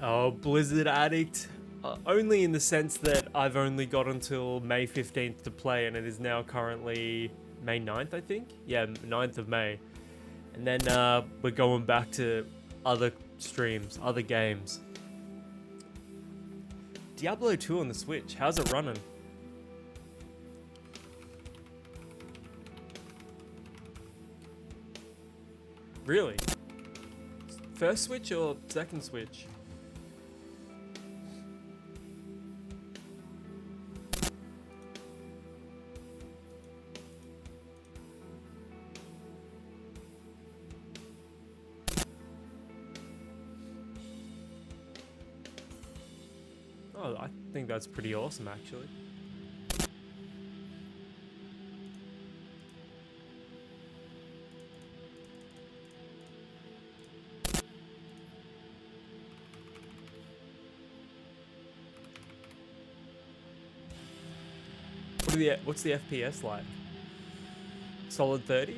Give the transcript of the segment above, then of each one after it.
Oh, Blizzard Addict. Only in the sense that I've only got until May 15th to play, and it is now currently May 9th, I think? Yeah, 9th of May. And then we're going back to other streams, other games. Diablo 2 on the Switch, how's it running? Really? First Switch or second Switch? Oh, I think that's pretty awesome, actually. What's the FPS like? Solid 30?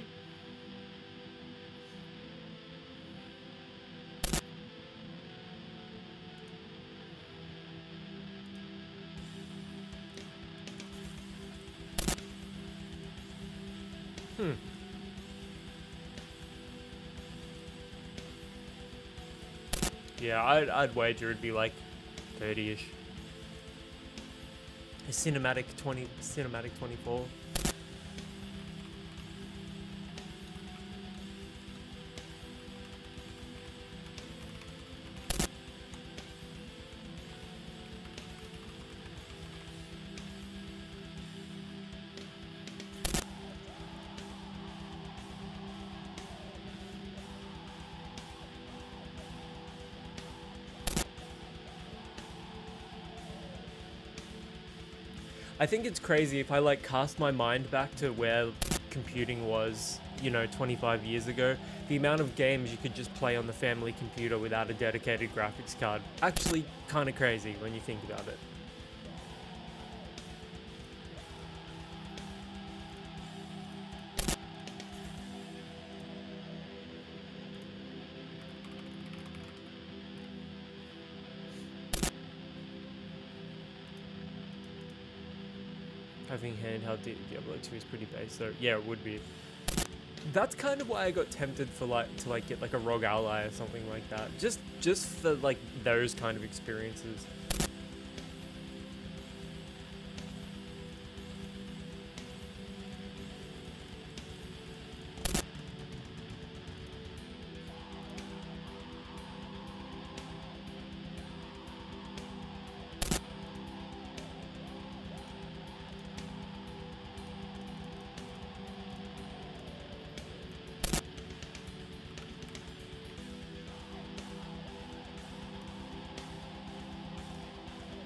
Yeah, I'd wager it'd be like 30-ish. A cinematic 24. I think it's crazy if I like cast my mind back to where computing was, you know, 25 years ago. The amount of games you could just play on the family computer without a dedicated graphics card. Actually kind of crazy when you think about it. Having handheld Diablo 2 is pretty base, so yeah, it would be. That's kind of why I got tempted for to get like a Rogue Ally or something like that. Just for like those kind of experiences.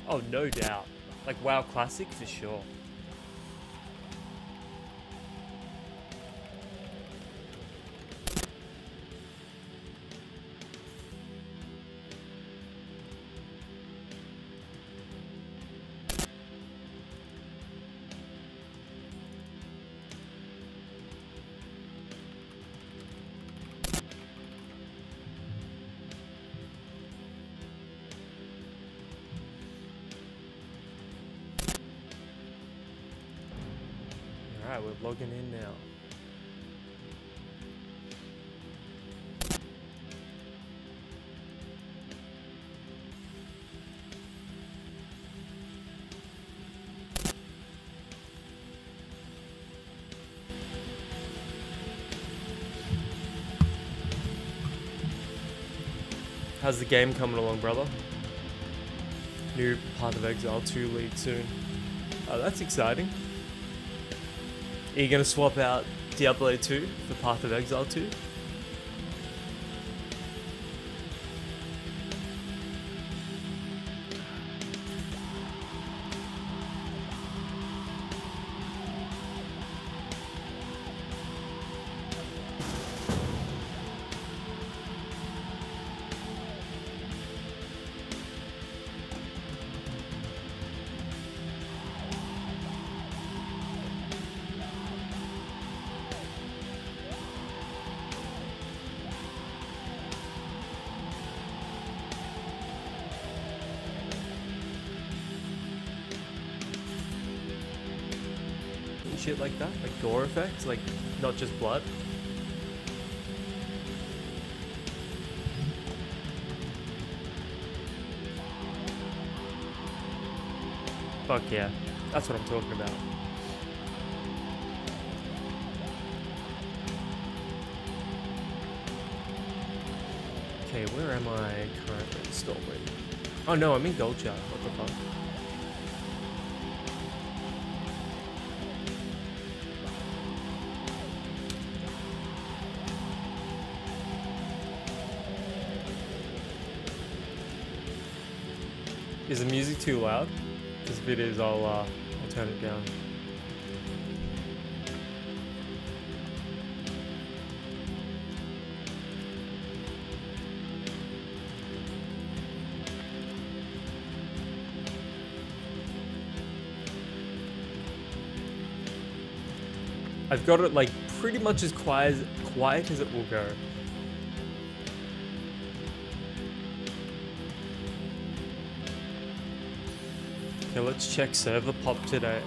Oh, no doubt. Like WoW Classic for sure. Alright, we're logging in now. How's the game coming along, brother? New Path of Exile 2 lead soon. Oh, that's exciting. Are you going to swap out Diablo 2 for Path of Exile 2? shit like that, like gore effects, like not just blood. Fuck yeah, that's what I'm talking about. Okay, where am I currently installing? Oh no, I'm in Goldshire. What the fuck? Is the music too loud? Because if it is, I'll turn it down. I've got it like pretty much as quiet as it will go. Okay, let's check server pop today.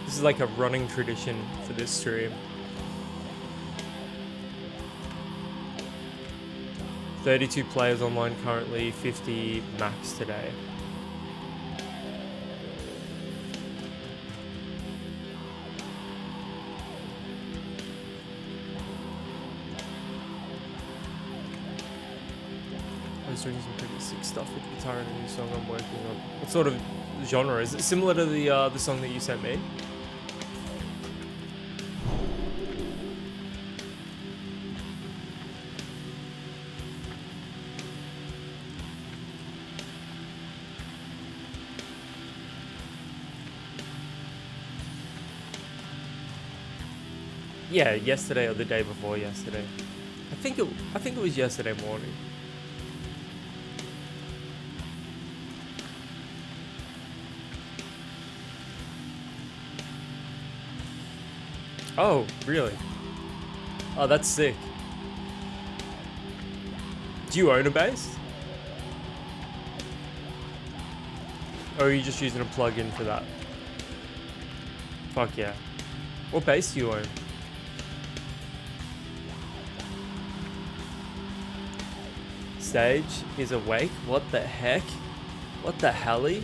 This is like a running tradition for this stream. 32 players online currently, 50 max today. I was doing some pretty sick stuff with guitar in a new song I'm working on. What sort of genre? Is it similar to the song that you sent me? Yeah, yesterday or the day before yesterday. I think it was yesterday morning. Oh, really? Oh, that's sick. Do you own a bass? Or are you just using a plug-in for that? Fuck yeah. What bass do you own? Stage is awake? What the heck? What the helly?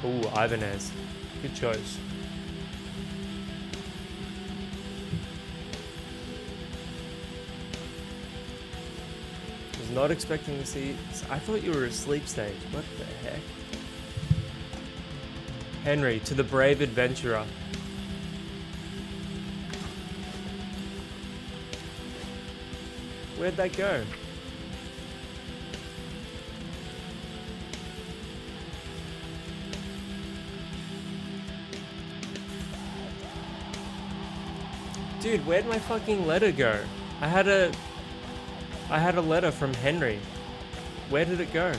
Ooh, Ibanez. Good choice. Was not expecting to see... I thought you were asleep, Stage. What the heck? Henry, to the brave adventurer. Where'd that go? Dude, where'd my fucking letter go? I had a letter from Henry. Where did it go?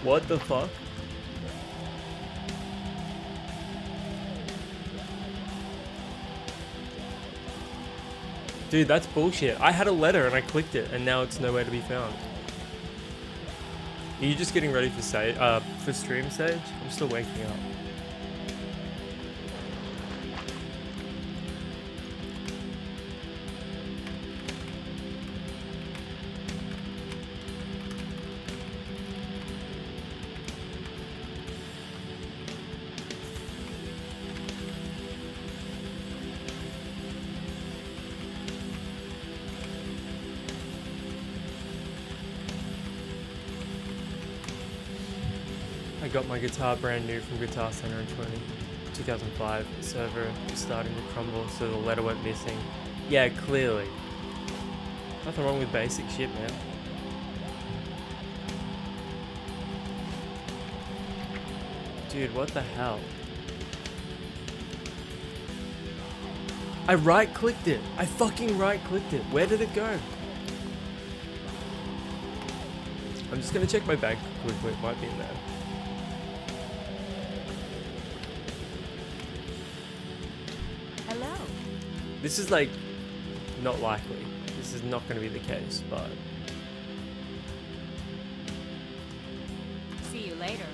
What the fuck? Dude, that's bullshit. I had a letter and I clicked it and now it's nowhere to be found. Are you just getting ready for stream stage? I'm still waking up. I got my guitar brand new from Guitar Center in 2005. The server is starting to crumble, so the letter went missing. Yeah, clearly. Nothing wrong with basic shit, man. Dude, what the hell? I right-clicked it. I fucking right-clicked it. Where did it go? I'm just gonna check my bank quickly. It might be in there. This is like not likely. this is not going to be the case, but... See you later.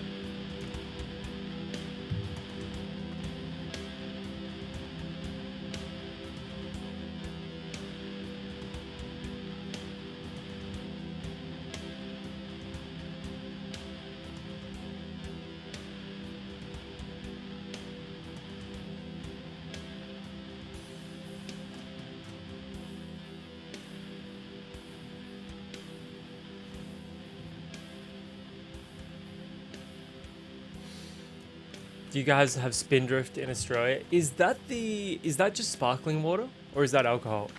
Do you guys have Spindrift in Australia? Is that just sparkling water or is that alcohol?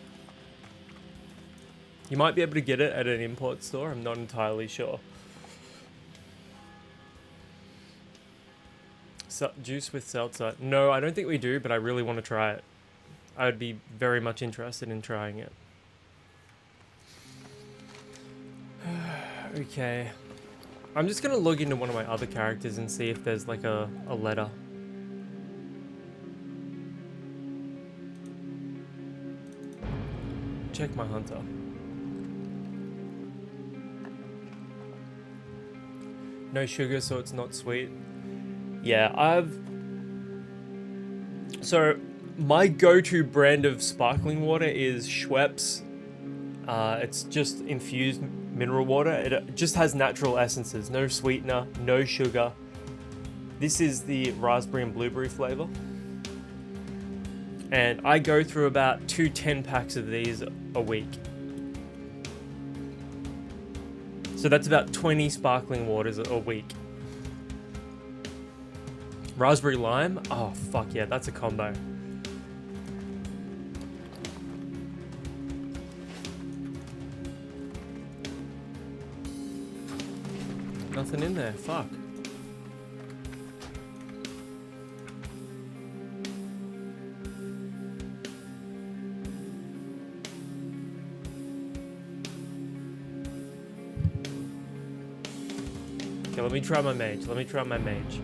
You might be able to get it at an import store. I'm not entirely sure. So, juice with seltzer. No, I don't think we do, but I really want to try it. I would be very much interested in trying it. Okay. I'm just going to log into one of my other characters and see if there's like a letter. Check my hunter. No sugar, so it's not sweet. Yeah, so my go-to brand of sparkling water is Schweppes. It's just infused mineral water. It just has natural essences, no sweetener, no sugar. This is the raspberry and blueberry flavor. And I go through about 2 10-packs of these a week. So that's about 20 sparkling waters a week. Raspberry lime? Oh, fuck yeah, that's a combo. Nothing in there, fuck. Okay, let me try my mage.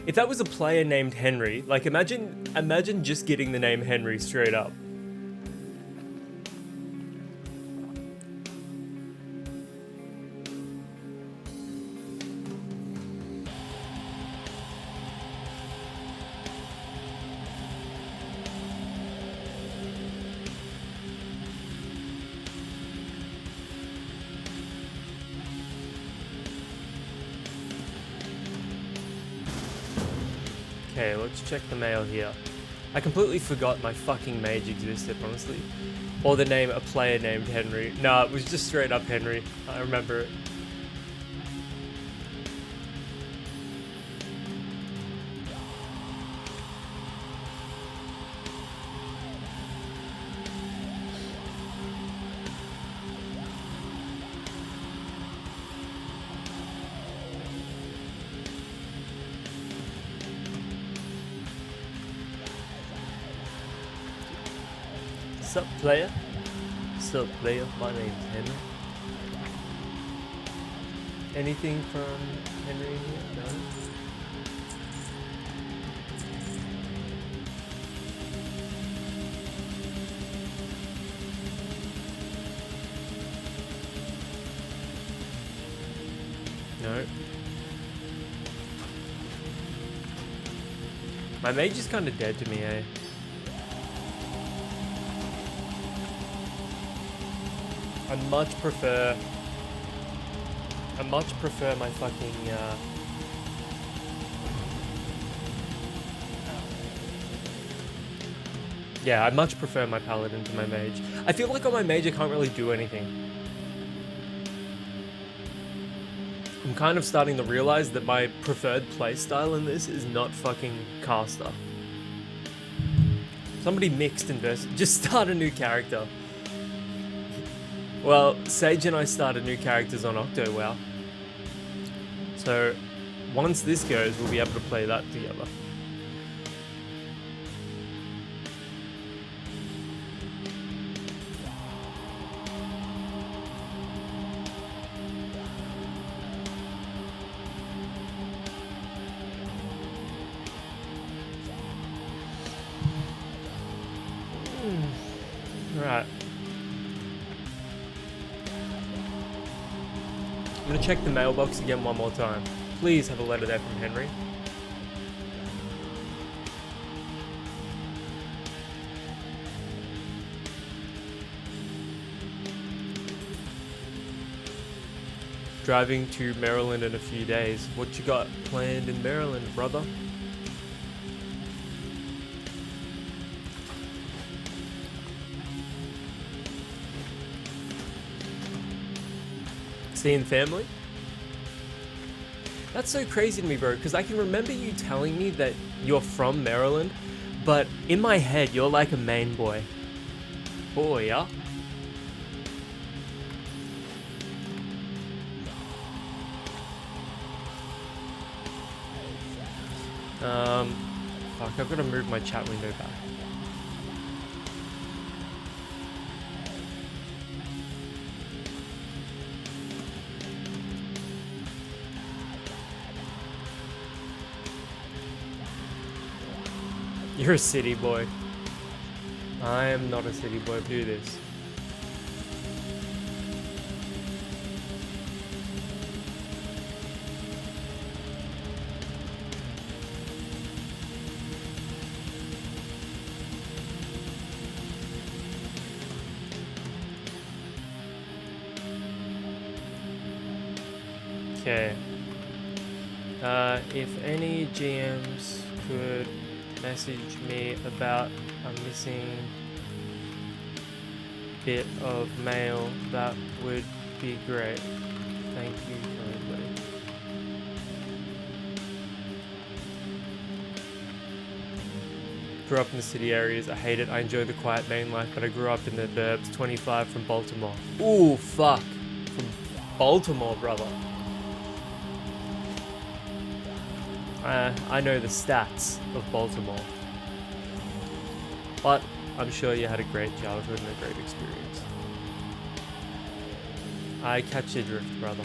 If that was a player named Henry, like imagine just getting the name Henry straight up. Okay, let's check the mail here. I completely forgot my fucking mage existed, honestly. Or the name a player named Henry. No, it was just straight up Henry. I remember it. Sup player? Sup player, my name's Henry. Anything from Henry here? No? No. My mage is kind of dead to me, eh? I much prefer my fucking, yeah, I much prefer my paladin to my mage. I feel like on my mage I can't really do anything. I'm kind of starting to realize that my preferred playstyle in this is not fucking caster. Somebody mixed and just start a new character. Well, Sage and I started new characters on WoW. So, once this goes, we'll be able to play that together. Right. gonna check the mailbox again one more time. Please have a letter there from Henry. Driving to Maryland in a few days. What you got planned in Maryland, brother? Seeing family? That's so crazy to me, bro, because I can remember you telling me that you're from Maryland, but in my head, you're like a Maine boy. Oh, yeah? Fuck, I've got to move my chat window back. You're a city boy. I am not a city boy. Do this. Okay. If any GMs could message me about a missing bit of mail, that would be great. Thank you, everybody. Grew up in the city areas. I hate it. I enjoy the quiet Maine life, but I grew up in the burbs. 25 from Baltimore. Ooh, fuck. From Baltimore, brother. I know the stats of Baltimore, but I'm sure you had a great childhood and a great experience. I catch your drift, brother.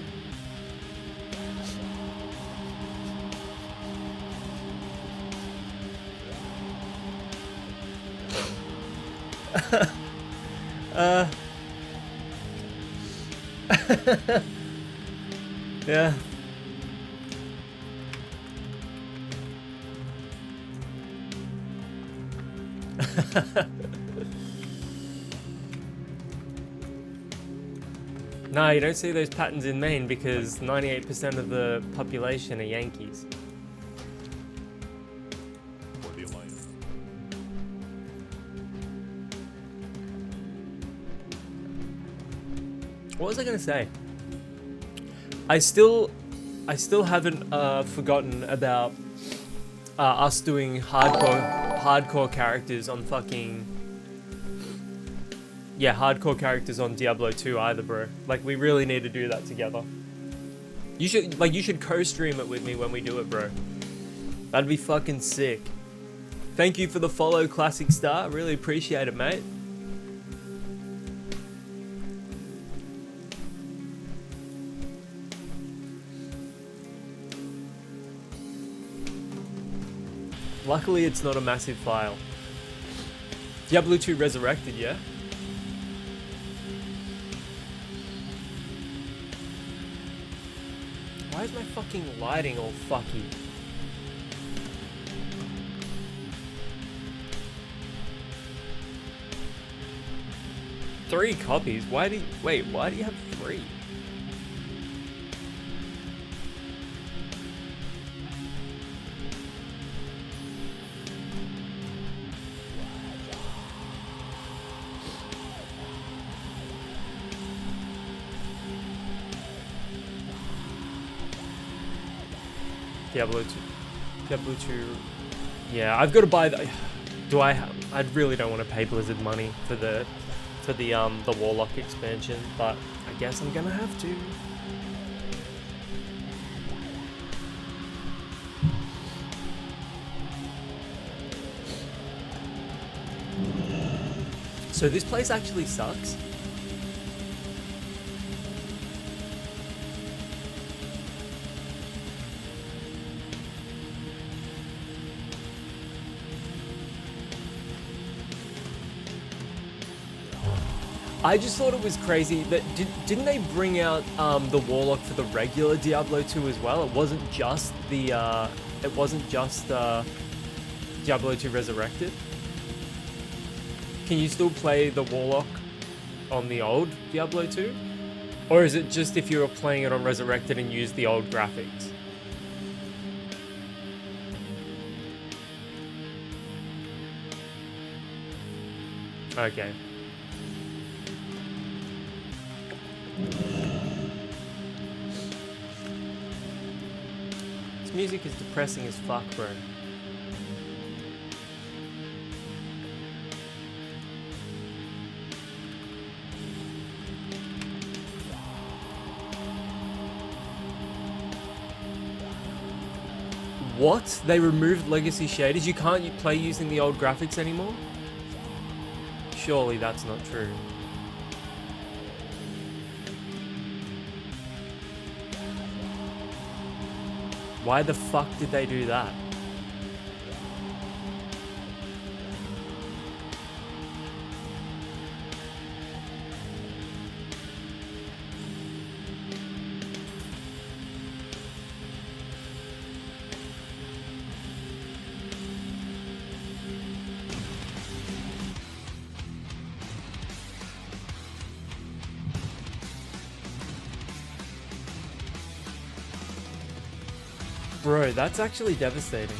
Yeah. No, you don't see those patterns in Maine because 98% of the population are Yankees. What was I gonna say? I still haven't forgotten about us doing hardcore characters on fucking hardcore characters on Diablo 2 either, bro. Like, we really need to do that together. You should co-stream it with me when we do it, bro. That'd be fucking sick. Thank you for the follow, Classic Star. Really appreciate it, mate. Luckily, it's not a massive file. Diablo 2 Resurrected, yeah? Why is my fucking lighting all fucky? Three copies? Why do you have three? Diablo 2. Yeah, I've got to buy the. I really don't want to pay Blizzard money for the Warlock expansion, but I guess I'm gonna have to. So this place actually sucks. I just thought it was crazy that didn't they bring out the Warlock for the regular Diablo 2 as well? It wasn't just the Diablo 2 Resurrected. Can you still play the Warlock on the old Diablo 2? Or is it just if you were playing it on Resurrected and used the old graphics? Okay. This music is depressing as fuck, bro. What? They removed legacy shaders? You can't play using the old graphics anymore? Surely that's not true. Why the fuck did they do that? Bro, that's actually devastating.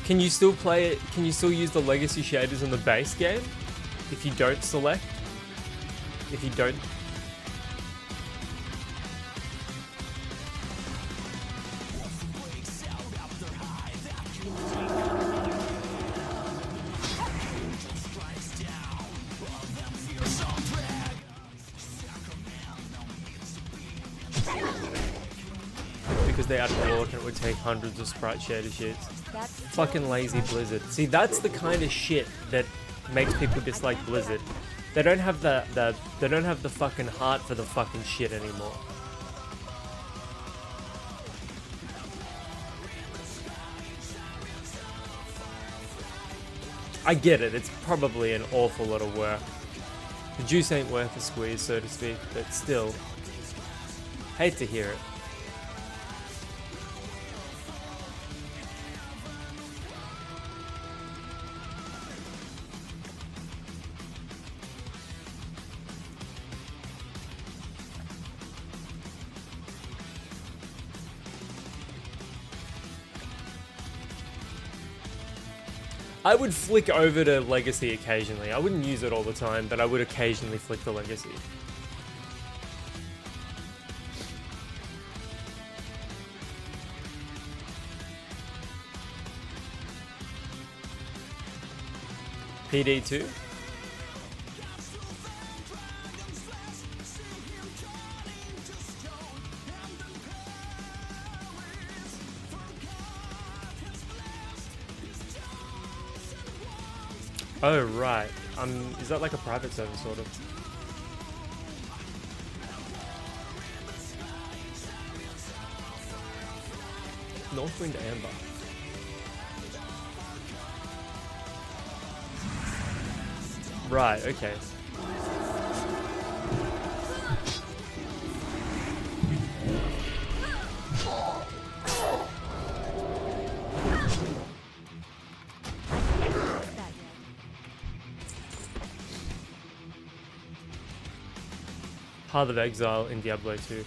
Can you still play it? Can you still use the legacy shaders in the base game? If you don't select? If you don't... Because they added Warlock and it would take hundreds of sprite shader shits. Fucking lazy Blizzard. See, that's the kind of shit that makes people dislike Blizzard. They don't have they don't have the fucking heart for the fucking shit anymore. I get it, it's probably an awful lot of work. The juice ain't worth a squeeze, so to speak, but still, hate to hear it. I would flick over to Legacy occasionally. I wouldn't use it all the time, but I would occasionally flick to Legacy. PD2? Oh, right. Is that like a private server, sort of? Northwind Amber. Right, okay. Path of Exile in Diablo 2.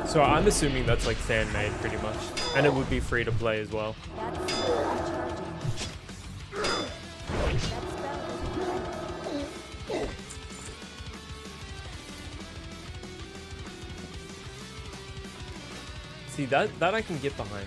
So I'm assuming that's like fan-made pretty much. And it would be free to play as well. See, that I can get behind.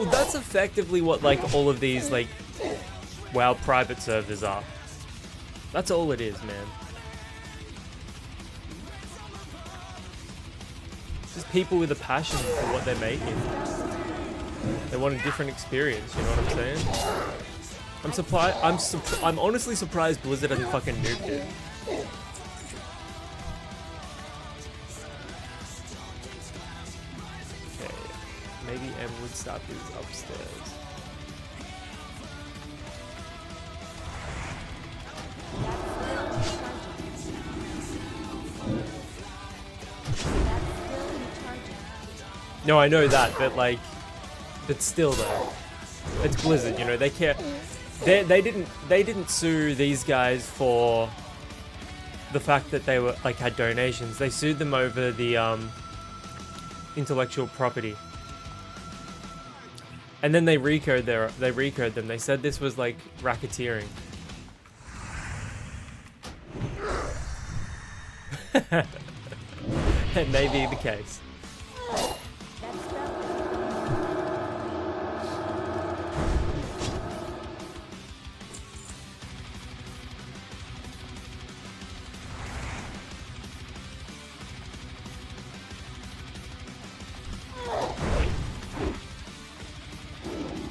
Well, that's effectively what like all of these like WoW private servers are. That's all it is, man. Just people with a passion for what they're making. They want a different experience, you know what I'm saying? I'm honestly surprised Blizzard hasn't fucking nuked it. Okay, maybe M would stop is upstairs. No, I know that, but like, but still though, it's Blizzard, you know, they care. They didn't sue these guys for the fact that they were like had donations. They sued them over the intellectual property, and then they recode them. They said this was like racketeering. That may be the case.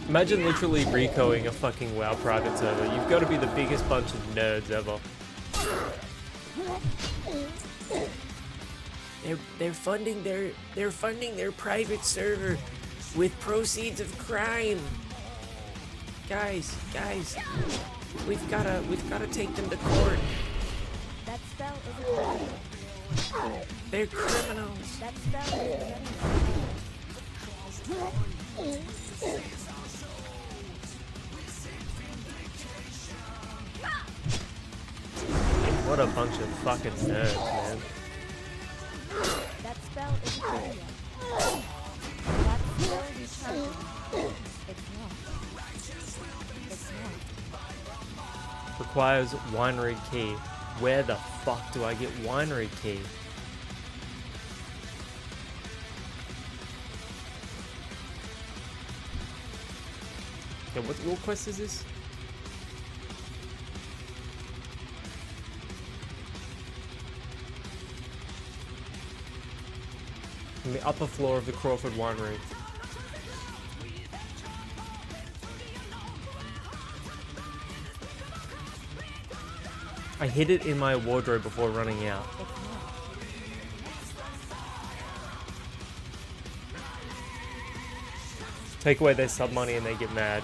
Imagine literally recoing a fucking WoW private server. You've got to be the biggest bunch of nerds ever. They're funding their private server with proceeds of crime. Guys, we've gotta take them to court. That spell isn't They're criminals. That spell isn't What a bunch of fucking nerds, man. That spell isn't ready yet. That spell recharging. It's not. Requires winery key. Where the fuck do I get winery key? Yeah, what quest is this? On the upper floor of the Crawford Winery. I hid it in my wardrobe before running out. Take away their sub money and they get mad.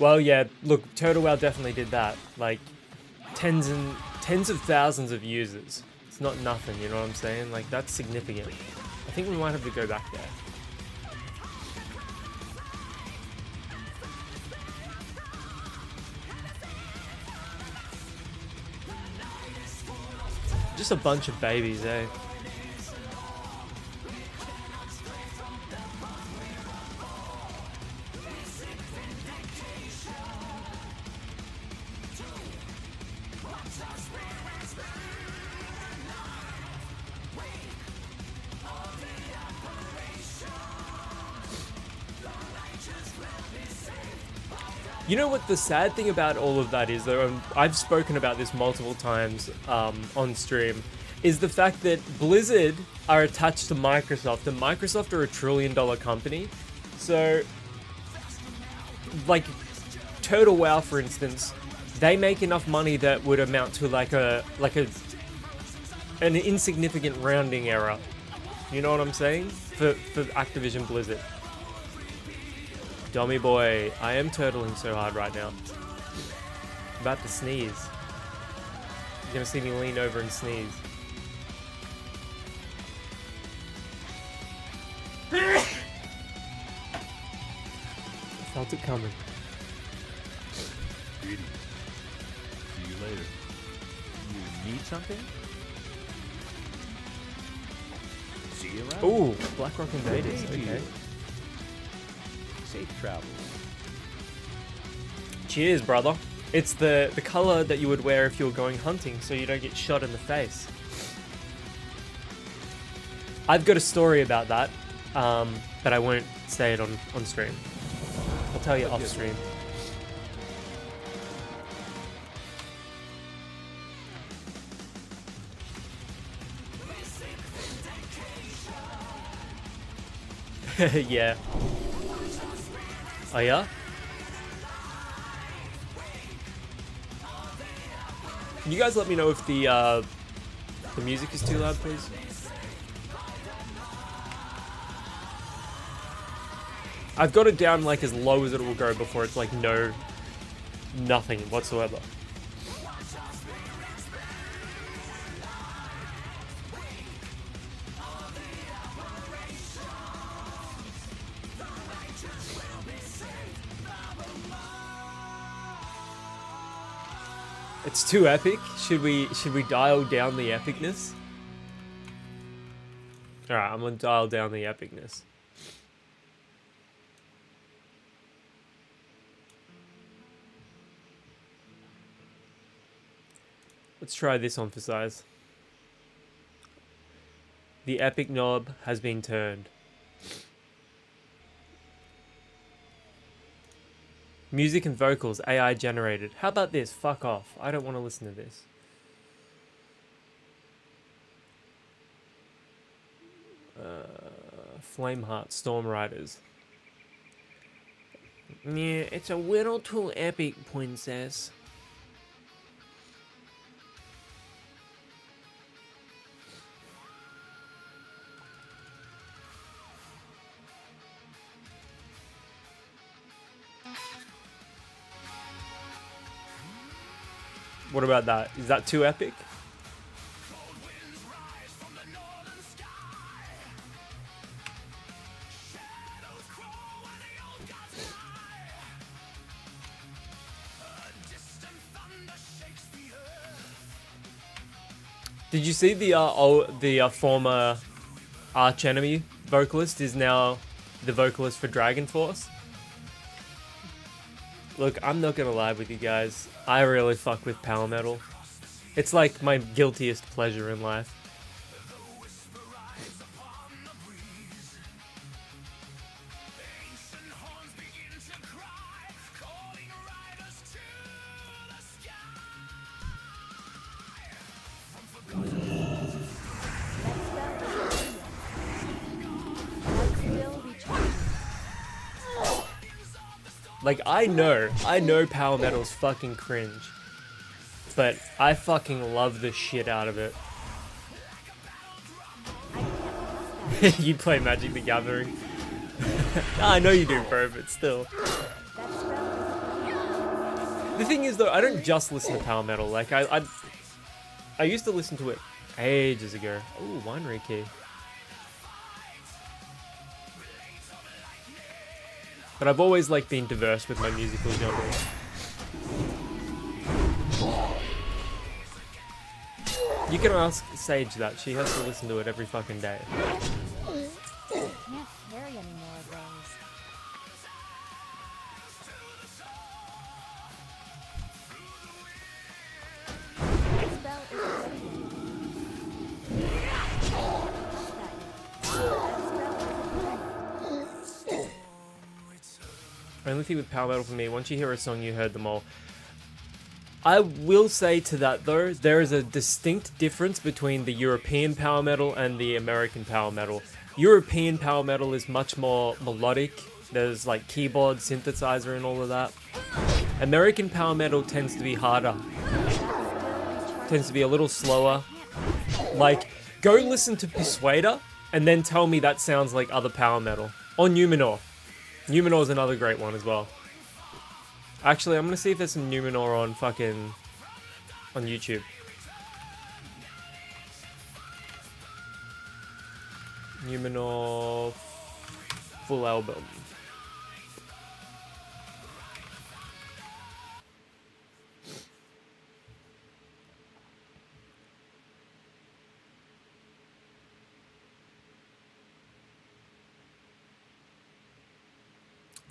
Well, yeah, look, Turtle WoW definitely did that. Like, tens of thousands of users. It's not nothing, you know what I'm saying? Like, that's significant. I think we might have to go back there. Just a bunch of babies, eh? You know what the sad thing about all of that is, though, and I've spoken about this multiple times on stream, is the fact that Blizzard are attached to Microsoft, and Microsoft are a $1 trillion company. So, like, Turtle WoW, for instance, they make enough money that would amount to an insignificant rounding error. You know what I'm saying? For Activision Blizzard. Dummy boy, I am turtling so hard right now. I'm about to sneeze. You're gonna see me lean over and sneeze. Felt it coming. Greetings. See you later. You need something? See you around. Ooh, Blackrock Invaders, okay. Safe travel. Cheers, brother. It's the color that you would wear if you were going hunting, so you don't get shot in the face. I've got a story about that, but I won't say it on stream. I'll tell you off stream. Yeah. Oh yeah? Can you guys let me know if the music is too loud, please? I've got it down like as low as it will go before it's like nothing whatsoever. It's too epic. Should we dial down the epicness? Alright, I'm gonna dial down the epicness. Let's try this on for size. The epic knob has been turned. Music and vocals, AI generated. How about this? Fuck off. I don't want to listen to this. Flameheart, Storm Riders. Yeah, it's a little too epic, princess. What about that? Is that too epic? Did you see the former arch enemy vocalist is now the vocalist for Dragon Force? Look, I'm not gonna lie with you guys. I really fuck with power metal. It's like my guiltiest pleasure in life. Like, I know power metal's fucking cringe, but I fucking love the shit out of it. You play Magic the Gathering? I know you do, bro, but still. The thing is, though, I don't just listen to power metal. Like, I used to listen to it ages ago. Ooh, winery key. But I've always like been diverse with my musical genres. You can ask Sage that. She has to listen to it every fucking day. Can't carry any more of those. That spell is Only thing with power metal for me, once you hear a song, you heard them all. I will say to that though, there is a distinct difference between the European power metal and the American power metal. European power metal is much more melodic. There's like keyboard, synthesizer and all of that. American power metal tends to be harder. Tends to be a little slower. Like, go listen to Persuader and then tell me that sounds like other power metal. Or Numenor. Numenor is another great one as well. Actually, I'm gonna see if there's some Numenor on YouTube. Numenor full album.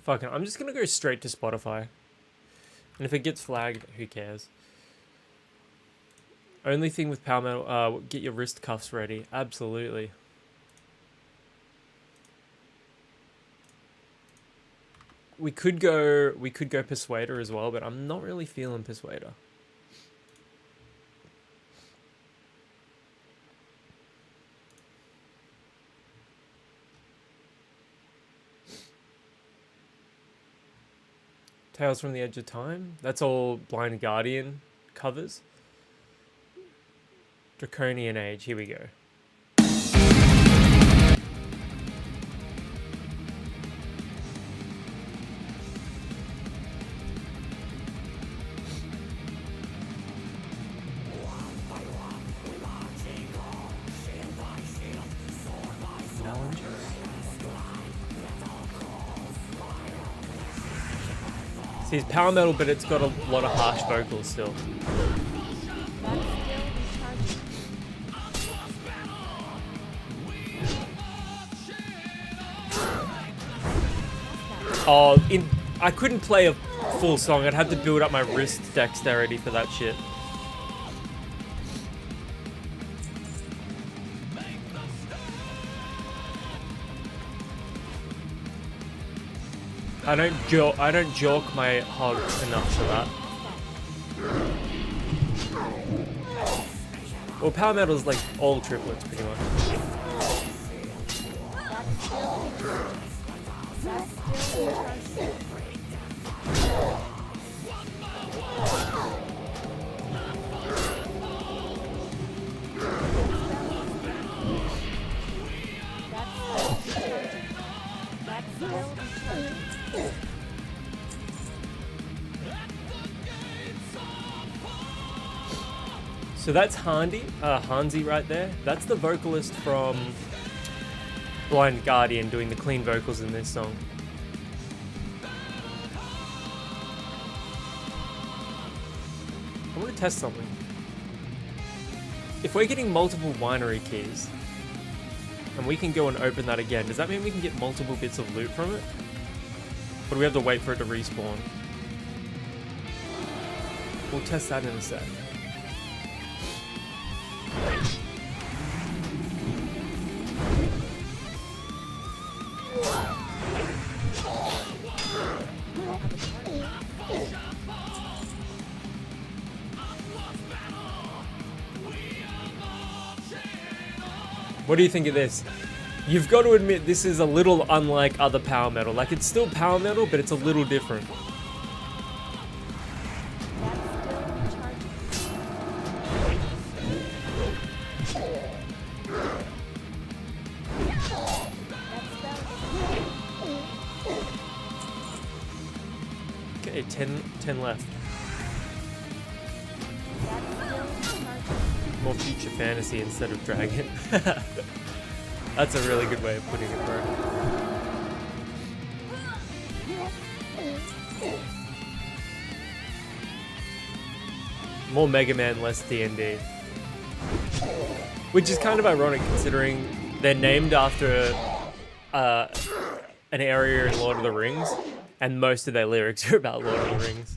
Fuck it, I'm just gonna go straight to Spotify. And if it gets flagged, who cares? Only thing with power metal, get your wrist cuffs ready. Absolutely. we could go Persuader as well, but I'm not really feeling Persuader. Tales from the Edge of Time. That's all Blind Guardian covers. Draconian Age. Here we go. See, it's power metal, but it's got a lot of harsh vocals still. Oh, I couldn't play a full song. I'd have to build up my wrist dexterity for that shit. I don't jork my hog enough for that. Well, power metal is like all triplets, pretty much. So that's Hansi right there. That's the vocalist from Blind Guardian doing the clean vocals in this song. I want to test something. If we're getting multiple winery keys, and we can go and open that again, does that mean we can get multiple bits of loot from it? Or do we have to wait for it to respawn? We'll test that in a sec. What do you think of this? You've got to admit this is a little unlike other power metal. Like, it's still power metal, but it's a little different. Okay, 10 left. More future fantasy instead of dragon. That's a really good way of putting it, bro. More Mega Man, less D&D. Which is kind of ironic considering they're named after an area in Lord of the Rings, and most of their lyrics are about Lord of the Rings.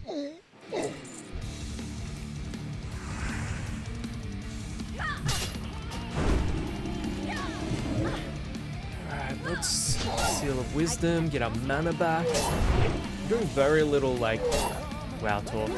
Let's Seal of Wisdom, get our mana back. I'm doing very little, like, WoW talk.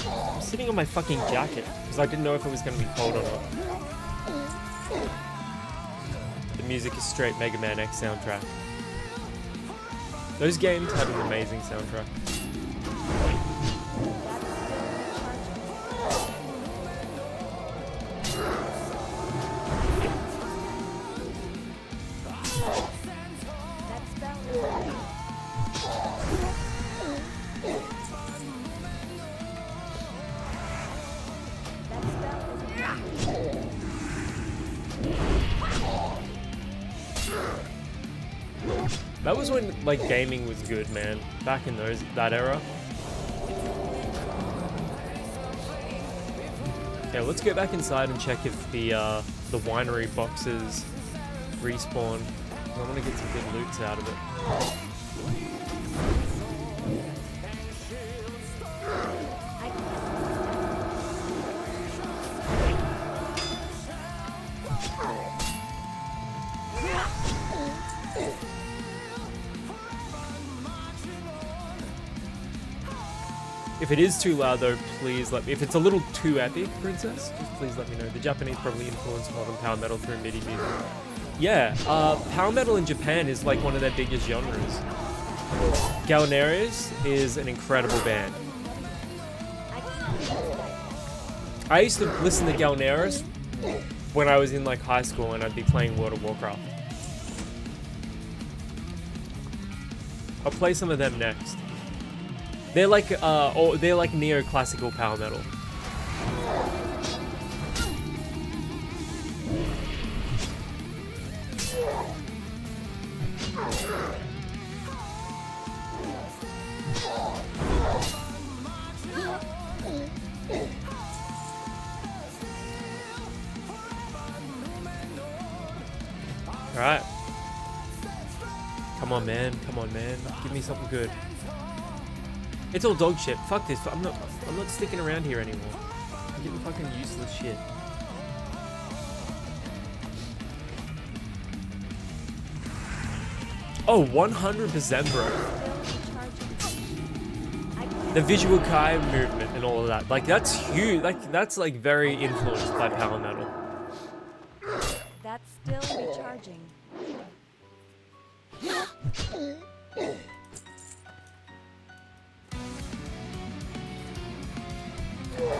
I'm sitting on my fucking jacket, because I didn't know if it was going to be cold or not. The music is straight Mega Man X soundtrack. Those games had an amazing soundtrack. That was when, like, gaming was good, man. Back in that era. Okay, let's go back inside and check if the winery boxes respawn. I want to get some good loots out of it. If it is too loud though, please let me. If it's a little too epic, Princess, just please let me know. The Japanese probably influenced modern power metal through MIDI music. Yeah, power metal in Japan is like one of their biggest genres. Galnerius is an incredible band. I used to listen to Galnerius when I was in like high school and I'd be playing World of Warcraft. I'll play some of them next. They're like neoclassical power metal. Alright. Come on, man. Come on, man. Give me something good. It's all dog shit. Fuck this. I'm not sticking around here anymore. I'm getting fucking useless shit. Oh, 100% bro. The visual Kai movement and all of that. Like, that's huge. Like, that's like very influenced by power metal. That's still recharging.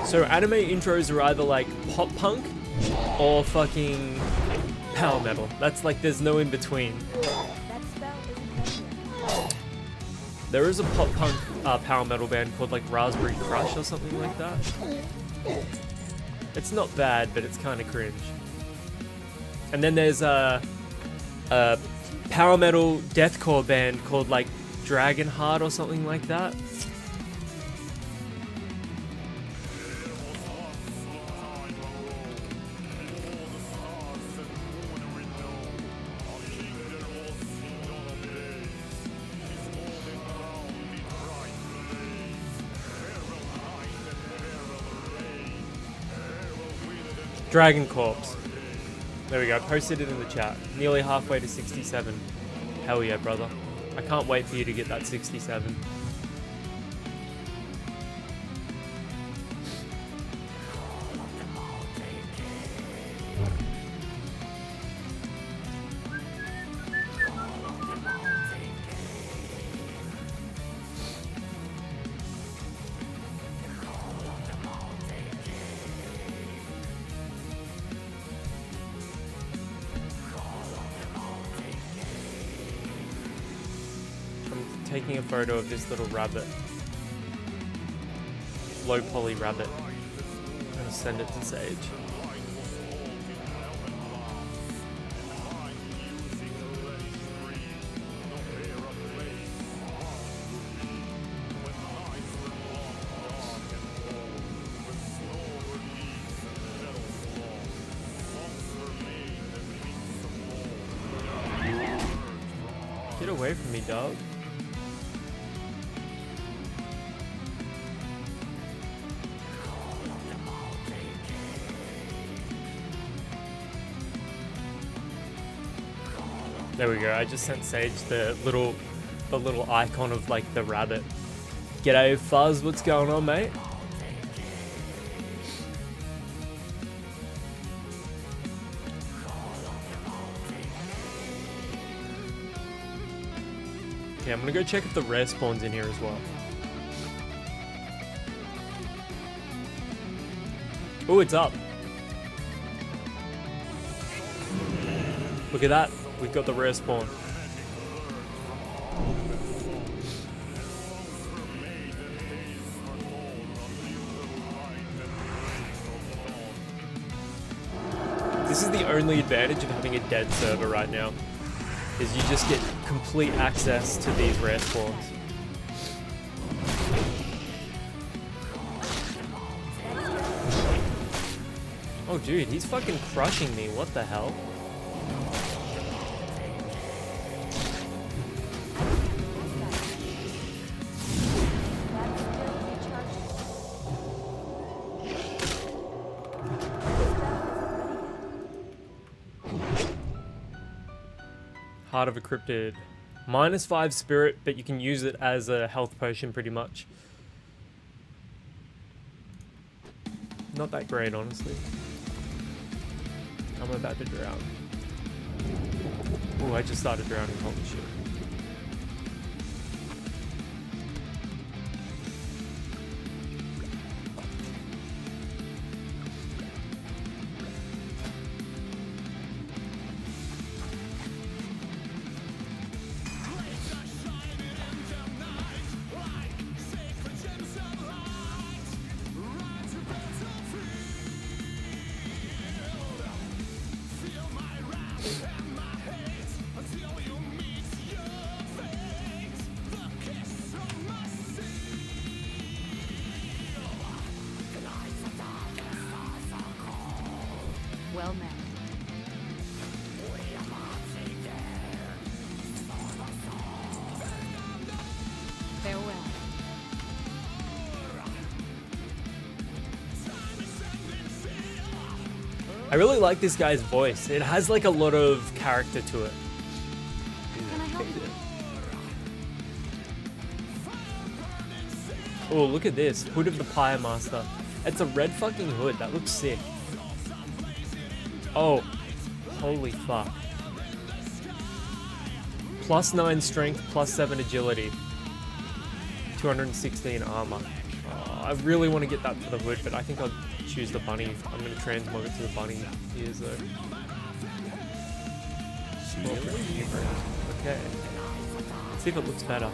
So anime intros are either like pop punk or fucking power metal. That's like, there's no in between. That spell isn't. There is a pop punk power metal band called like Raspberry Crush or something like that. It's not bad, but it's kind of cringe. And then there's a power metal deathcore band called like Dragonheart or something like that. Dragon Corpse. There we go, posted it in the chat. Nearly halfway to 67. Hell yeah, brother. I can't wait for you to get that 67. Taking a photo of this little rabbit. Low poly rabbit. I'm gonna send it to Sage. Get away from me, dog. There we go. I just sent Sage the little icon of like the rabbit. G'day Fuzz, what's going on, mate? Okay, I'm gonna go check if the rare spawn's in here as well. Oh, it's up. Look at that. We've got the rare spawn. This is the only advantage of having a dead server right now, is you just get complete access to these rare spawns. Oh dude, he's fucking crushing me, what the hell? Heart of a Cryptid. -5 spirit, but you can use it as a health potion pretty much. Not that great, honestly. I'm about to drown. Oh, I just started drowning. Holy shit. Well met. Farewell. I really like this guy's voice. It has like a lot of character to it. Can I help you? Oh, look at this. Hood of the Pyre Master. It's a red fucking hood. That looks sick. Oh, holy fuck. +9 strength, +7 agility. 216 armor. Oh, I really want to get that for the hood, but I think I'll choose the bunny. I'm going to transmog it to the bunny ears though. Okay. Let's see if it looks better.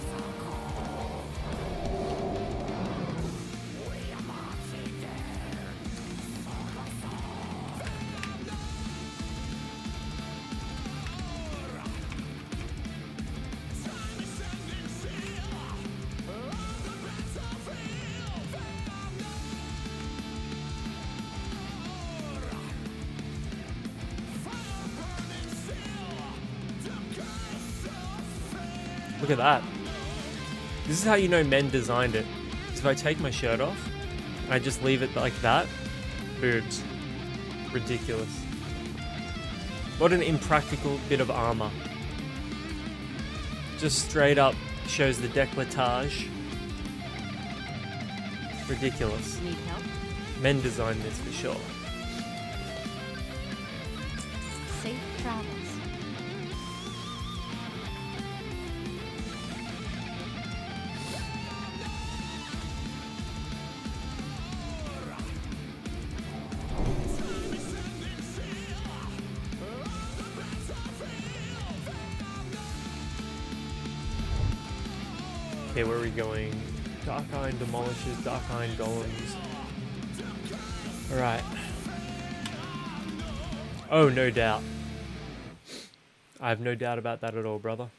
Look at that. This is how you know men designed it. So if I take my shirt off and I just leave it like that, boobs. Ridiculous. What an impractical bit of armor. Just straight up shows the décolletage. Ridiculous. Need help? Men designed this for sure. Safe travels. Okay, where are we going? Dark Iron demolishes, Dark Iron golems. Alright. Oh, no doubt. I have no doubt about that at all, brother.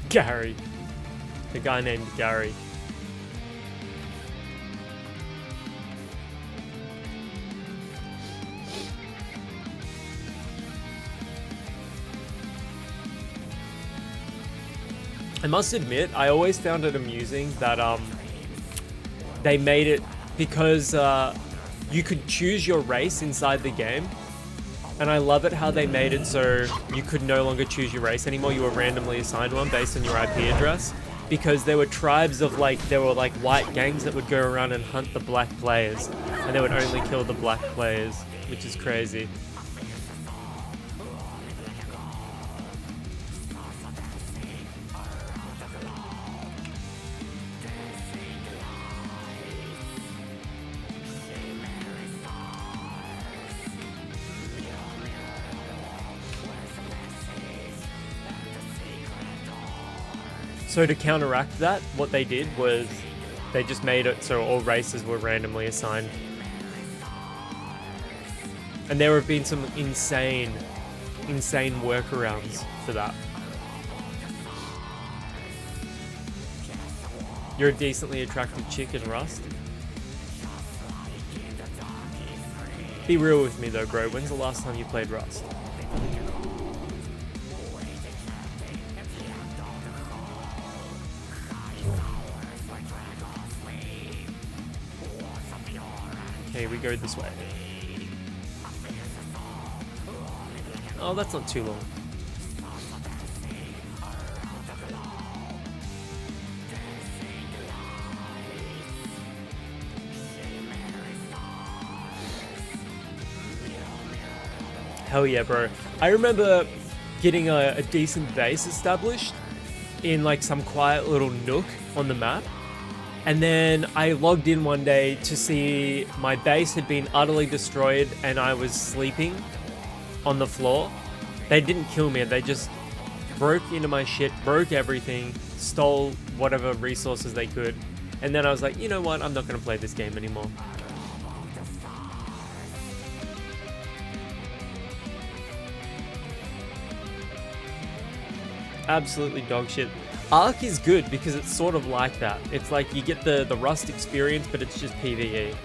Gary. The guy named Gary. I must admit, I always found it amusing that they made it because you could choose your race inside the game. And I love it how they made it so you could no longer choose your race anymore. You were randomly assigned one based on your IP address. Because there were tribes of there were white gangs that would go around and hunt the black players. And they would only kill the black players, which is crazy. So to counteract that, what they did was they just made it so all races were randomly assigned. And there have been some insane workarounds for that. You're a decently attractive chick in Rust. Be real with me though, bro. When's the last time you played Rust? Okay, we go this way. Oh, that's not too long. Hell yeah, bro. I remember getting a decent base established in like some quiet little nook on the map. And then I logged in one day to see my base had been utterly destroyed and I was sleeping on the floor. They didn't kill me, they just broke into my shit, broke everything, stole whatever resources they could. And then I was like, you know what, I'm not gonna play this game anymore. Absolutely dog shit. Ark is good because it's sort of like that. It's like you get the Rust experience, but it's just PvE.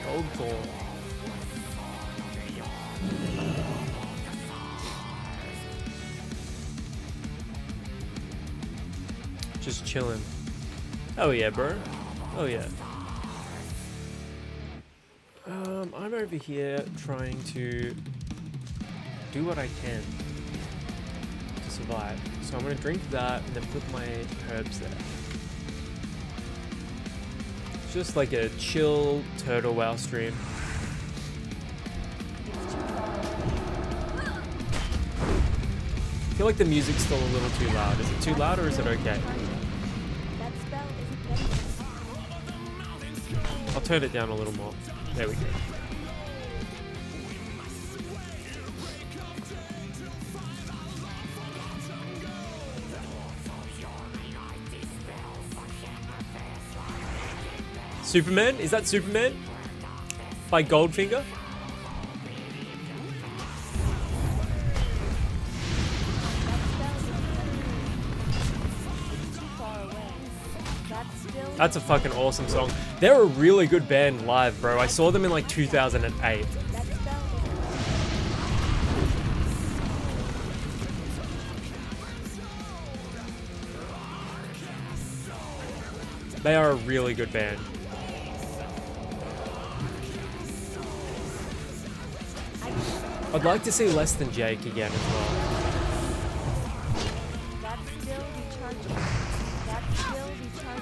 Gold Thorn. Just chilling. Oh yeah, bro. Oh yeah. I'm over here trying to do what I can to survive. So I'm gonna drink that and then put my herbs there. Just like a chill turtle WoW stream. I feel like the music's still a little too loud. Is it too loud or is it okay? I'll turn it down a little more. There we go. Superman? Is that Superman? By Goldfinger? That's a fucking awesome song. They're a really good band live, bro. I saw them in like 2008. They are a really good band. I'd like to see Less Than Jake again as well.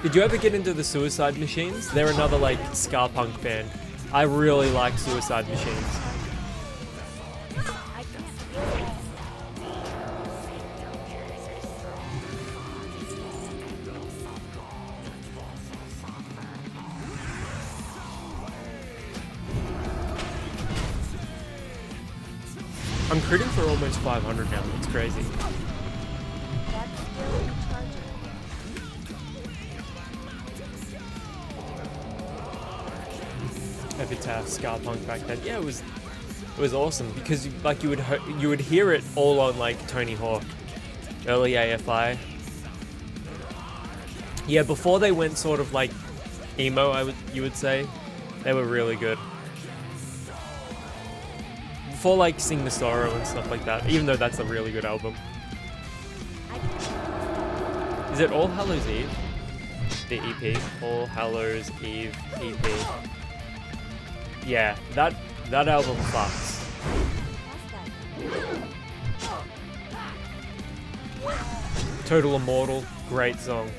Did you ever get into the Suicide Machines? They're another like ska punk band. I really like Suicide Machines. I'm critting for almost 500 now. It's crazy. Epitaph, ska punk back then. Yeah, it was awesome because like you would hear it all on like Tony Hawk, early AFI. Yeah, before they went sort of like emo, you would say, they were really good. Before like Sing the Sorrow and stuff like that, even though that's a really good album. Is it All Hallows Eve? The EP? All Hallows Eve EP. Yeah, that album fucks. Total Immortal, great song.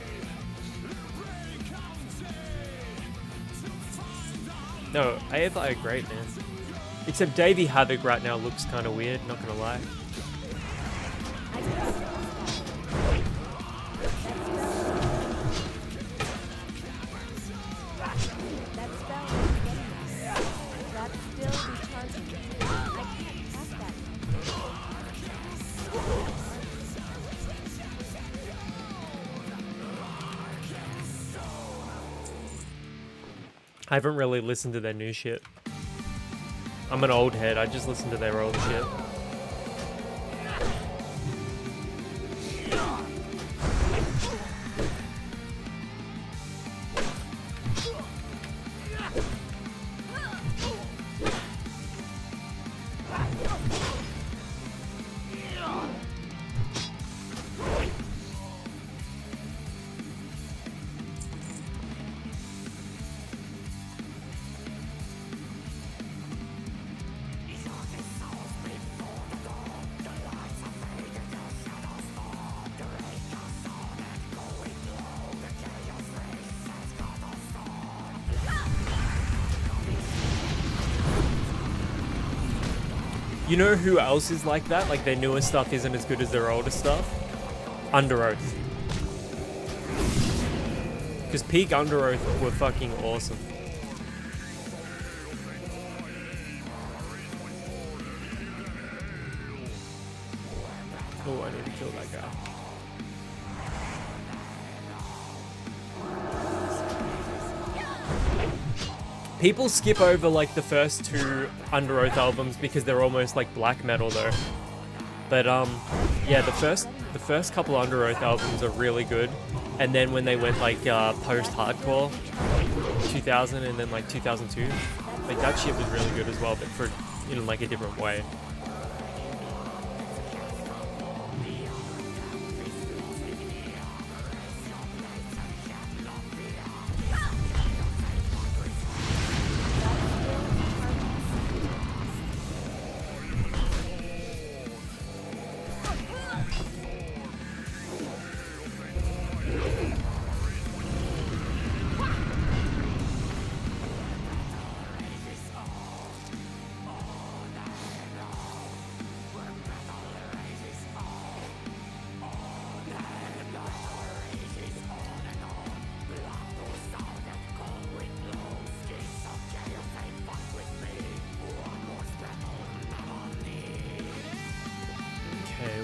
No, AFI are great, man. Except Davey Havoc right now looks kind of weird, not gonna lie. I haven't really listened to their new shit. I'm an old head, I just listen to their old shit. You know who else is like that? Like their newer stuff isn't as good as their older stuff? Under Oath. Because peak Under Oath were fucking awesome. Oh, I need to kill that guy. People skip over like the first two Under Oath albums because they're almost like black metal though. But yeah, the first couple Under Oath albums are really good. And then when they went like post-hardcore, 2000 and then like 2002, like that shit was really good as well, but for in like a different way.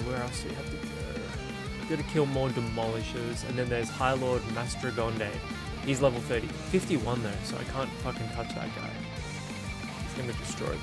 Where else do we have to go? Gotta kill more demolishers, and then there's High Lord Mastrogonde. He's level 30. 51 though, so I can't fucking touch that guy. He's gonna destroy me.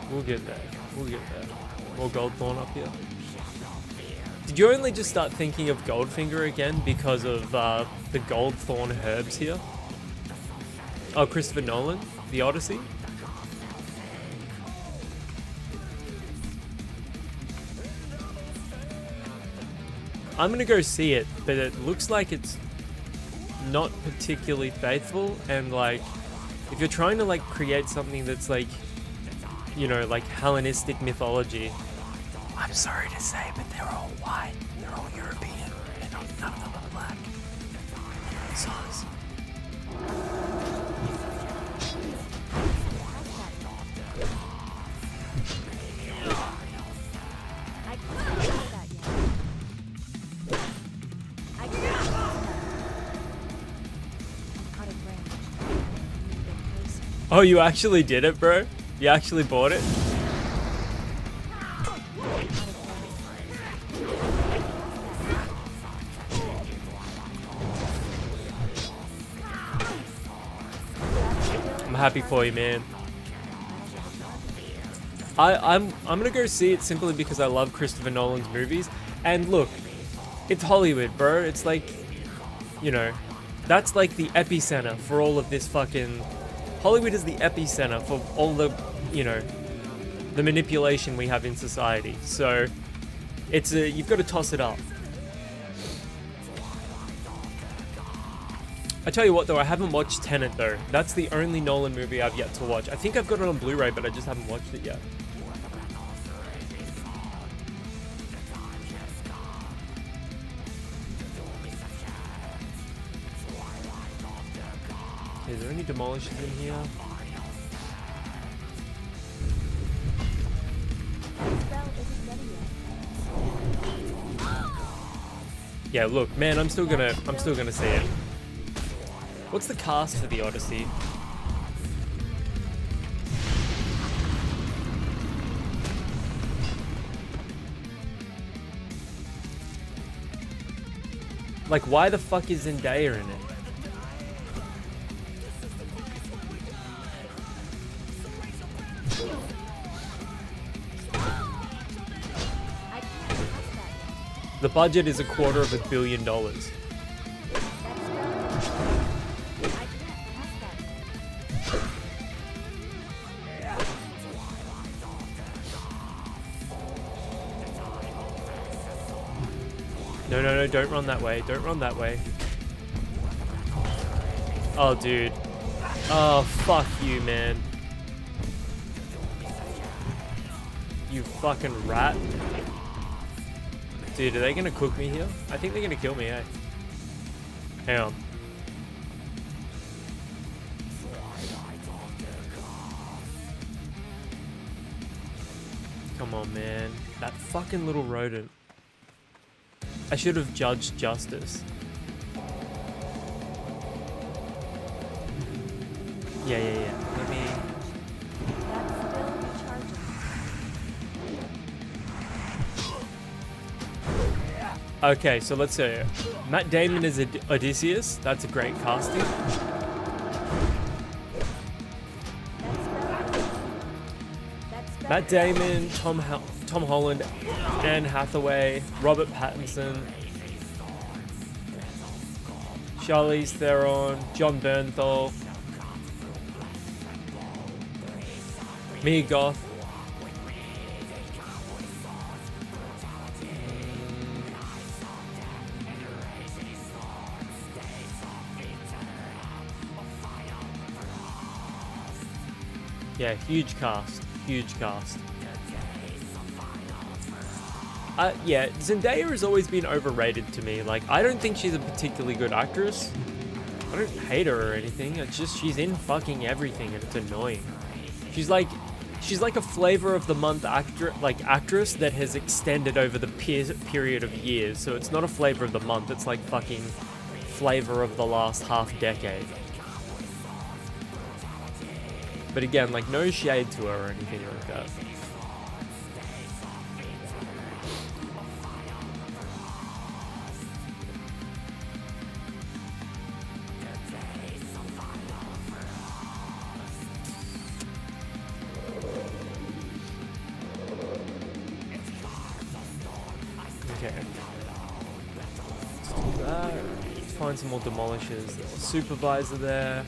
We'll get there. We'll get there. More Goldthorn up here. Did you only just start thinking of Goldfinger again because of the Goldthorn herbs here? Oh, Christopher Nolan? The Odyssey? I'm gonna go see it, but it looks like it's not particularly faithful, and like, if you're trying to like create something that's like, you know, like Hellenistic mythology, I'm sorry to say, but they're all white, they're all European, and none of them are black. Sauce. Oh, you actually did it, bro? You actually bought it? I'm happy for you, man. I'm gonna go see it simply because I love Christopher Nolan's movies. And look, it's Hollywood, bro. It's like, you know, that's like the epicenter for all of this fucking... Hollywood is the epicenter for all the, you know, the manipulation we have in society. So, it's a, you've got to toss it up. I tell you what though, I haven't watched Tenet though. That's the only Nolan movie I've yet to watch. I think I've got it on Blu-ray, but I just haven't watched it yet. Is there any demolishers in here? Yeah, look, man, I'm still gonna see it. What's the cast for the Odyssey? Like, why the fuck is Zendaya in it? I can't trust that. The budget is $250 million. That's relevant. I can't trust that. No, no, no, don't run that way. Don't run that way. Oh, dude. Oh, fuck you, man. You fucking rat. Dude, are they gonna cook me here? I think they're gonna kill me, eh? Hang on. Come on, man. That fucking little rodent. I should have judged justice. Yeah. Let me... That's still recharging. Okay, so let's see. Matt Damon is Odysseus. That's a great casting. That's better. Matt Damon, Tom Holland, Anne Hathaway, Robert Pattinson, Charlize Theron, John Bernthal, Mia Goth. Yeah, huge cast. Huge cast. Yeah, Zendaya has always been overrated to me. Like, I don't think she's a particularly good actress. I don't hate her or anything. It's just she's in fucking everything and it's annoying. She's like a flavor of the month actress that has extended over the period of years. So it's not a flavor of the month. It's like fucking flavor of the last half decade. But again, like, no shade to her or anything like that. Okay. Let's do that. Let's find some more demolishers. There's a supervisor there.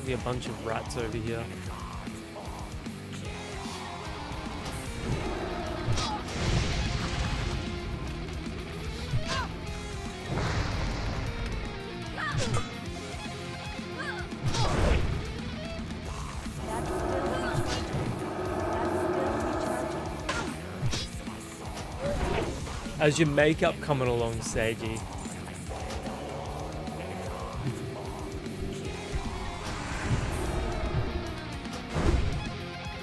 Be a bunch of rats over here. How's your makeup coming along, Seiji?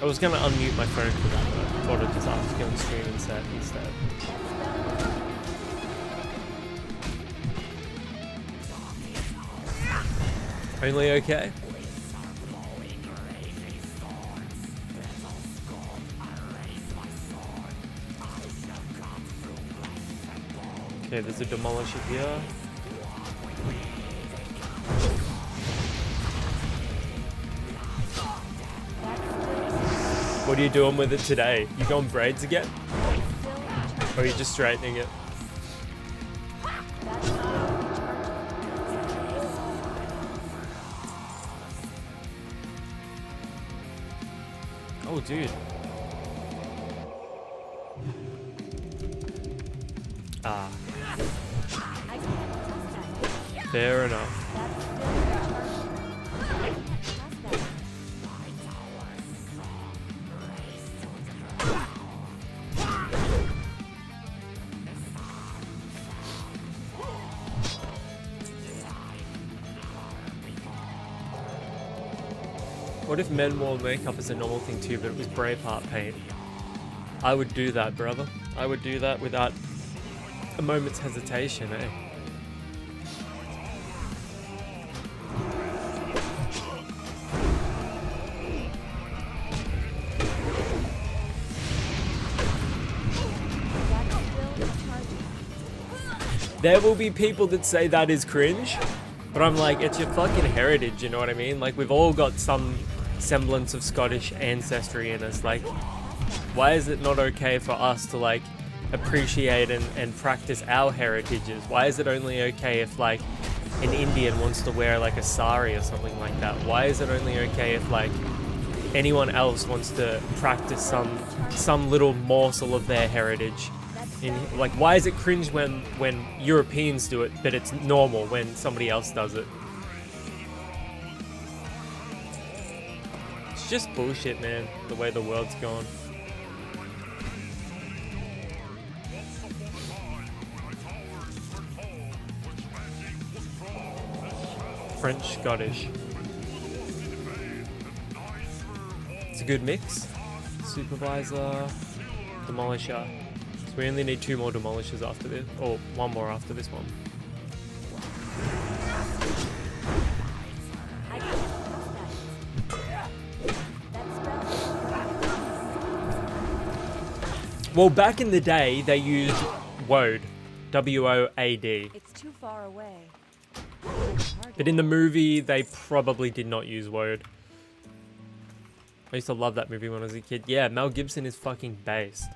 I was gonna unmute my phone for that, but I thought I'd just ask you on stream instead. Only okay? Okay, there's a demolisher here. What are you doing with it today? You going braids again? Or are you just straightening it? Oh, dude. Ah. Fair enough. What if men wore makeup as a normal thing too, but it was Braveheart paint? I would do that, brother. I would do that without a moment's hesitation, eh? there will be people that say that is cringe, but I'm like, it's your fucking heritage, you know what I mean? Like, we've all got some semblance of Scottish ancestry in us. Like, why is it not okay for us to, like, appreciate and practice our heritages? Why is it only okay if, like, an Indian wants to wear, like, a sari or something like that? Why is it only okay if, like, anyone else wants to practice some little morsel of their heritage? Like, why is it cringe when Europeans do it, but it's normal when somebody else does it? It's just bullshit, man, the way the world's gone. French, Scottish. It's a good mix. Supervisor, Demolisher. So we only need 2 more Demolishers after this, or 1 more after this one. Well, back in the day, they used WoAD. W-O-A-D. It's too far away. But in the movie, they probably did not use WoAD. I used to love that movie when I was a kid. Yeah, Mel Gibson is fucking based.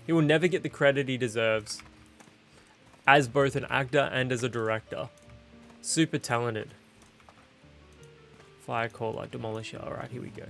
He will never get the credit he deserves as both an actor and as a director. Super talented. Firecaller, Demolisher. Alright, here we go.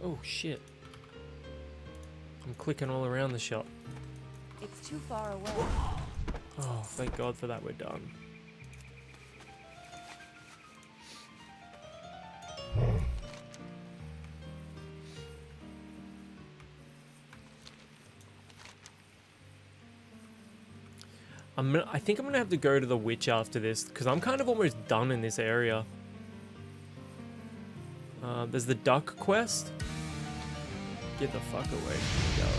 Oh shit. I'm clicking all around the shot. It's too far away. Oh, thank God for that, we're done. I think I'm gonna have to go to the witch after this, because I'm kind of almost done in this area. There's the duck quest. Get the fuck away from me, dog.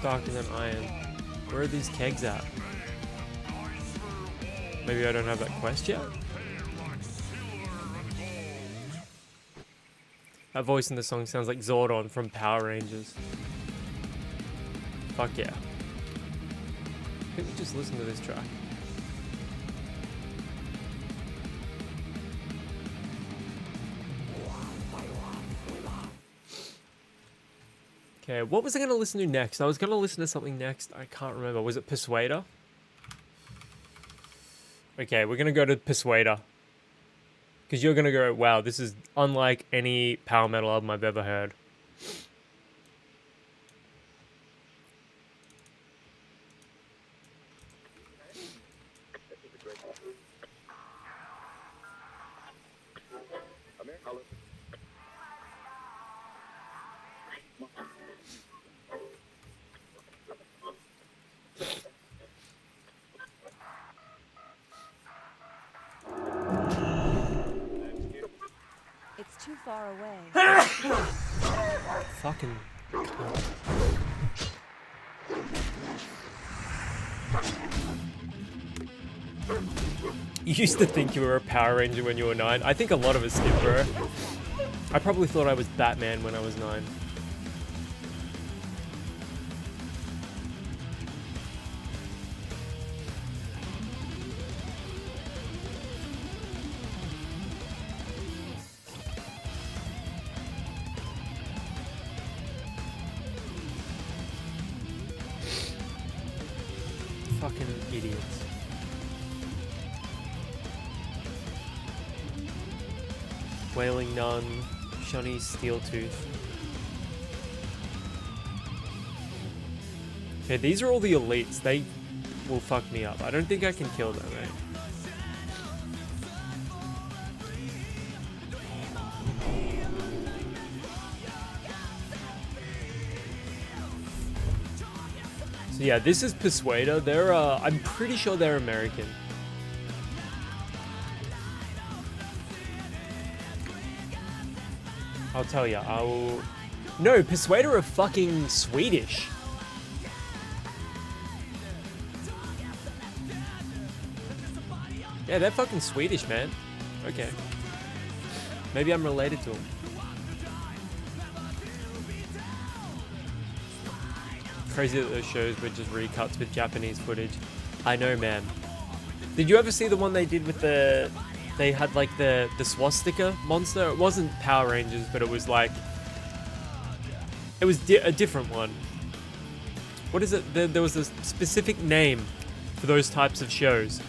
Darker than iron. Where are these kegs at? Maybe I don't have that quest yet? That voice in the song sounds like Zordon from Power Rangers. Fuck yeah. Let me just listen to this track. Okay, what was I going to listen to next? I was going to listen to something next. I can't remember. Was it Persuader? Okay, we're going to go to Persuader. Because you're going to go, wow, this is unlike any power metal album I've ever heard. It's too far away. Fucking cunt. You used to think you were a Power Ranger when you were 9. I think a lot of us did, bro. I probably thought I was Batman when I was 9. Fucking idiots. Wailing Nun, Shunny Steeltooth. Okay, these are all the elites. They will fuck me up. I don't think I can kill them, eh? So yeah, this is Persuader. They're, I'm pretty sure they're American. I'll tell ya, No, Persuader are fucking Swedish. Yeah, they're fucking Swedish, man. Okay. Maybe I'm related to them. Crazy that those shows were just recuts with Japanese footage. I know, man. Did you ever see the one they did with the... They had like the swastika monster? It wasn't Power Rangers, but it was like... It was a different one. What is it? There was a specific name for those types of shows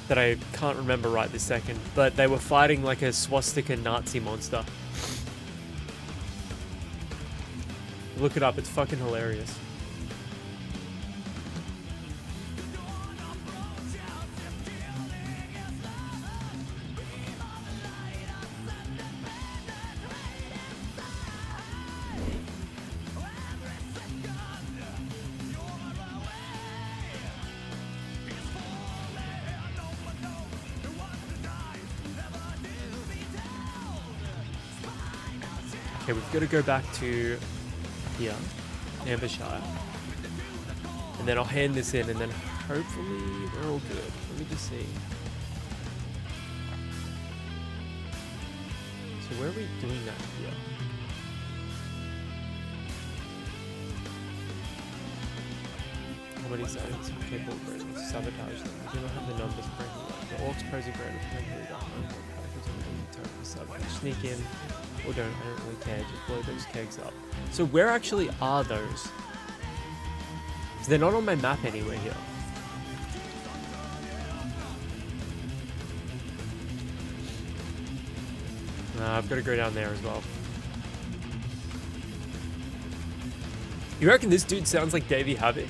that I can't remember right this second. But they were fighting like a swastika Nazi monster. Look it up, it's fucking hilarious. Okay, we've got to go back to here, Ambershire. And then I'll hand this in and then hopefully we're all good. Let me just see. So where are we doing that here? How many zones are capable of breaking? Sabotage them. We do not have the numbers breaking up. The orcs pose a greater potential to sabotage. Sneak in. Or don't, I don't really care, just blow those kegs up. So where actually are those? So they're not on my map anywhere here. I've got to go down there as well. You reckon this dude sounds like Davey Havoc?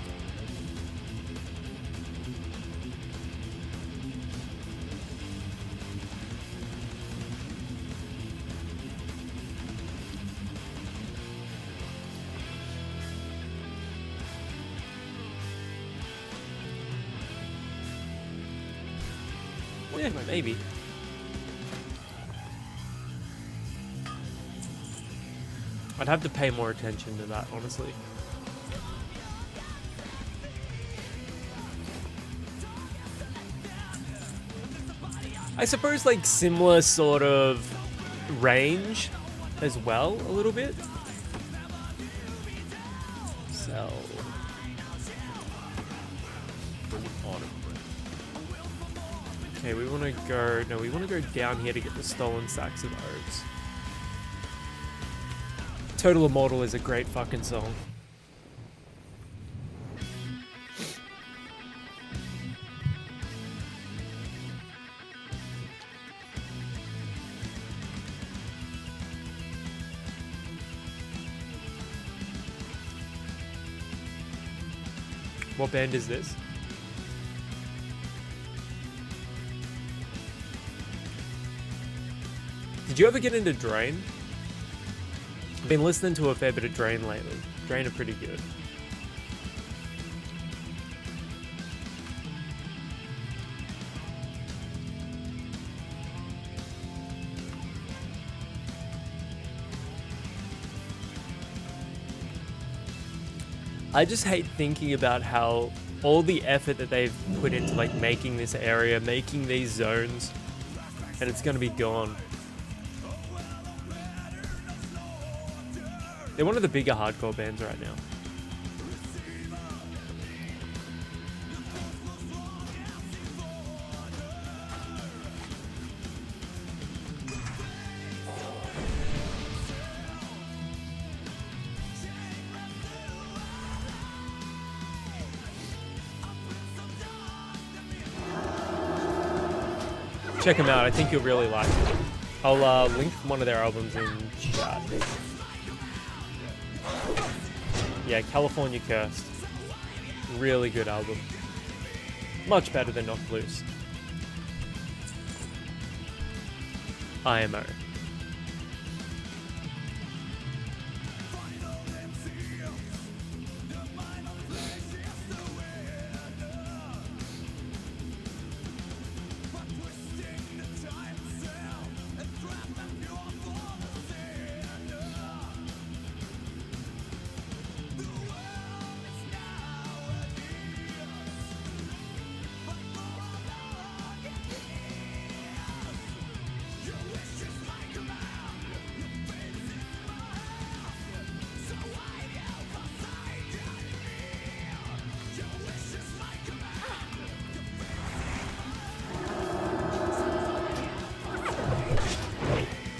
Yeah, maybe. I'd have to pay more attention to that, honestly. I suppose like similar sort of range as well, a little bit. Sell. Okay, we want to go... No, we want to go down here to get the stolen sacks of oats. Total Immortal is a great fucking song. What band is this? Did you ever get into Drain? I've been listening to a fair bit of Drain lately. Drain are pretty good. I just hate thinking about how all the effort that they've put into like making this area, making these zones, and it's gonna be gone. They're one of the bigger hardcore bands right now. Check them out. I think you'll really like it. I'll link one of their albums in chat. Yeah, California Cursed. Really good album. Much better than Knocked Loose. IMO.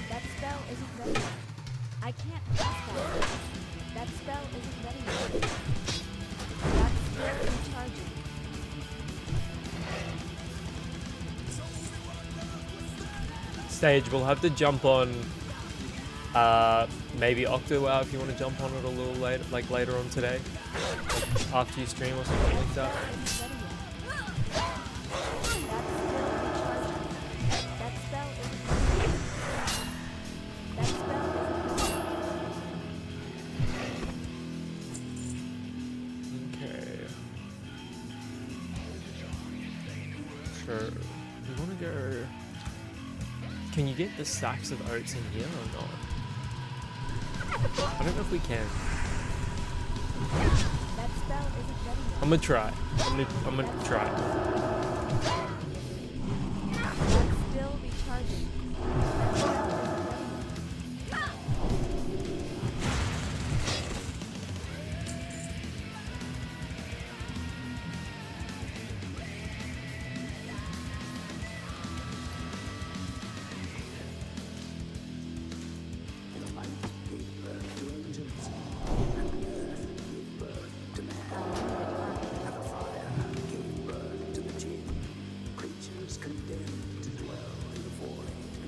That spell isn't ready yet. I can't cast that. That spell isn't ready yet. That's still recharging. Stage, we'll have to jump on maybe OctoWow if you want to jump on it a little later, like later on today, like after you stream or something like that. That spell isn't ready yet. That spell isn't Okay. Sure. We want to go. Can you get the sacks of oats in here or not? I don't know if we can. That spell isn't ready yet. I'm gonna try. I'm gonna try. That's still recharging. That spell isn't ready yet.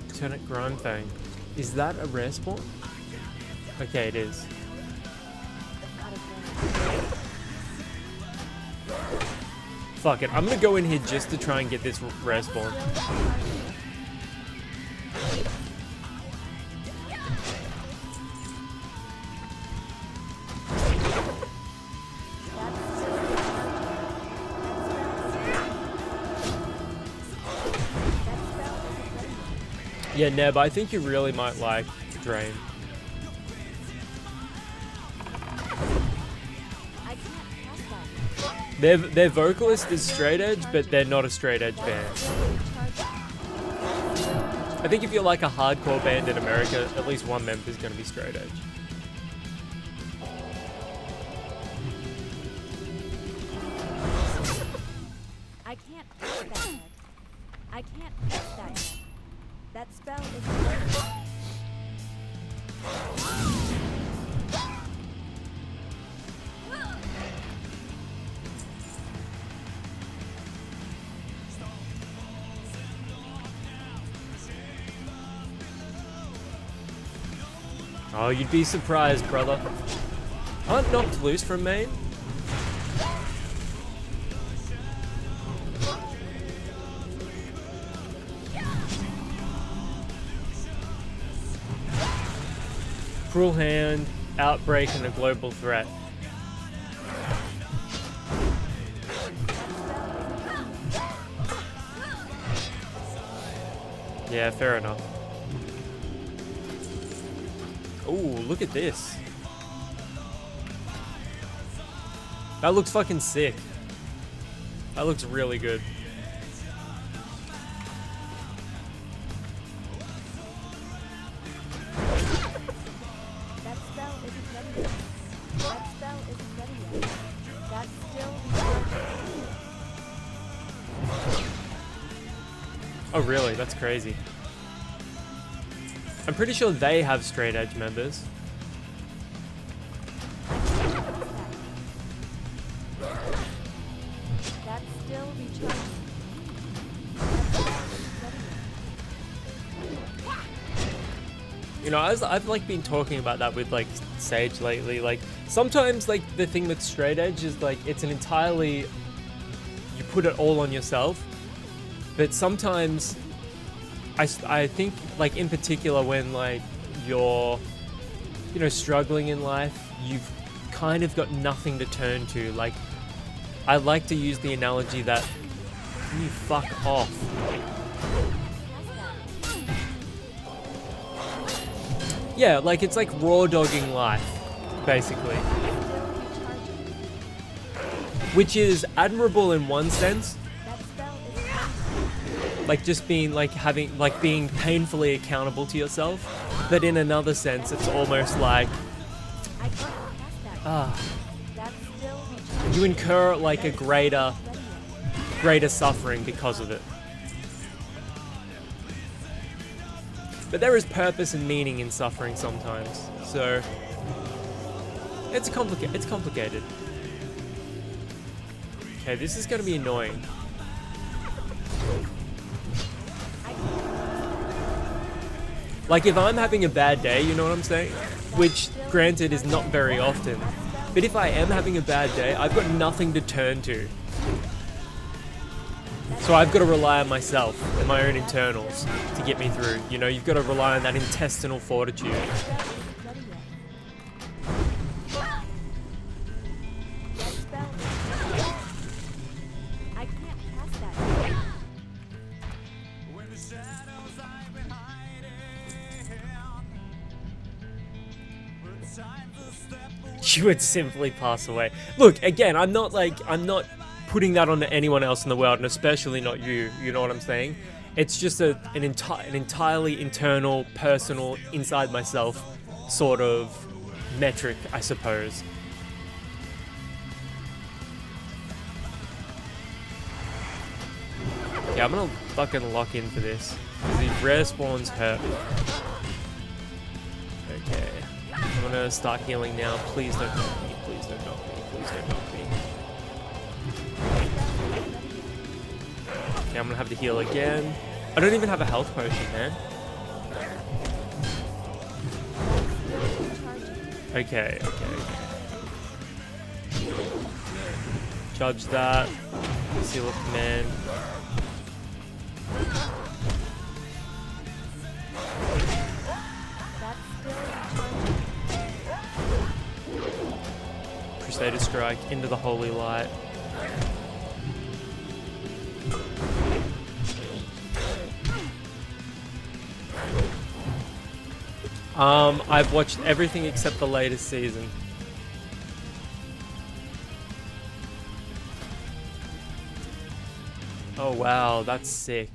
Lieutenant Grindfang. Is that a rare spawn? Okay, it is. Out of range. Fuck it. I'm gonna go in here just to try and get this rare spawn. Still recharging. That's still recharging. That spell isn't ready yet. Yeah, Neb, I think you really might like Drain. I can't cast that. Their vocalist is straight edge, but they're not a straight edge band. Still recharging. I think if you're like a hardcore band in America, at least one member is going to be straight edge. I can't cast that yet. I can't cast that yet. That spell isn't ready yet. Oh, you'd be surprised, brother. Aren't Knocked Loose from Maine? Cruel Hand, Outbreak, and a Global Threat. Yeah, fair enough. Ooh, look at this. That looks fucking sick. That looks really good. That spell isn't ready yet. That spell isn't ready yet. That's still recharging. Oh, really? That's crazy. I'm pretty sure they have straight edge members. That's still recharging. That spell isn't ready yet. You know, I've like been talking about that with like Sage lately. Like, sometimes like the thing with straight edge is like it's an entirely, you put it all on yourself, but sometimes I think like in particular when like you're, you know, struggling in life, you've kind of got nothing to turn to. Like I like to use the analogy that you fuck off. Yeah, like it's like raw dogging life, basically. Which is admirable in one sense. Like just being like having, like being painfully accountable to yourself. But in another sense, it's almost like, you incur like a greater suffering because of it. But there is purpose and meaning in suffering sometimes, so it's complicated. Okay, this is gonna be annoying. Like if I'm having a bad day, you know what I'm saying? Which, granted, is not very often. But if I am having a bad day, I've got nothing to turn to. So I've got to rely on myself and my own internals to get me through. You know, you've got to rely on that intestinal fortitude. You would simply pass away. Look, again, I'm not putting that onto anyone else in the world, and especially not you. You know what I'm saying? It's just an entirely internal, personal, inside myself sort of metric, I suppose. Yeah, I'm gonna fucking lock in for this. These rare spawns hurt. Okay. I'm gonna start healing now. Please don't knock me. Please don't knock me. Please don't knock me. Okay, I'm gonna have to heal again. I don't even have a health potion, man. Okay. Judge that. Seal of command. Crusader Strike into the holy light. I've watched everything except the latest season. Oh wow, that's sick.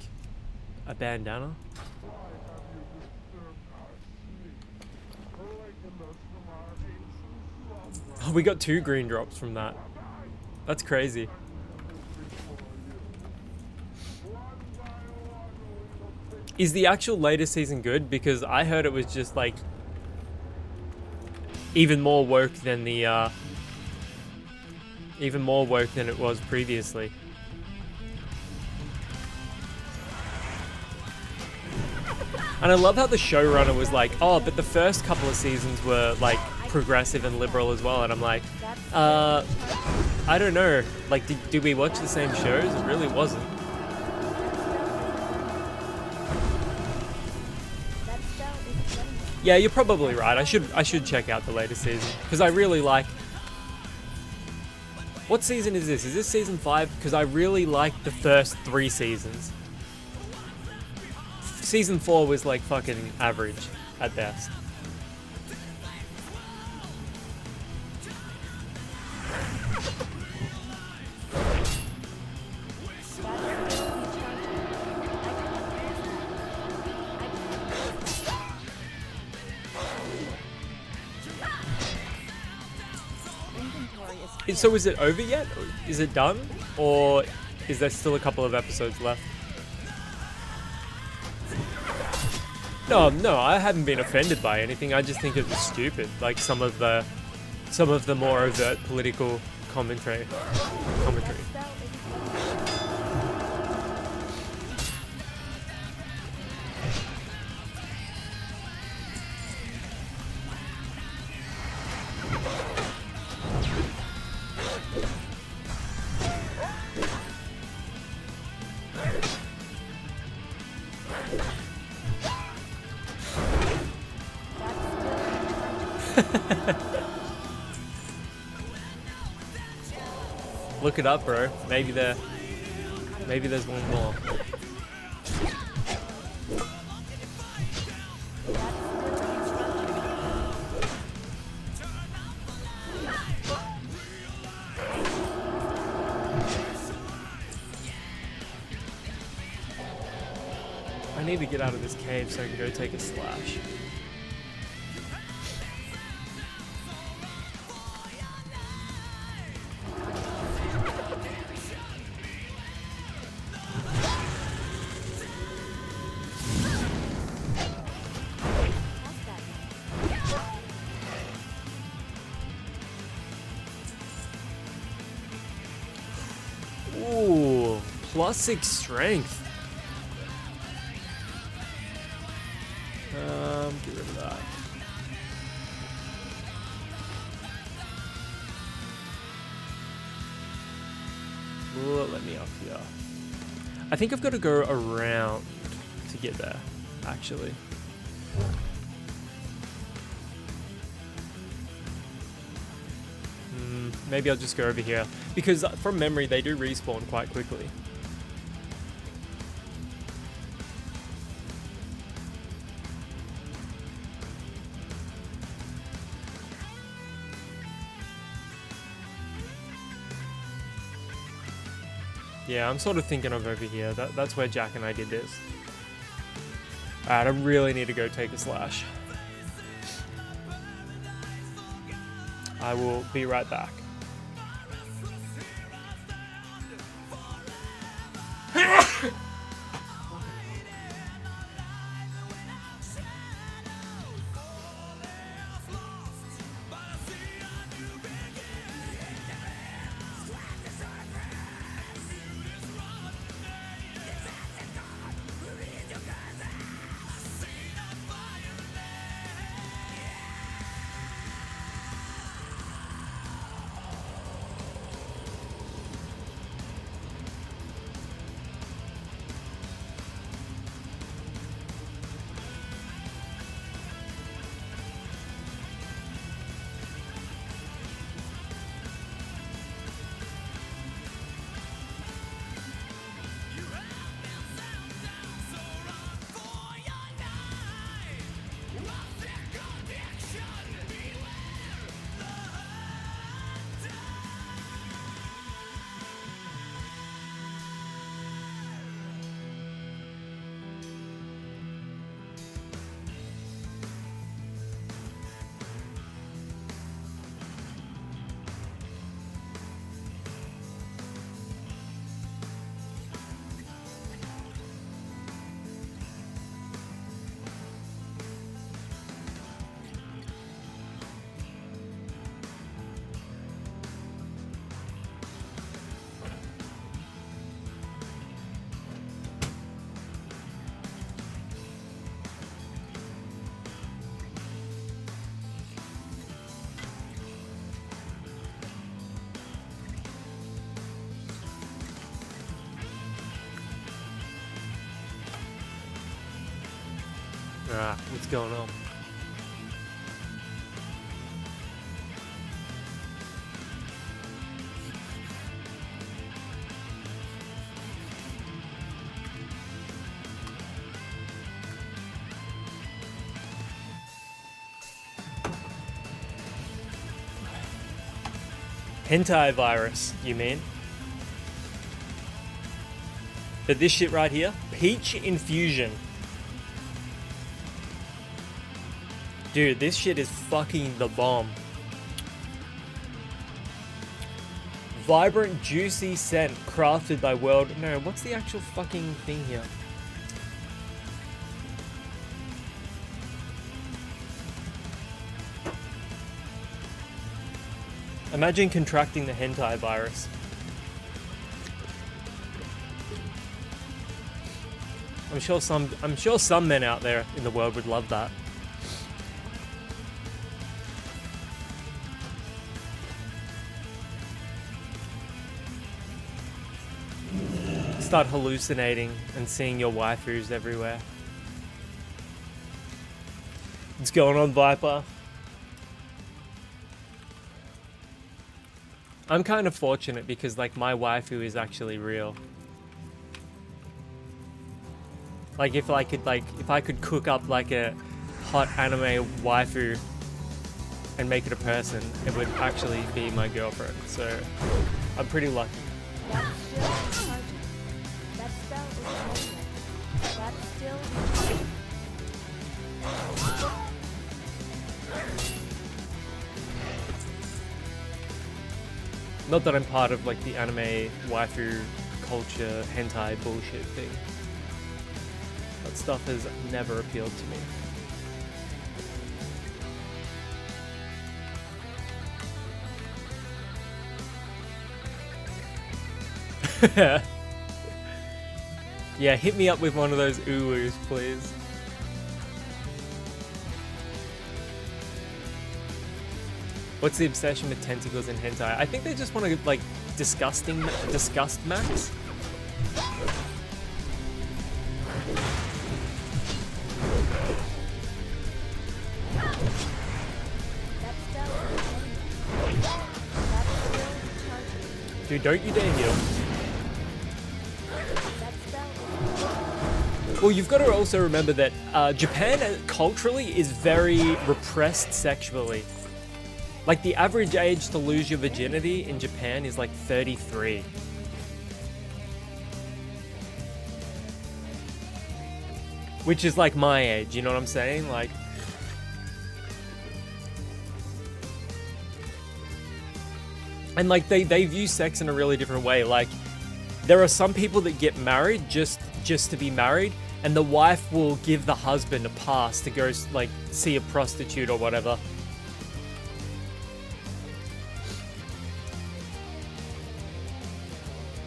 A bandana? Oh, we got 2 green drops from that. That's crazy. Is the actual latest season good? Because I heard it was just like even more woke than the even more woke than it was previously. And I love how the showrunner was like, oh, but the first couple of seasons were like progressive and liberal as well, and I'm like, I don't know, like did we watch the same shows? It really wasn't. Yeah, you're probably right. I should check out the latest season because I really like. What season is this? Is this season 5? Because I really liked the first 3 seasons. Season 4 was like fucking average at best. So is it over yet? Is it done? Or is there still a couple of episodes left? No, I haven't been offended by anything. I just think it was stupid. Like some of the more overt political commentary. Look it up, bro. Maybe there's one more. I need to get out of this cave so I can go take a slash. Ooh, +6 strength. Get rid of that. Ooh, let me up here. I think I've got to go around to get there, actually. Maybe I'll just go over here. Because from memory, they do respawn quite quickly. Yeah, I'm sort of thinking of over here. That's where Jack and I did this. Alright, I really need to go take a slash. I will be right back. Ah, what's going on? Hentai virus, you mean? But this shit right here, peach infusion. Dude, this shit is fucking the bomb. Vibrant, juicy scent crafted by world... No, what's the actual fucking thing here? Imagine contracting the hentai virus. I'm sure some men out there in the world would love that. Start hallucinating and seeing your waifus everywhere. What's going on, Viper? I'm kind of fortunate because like my waifu is actually real. Like if I could cook up like a hot anime waifu and make it a person, it would actually be my girlfriend. So I'm pretty lucky. That's still recharging. That spell isn't ready yet. That's still recharging. Not that I'm part of like the anime waifu culture hentai bullshit thing. That stuff has never appealed to me. Yeah, hit me up with one of those uwus, please. What's the obsession with tentacles in hentai? I think they just want to like disgust max. That spell isn't ready yet. That's still recharging. Dude, don't you dare heal. That spell isn't ready. Well, you've got to also remember that Japan culturally is very repressed sexually. Like the average age to lose your virginity in Japan is like 33. Which is like my age, you know what I'm saying? Like, and like they view sex in a really different way. Like there are some people that get married just to be married, and the wife will give the husband a pass to go like see a prostitute or whatever.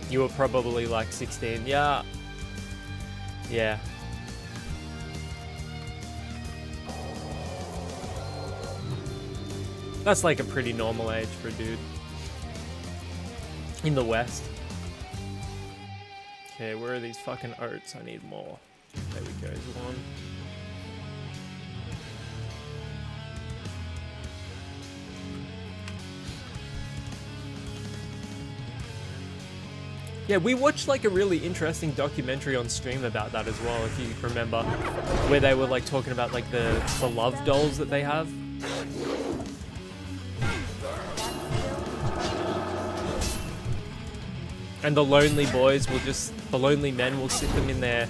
You were probably like 16. Yeah. Yeah. That's like a pretty normal age for a dude. In the West. Okay, where are these fucking oats? I need more. There we go, one. Yeah, we watched like a really interesting documentary on stream about that as well, if you remember, where they were like talking about like the love dolls that they have. And the lonely boys will the lonely men will sit them in their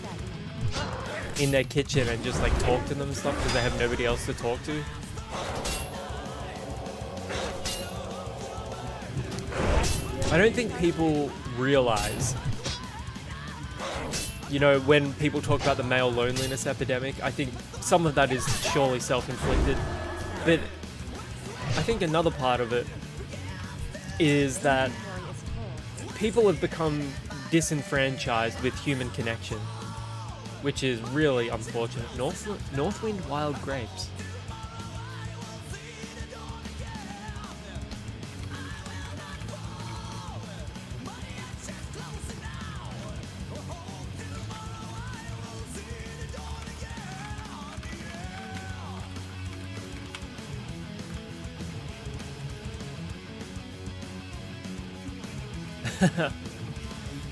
kitchen and just like talk to them and stuff because they have nobody else to talk to. I don't think people realize, you know, when people talk about the male loneliness epidemic, I think some of that is surely self-inflicted, but I think another part of it is that people have become disenfranchised with human connection, which is really unfortunate. Northwind wild grapes.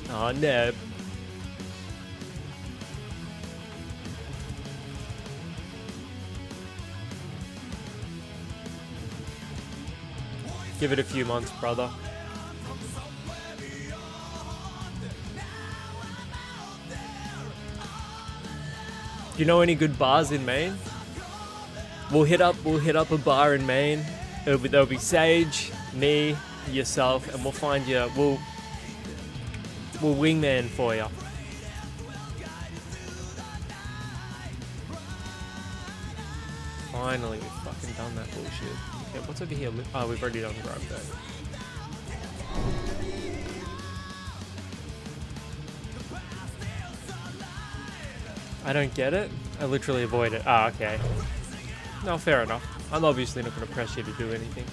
Oh, Neb. Give it a few months, brother. Do you know any good bars in Maine? We'll hit up a bar in Maine. There'll be Sage, me, yourself, and we'll find you. We'll wingman for you. Finally, we've fucking done that bullshit. Okay, what's over here? Oh, we've already done grub though. I don't get it. I literally avoid it. Ah, okay. No, fair enough. I'm obviously not going to press you to do anything.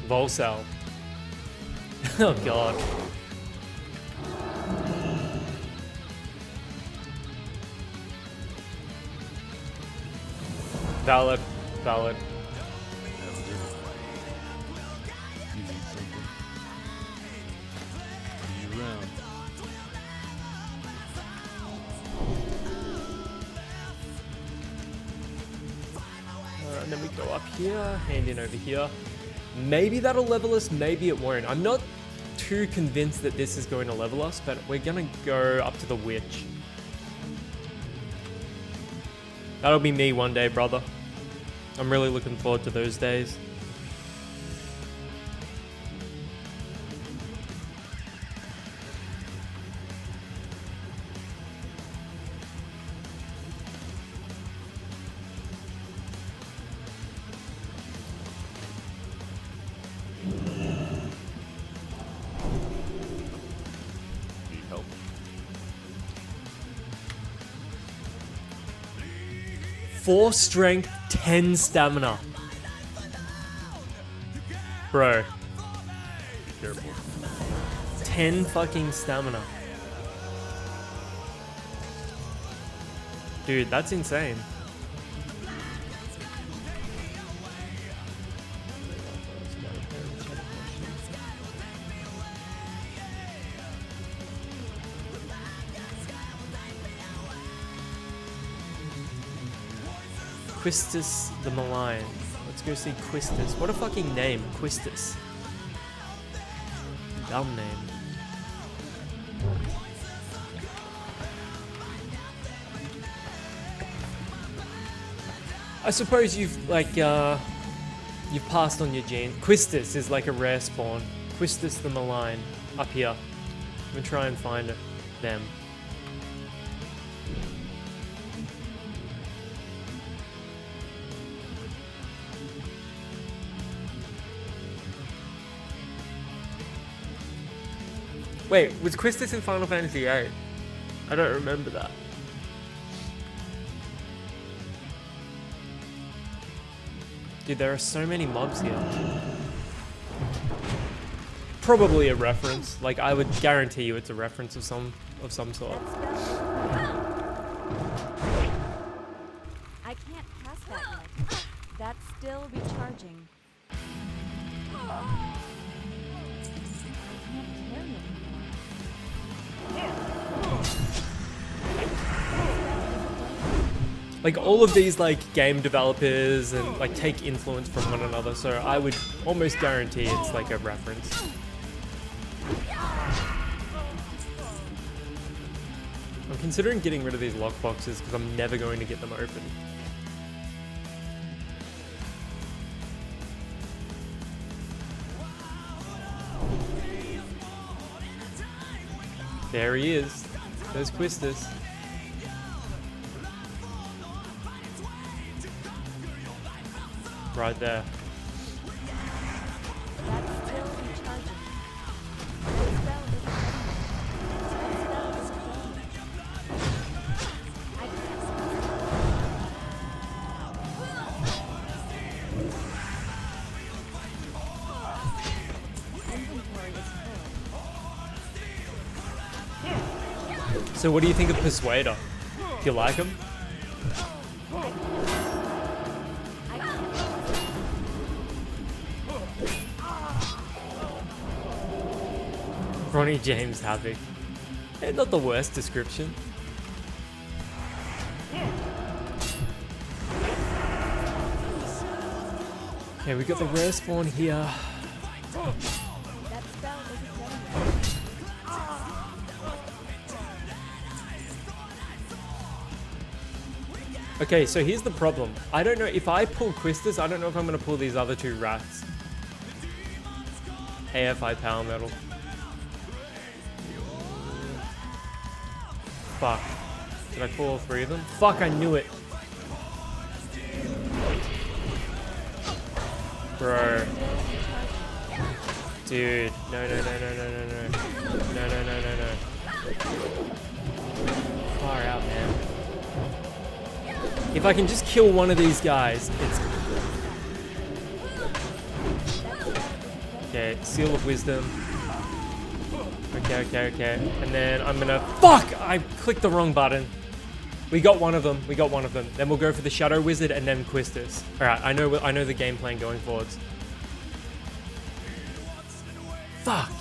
Volcel. Oh god. Valid. Valid. You need something. See you around. And then we go up here, hand in over here. Maybe that'll level us, maybe it won't. I'm not too convinced that this is going to level us, but we're gonna go up to the witch. That'll be me one day, brother. I'm really looking forward to those days. Need help? 4 strength, 10 stamina. Bro, Be careful. 10 fucking stamina. Dude, that's insane. Quistis the Malign. Let's go see Quistis. What a fucking name, Quistis. Dumb name. I suppose you've you've passed on your gene. Quistis is like a rare spawn. Quistis the Malign. Up here. I'm gonna try and find them. Wait, was Quistis in Final Fantasy VIII? I don't remember that. Dude, there are so many mobs here. Probably a reference. Like, I would guarantee you it's a reference of some sort. I can't pass that yet. That's still recharging. I can't carry anymore. Like, all of these, like, game developers and, like, take influence from one another, so I would almost guarantee it's, like, a reference. I'm considering getting rid of these lockboxes because I'm never going to get them open. There he is. There's Quistis. Right there. That's still recharging. That spell isn't done. I can't. Inventory is full. So what do you think of Persuader? Do you like him? Ronnie James Havoc. Eh, not the worst description. Okay, we got the rare spawn here. That spell isn't done yet. Okay, so here's the problem. I don't know if I pull Quistis, I don't know if I'm gonna pull these other 2 rats. AFI Power Metal. Fuck. Did I pull all 3 of them? Fuck, I knew it. Bro. Dude. No, no, no, no, no, no, no. No, no, no, no, no. Far out, man. If I can just kill one of these guys, it's... Okay, Seal of Wisdom. Okay. And then I'm gonna... Fuck! I clicked the wrong button. We got one of them. Then we'll go for the Shadow Wizard and then Quistis. Alright, I know the game plan going forwards. Fuck!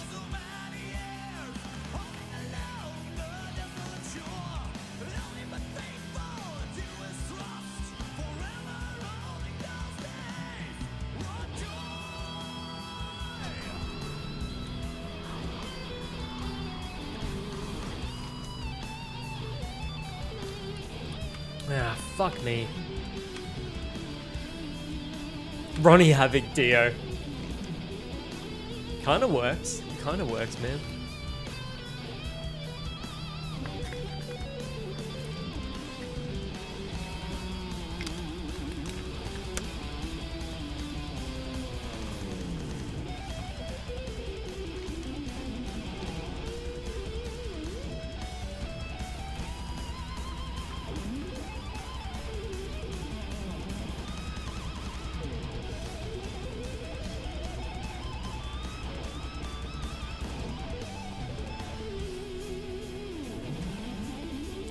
Ah, fuck me. Ronnie Havoc Dio. Kinda works, man.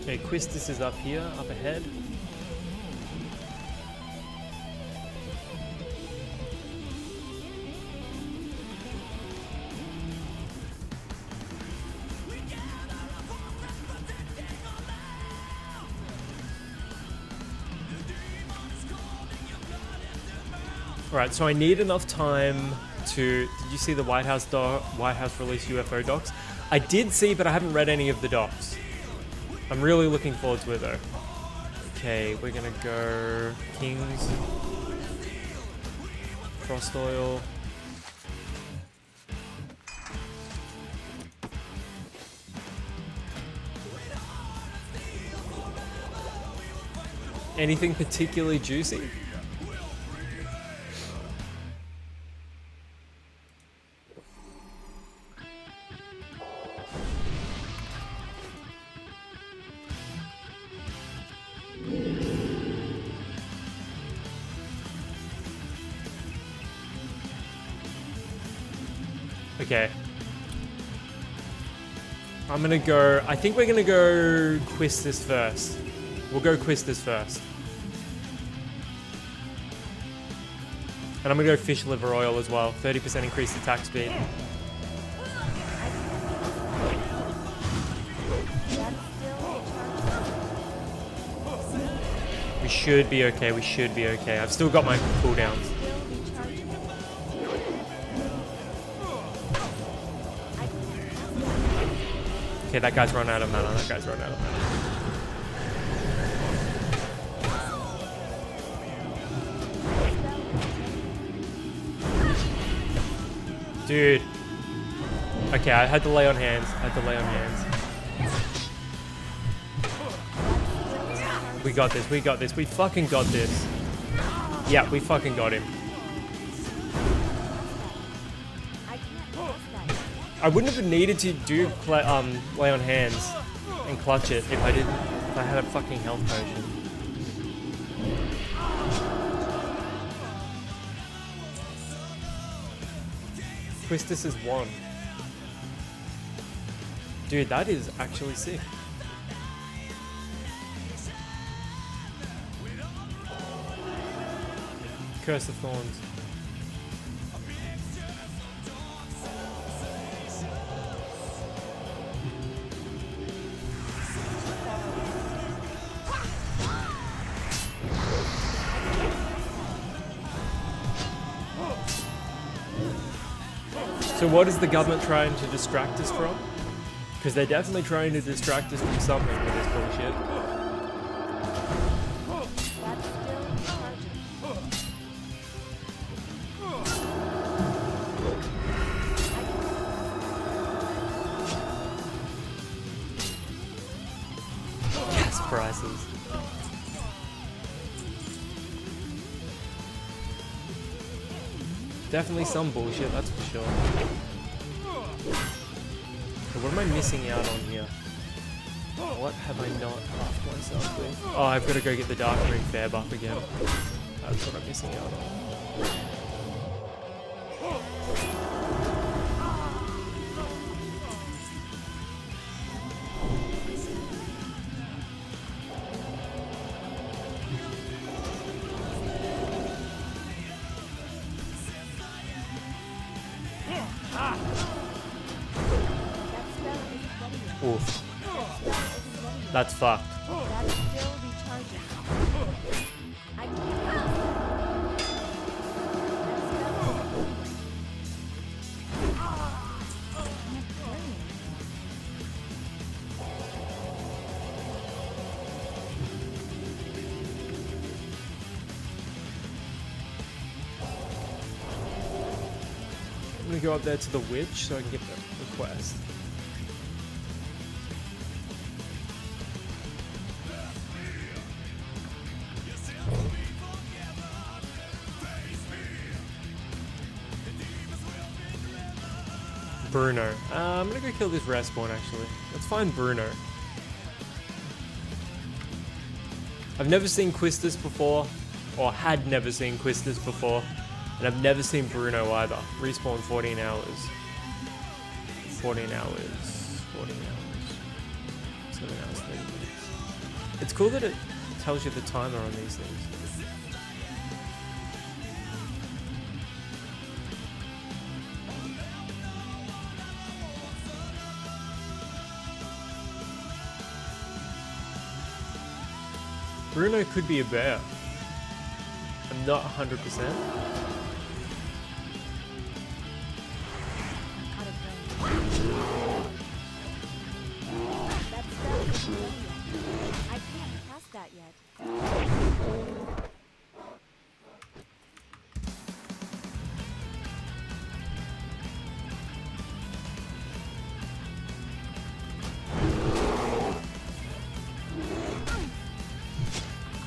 Okay, Quistis is up here, up ahead. Alright, so I need enough time to... Did you see the White House release UFO docs? I did see, but I haven't read any of the docs. I'm really looking forward to it though. Okay, we're gonna go Kings. Frost Oil. Anything particularly juicy? Okay. I'm gonna go... I think we're gonna go Quistis first. We'll go Quistis first. And I'm gonna go Fish Liver Oil as well. 30% increased attack speed. We should be okay. I've still got my cooldowns. Okay, that guy's run out of mana. Dude. Okay, I had to lay on hands. We got this. We fucking got this. Yeah, we fucking got him. I wouldn't have needed to do lay on hands and clutch it if I had a fucking health potion. Quistis is 1. Dude, that is actually sick. Curse of Thorns. So what is the government trying to distract us from? Because they're definitely trying to distract us from something with this bullshit. Gas prices. Definitely some bullshit, that's for sure. So what am I missing out on here? What have I not buffed myself with? Oh, I've got to go get the Dark Ring Fair buff again. That's what I'm missing out on. Oof. That spell isn't ready yet. That's fucked. That's still recharging. I can't cast that. That spell isn't ready yet. I can't carry anything. I'm gonna go up there to the witch so I can get the quest. Bruno. I'm gonna go kill this respawn actually. Let's find Bruno. I've never seen Quistis before, or had never seen Quistis before, and I've never seen Bruno either. Respawn 14 hours. 14 hours. 14 hours. 7 hours, 30 minutes. It's cool that it tells you the timer on these things. Bruno could be a bear. I'm not 100%. Out of range. That spell isn't ready yet. I can't cast that yet.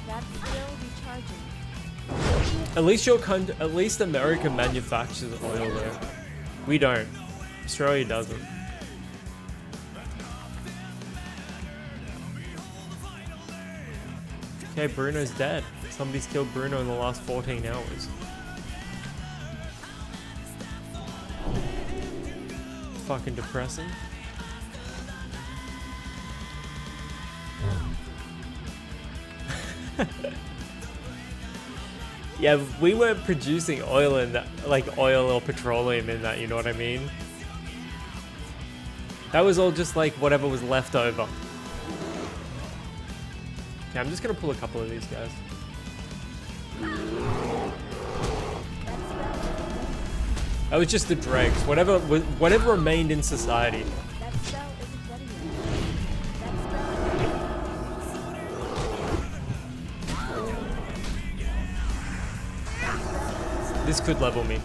That's still recharging. At least America manufactures oil there. We don't. Australia doesn't. Okay, Bruno's dead. Somebody's killed Bruno in the last 14 hours. Fucking depressing. Yeah, we weren't producing oil in that, like oil or petroleum in that, you know what I mean? That was all just like whatever was left over. Okay, I'm just gonna pull a couple of these guys. That was just the dregs. Whatever remained in society. That spell isn't ready yet. That spell This could level me.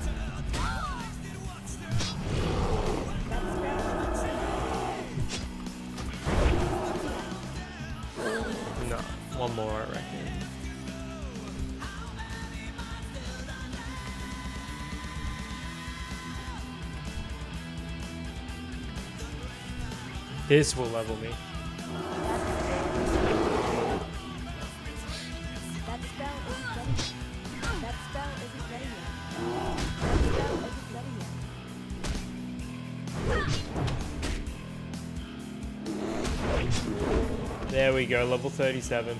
No, one more, I reckon. This will level me. That spell isn't ready yet. That spell isn't ready yet. That spell isn't ready yet. There we go, level 37.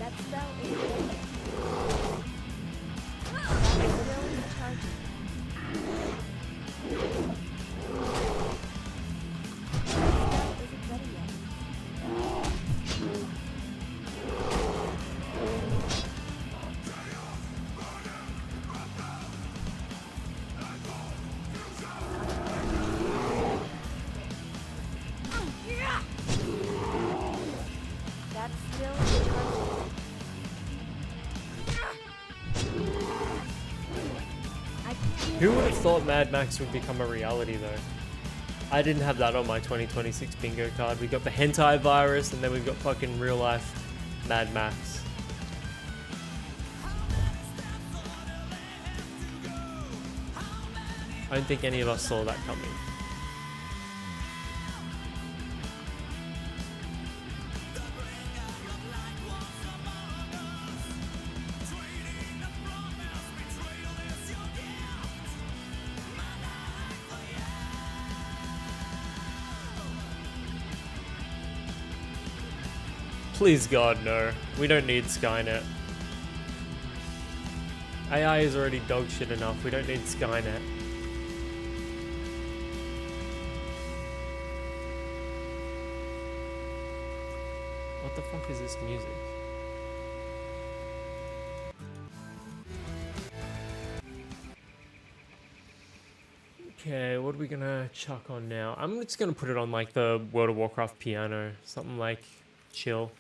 That spell isn't ready yet. That is still recharging. That spell isn't ready yet. That's still recharging. I can't. Who would have thought Mad Max would become a reality though? I didn't have that on my 2026 bingo card. We got the hentai virus and then we've got fucking real life Mad Max. I don't think any of us saw that coming. Please God, no. We don't need Skynet. AI is already dog shit enough. We don't need Skynet. What the fuck is this music? Okay, what are we gonna chuck on now? I'm just gonna put it on like the World of Warcraft piano. Something like chill.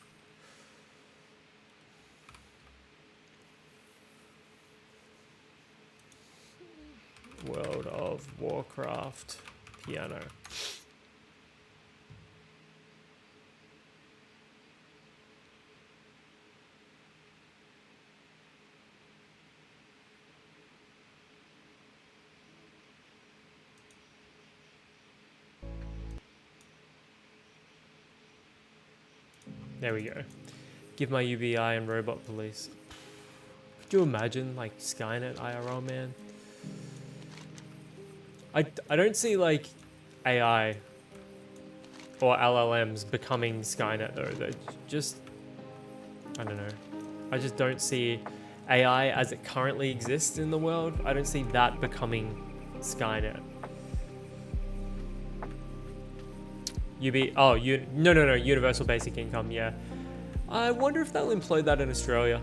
World of Warcraft piano. There we go. Give my UBI and robot police. Could you imagine like Skynet IRL, man? I don't see like AI or LLMs becoming Skynet though. They're just, I don't know. I just don't see AI as it currently exists in the world. I don't see that becoming Skynet. No, universal basic income, yeah. I wonder if they'll employ that in Australia.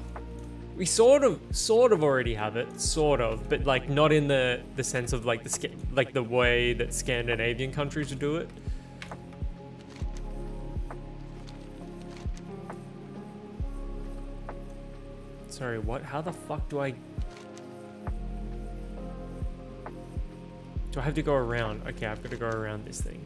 We sort of already have it, sort of, but like not in the sense of like the way that Scandinavian countries would do it. Sorry, what? How the fuck do I have to go around? Okay, I've got to go around this thing.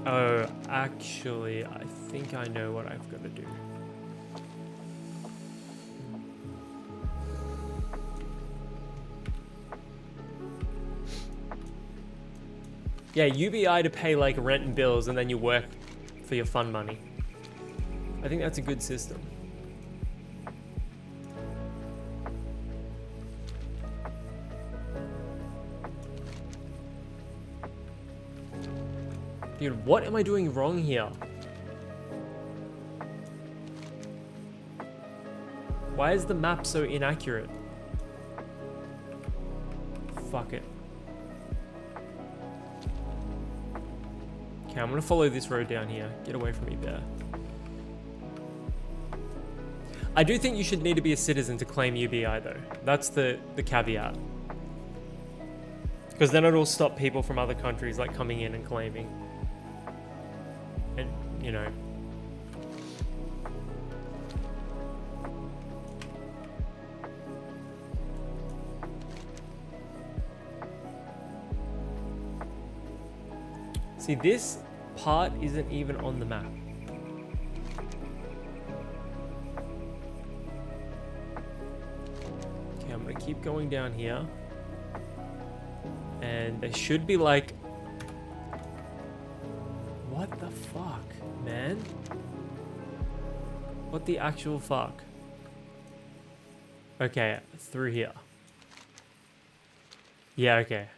Oh, actually, I think I know what I've got to do. Yeah, UBI to pay like rent and bills, and then you work for your fun money. I think that's a good system. Dude, what am I doing wrong here? Why is the map so inaccurate? Fuck it. Okay, I'm gonna follow this road down here. Get away from me, bear. I do think you should need to be a citizen to claim UBI though. That's the caveat. Because then it'll stop people from other countries like coming in and claiming. And, you know. See, this part isn't even on the map. Okay, I'm gonna keep going down here. And there should be like... What the fuck, man? What the actual fuck? Okay, through here. Yeah, okay.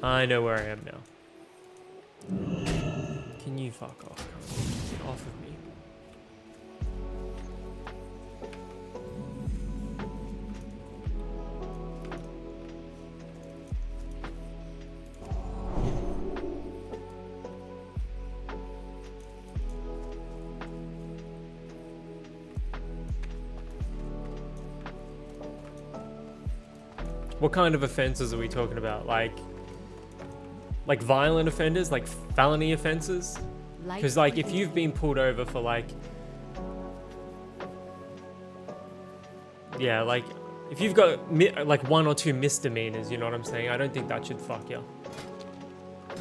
I know where I am now. Can you fuck off? Get off of me. What kind of offenses are we talking about? Like violent offenders, like felony offenses? Because like if you've been pulled over for like, yeah, like if you've got like 1 or 2 misdemeanors, you know what I'm saying? I don't think that should fuck you.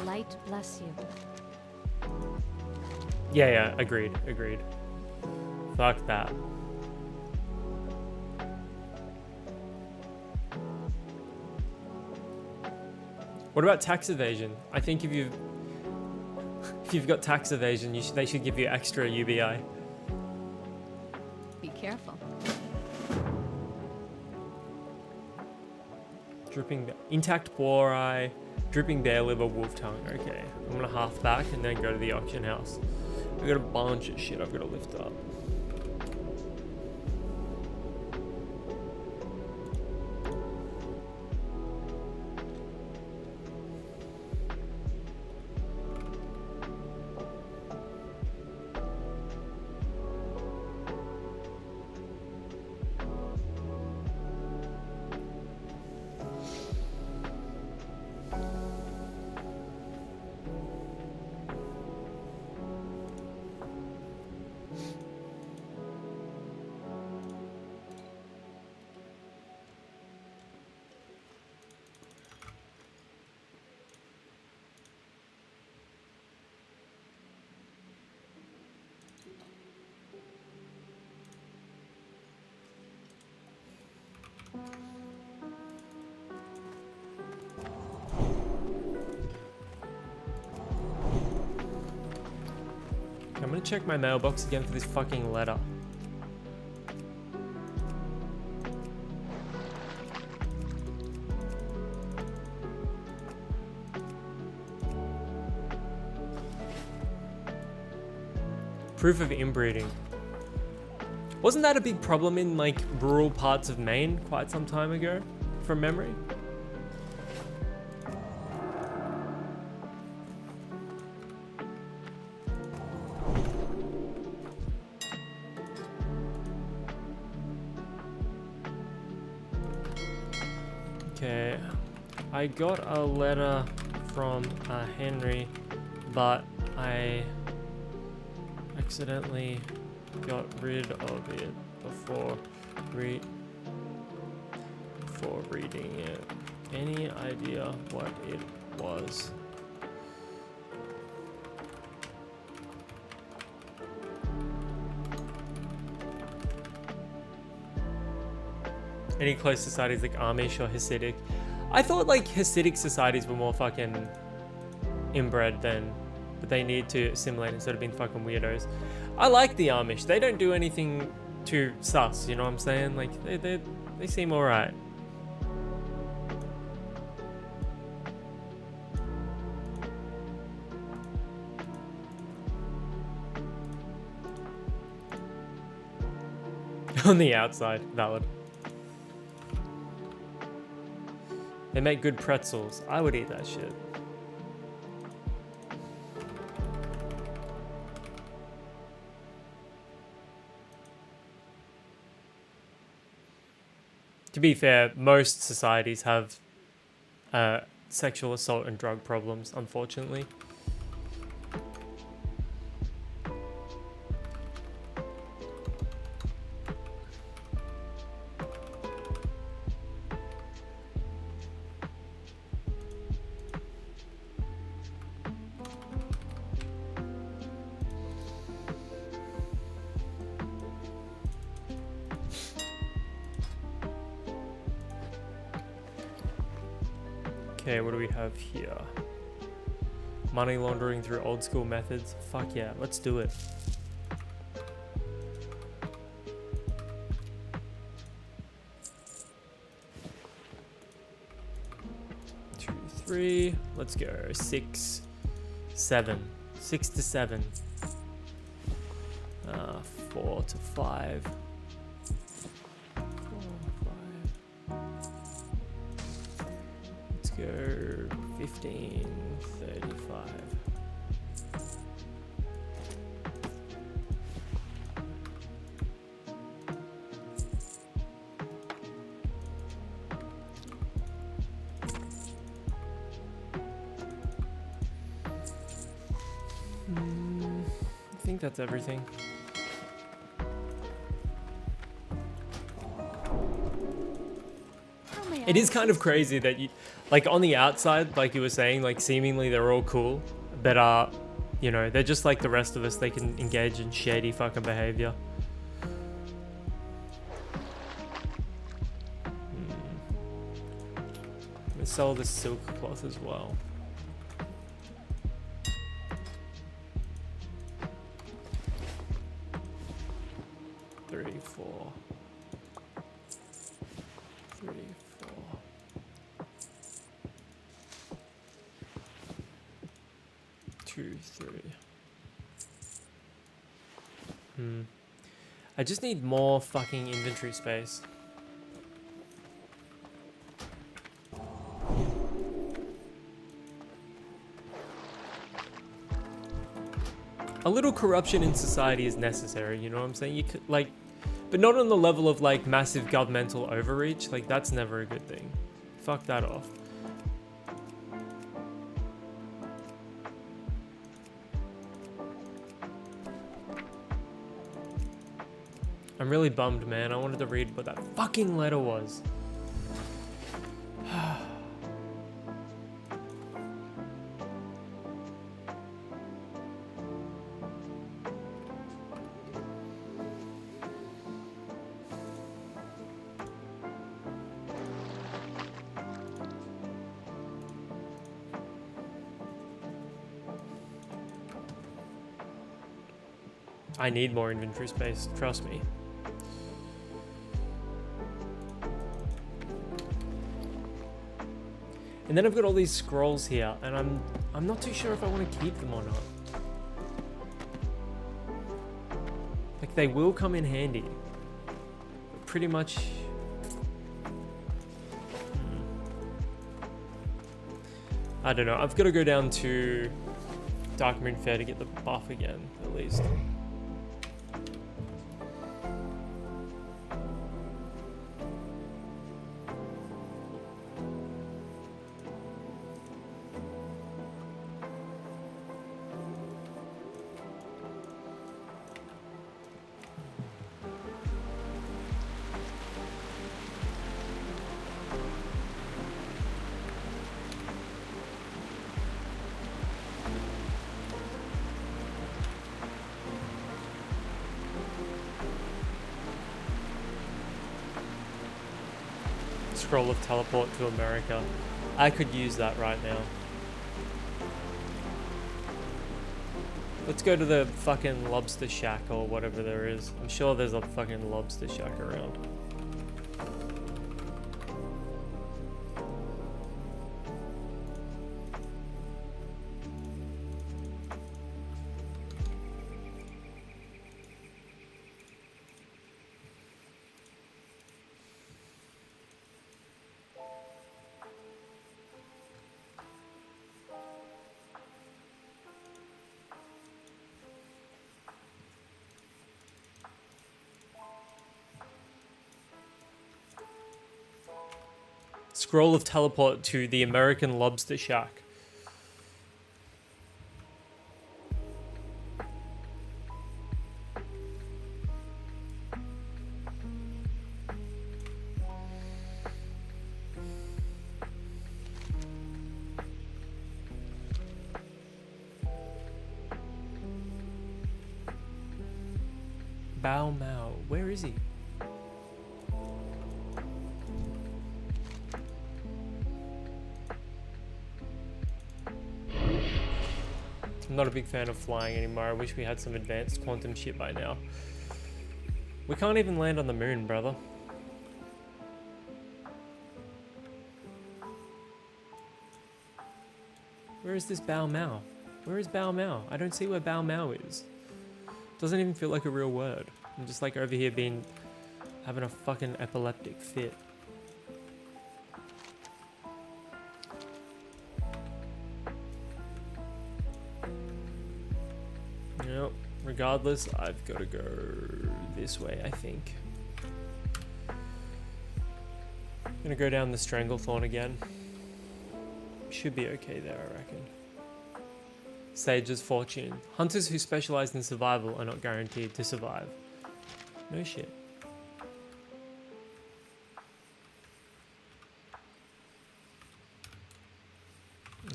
Light bless you. Yeah, agreed. Fuck that. What about tax evasion? I think if you've got tax evasion, they should give you extra UBI. Be careful. Dripping intact boar eye, dripping bear liver, wolf tongue. Okay, I'm gonna half back and then go to the auction house. I got a bunch of shit I've got to lift up. I'm gonna check my mailbox again for this fucking letter. Proof of inbreeding. Wasn't that a big problem in like rural parts of Maine quite some time ago, from memory? Okay, I got a letter from Henry, but I accidentally got rid of it before reading it. Any idea what it was? Any close societies like Amish or Hasidic? I thought like Hasidic societies were more fucking inbred than, but they need to assimilate instead of being fucking weirdos. I like the Amish. They don't do anything too sus, you know what I'm saying? Like they seem alright. On the outside, valid. They make good pretzels. I would eat that shit. To be fair, most societies have sexual assault and drug problems, unfortunately. Okay, what do we have here? Money laundering through old school methods. Fuck yeah, let's do it. Two, three. Let's go. 6, 7. 6 to 7. 4 to 5. 4, 5. Let's go 15, 35. I think that's everything. It is kind of crazy that you, like on the outside, like you were saying, like seemingly they're all cool, but you know, they're just like the rest of us. They can engage in shady fucking behavior. I'm gonna sell this silk cloth as well. Three, four. 3, 4. 2, 3. I just need more fucking inventory space. A little corruption in society is necessary, you know what I'm saying? You could, like, but not on the level of, like, massive governmental overreach. Like, that's never a good thing. Fuck that off. I'm really bummed, man. I wanted to read what that fucking letter was. I need more inventory space, trust me. And then I've got all these scrolls here, and I'm not too sure if I want to keep them or not. Like, they will come in handy. But pretty much... I don't know, I've got to go down to Darkmoon Fair to get the buff again, at least. Scroll of teleport to America. I could use that right now. Let's go to the fucking lobster shack or whatever there is. I'm sure there's a fucking lobster shack around. Scroll of teleport to the American lobster shack. Bao Mao, where is he? I'm not a big fan of flying anymore. I wish we had some advanced quantum shit by now. We can't even land on the moon, brother. Where is this Bao Mao? Where is Bao Mao? I don't see where Bao Mao is. Doesn't even feel like a real word. I'm just like over here having a fucking epileptic fit. Regardless, I've got to go this way, I think. I'm gonna go down the Stranglethorn again. Should be okay there, I reckon. Sage's Fortune. Hunters who specialize in survival are not guaranteed to survive. No shit.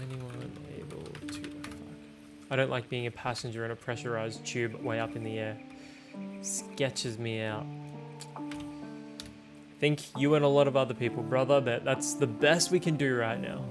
Anyone able to... I don't like being a passenger in a pressurized tube way up in the air. Sketches me out. Think you and a lot of other people, brother, but that's the best we can do right now.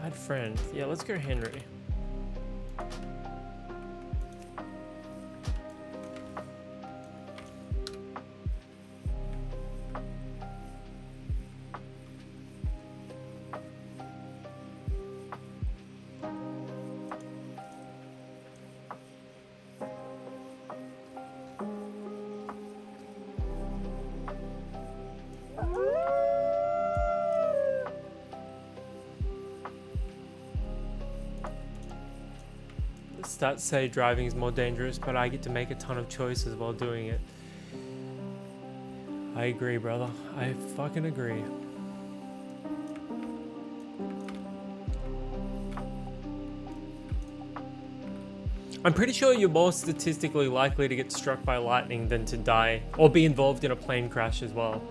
Add friend. Yeah, let's go Henry. Stats say driving is more dangerous, but I get to make a ton of choices while doing it. I agree, brother. I fucking agree. I'm pretty sure you're more statistically likely to get struck by lightning than to die or be involved in a plane crash as well.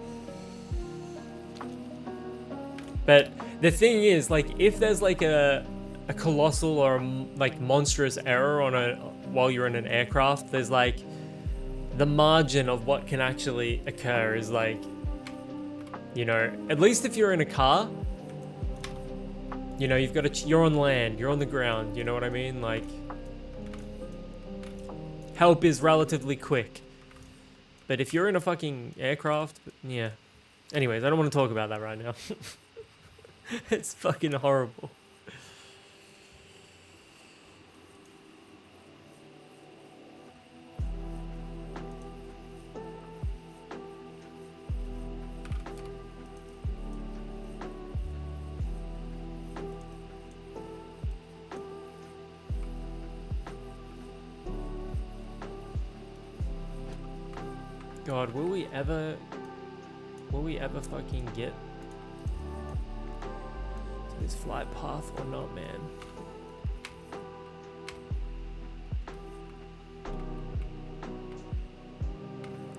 But the thing is, like, if there's like a colossal or like monstrous error on while you're in an aircraft, there's like the margin of what can actually occur is like, you know, at least if you're in a car, you know, you're on land, you're on the ground, you know what I mean? Like, help is relatively quick. But if you're in a fucking aircraft, yeah. Anyways, I don't want to talk about that right now. It's fucking horrible. God, will we ever fucking get to this flight path or not, man?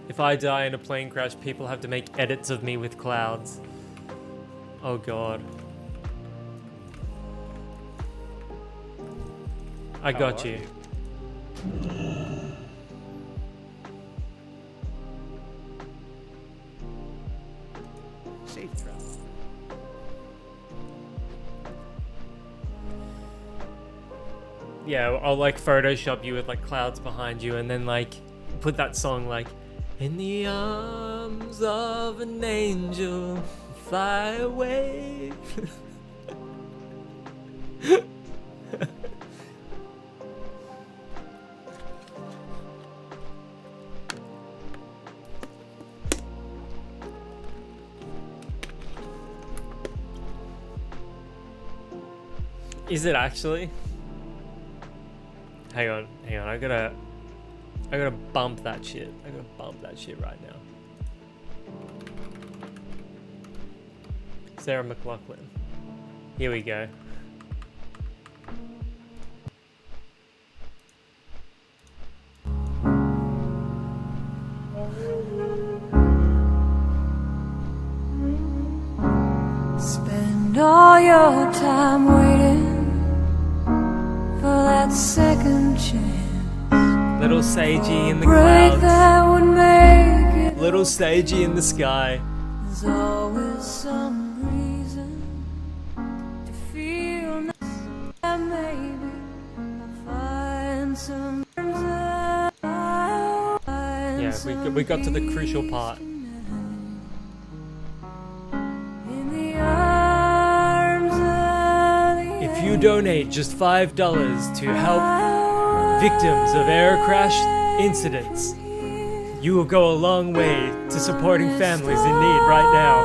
If I die in a plane crash, people have to make edits of me with clouds. Oh God. I got you. Safe throw. Yeah, I'll like Photoshop you with like clouds behind you and then like put that song like, in the arms of an angel, fly away. Is it actually? Hang on. I gotta bump that shit. I gotta bump that shit right now. Sarah McLachlan. Here we go. Spend all your time waiting for that second chance. Little Sagey in the Break that clouds. would make it. Little Sagey in the sky. There's always some reason to feel nice, and maybe I'll find some. Yeah, we got to the crucial part. In the arms of the If you donate just $5 to help victims of air crash incidents, you will go a long way to supporting families in need right now.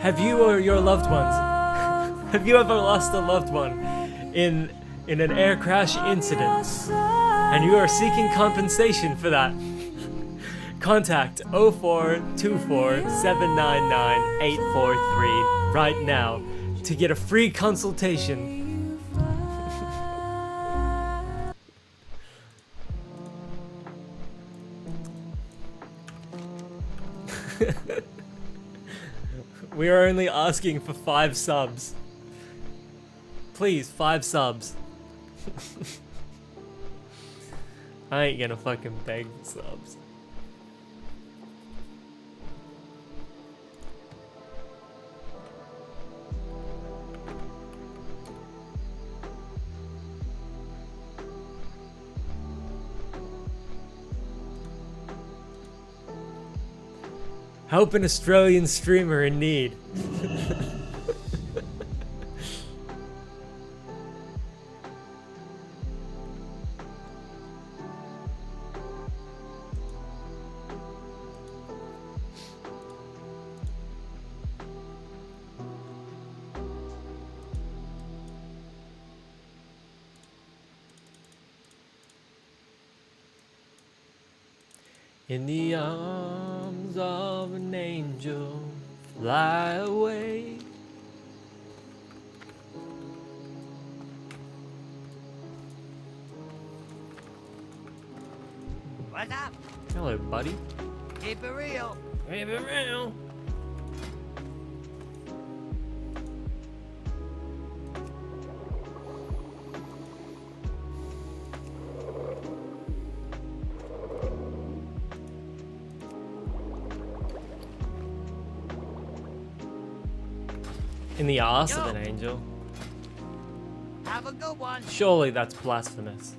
Have you or your loved ones, have you ever lost a loved one in an air crash incident and you are seeking compensation for that? Contact 0424 799 843 right now to get a free consultation. We are only asking for 5 subs. Please, 5 subs. I ain't gonna fucking beg for subs. Help an Australian streamer in need. In the arms of an angel, fly away. What's up? Hello, buddy. Keep it real. Keep it real. In the arse of an angel. Have a good one. Surely that's blasphemous.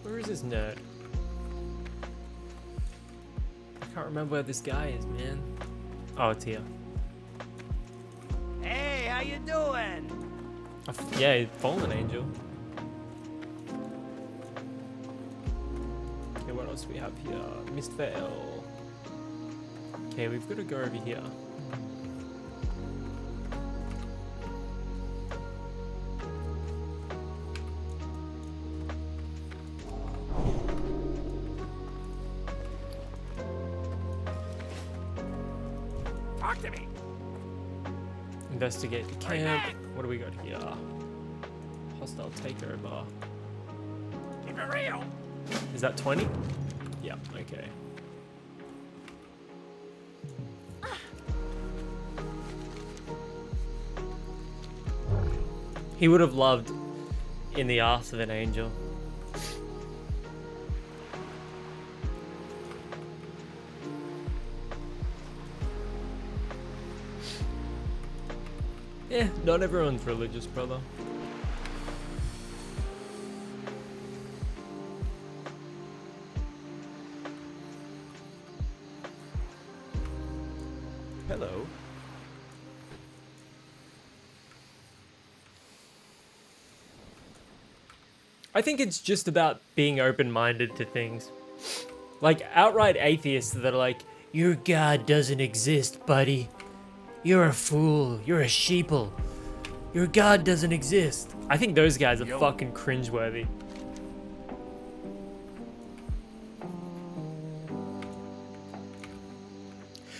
Where is this nerd? I can't remember where this guy is, man. Oh, it's here. Hey, how you doing? Yeah, fallen angel. Okay, what else do we have here? Mist Veil. Okay, we've got to go over here. Talk to me. Investigate the camp. What do we got here? Hostile takeover. Keep it real. Is that 20? Yeah, okay. He would have loved In the Arse of an Angel. Yeah, not everyone's religious, brother. Hello. I think it's just about being open-minded to things. Like outright atheists that are like, your God doesn't exist, buddy. You're a fool. You're a sheeple. Your God doesn't exist. I think those guys are fucking cringeworthy.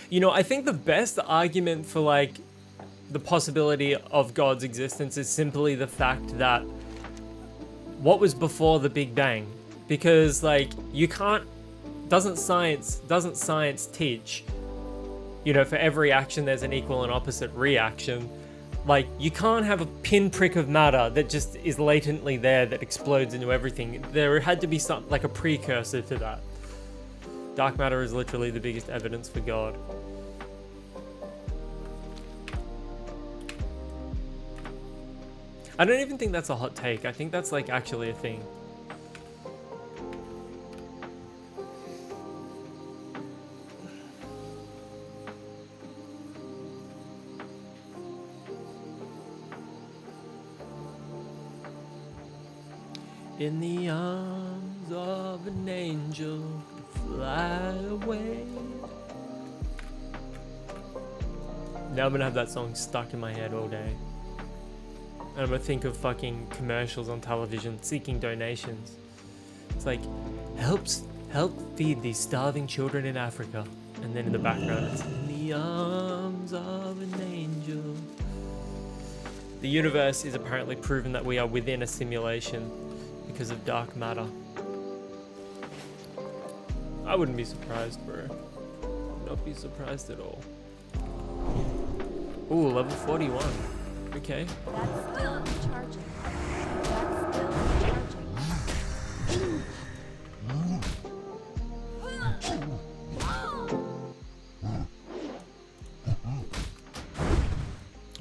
You know, I think the best argument for like the possibility of God's existence is simply the fact that what was before the Big Bang? Because like you can't, doesn't science teach, you know, for every action there's an equal and opposite reaction. Like you can't have a pinprick of matter that just is latently there that explodes into everything. There had to be some like a precursor to that. Dark matter is literally the biggest evidence for God. I don't even think that's a hot take. I think that's like actually a thing. In the arms of an angel, fly away. Now I'm gonna have that song stuck in my head all day. And I'm gonna think of fucking commercials on television seeking donations. It's like, help feed these starving children in Africa. And then in the background it's in the arms of an angel. The universe is apparently proven that we are within a simulation because of dark matter. I wouldn't be surprised, bro. Would not be surprised at all. Ooh, level 41. Okay. That's still recharging. That's still recharging.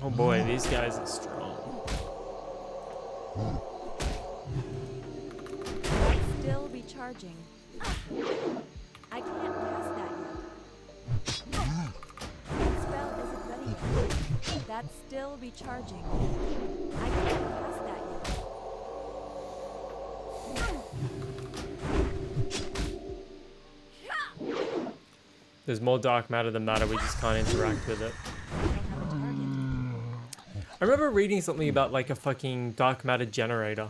Oh boy, these guys are strong. That's still recharging. I can't cast that yet. That spell isn't ready yet. That's still recharging. I can't cast that yet. There's more dark matter than matter, we just can't interact with it. I don't have a target. I remember reading something about like a fucking dark matter generator.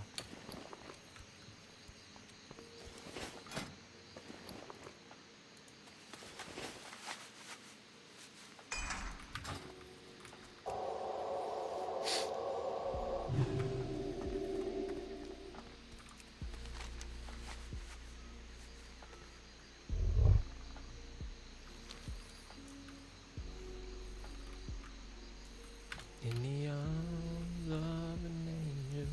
In the arms of an angel,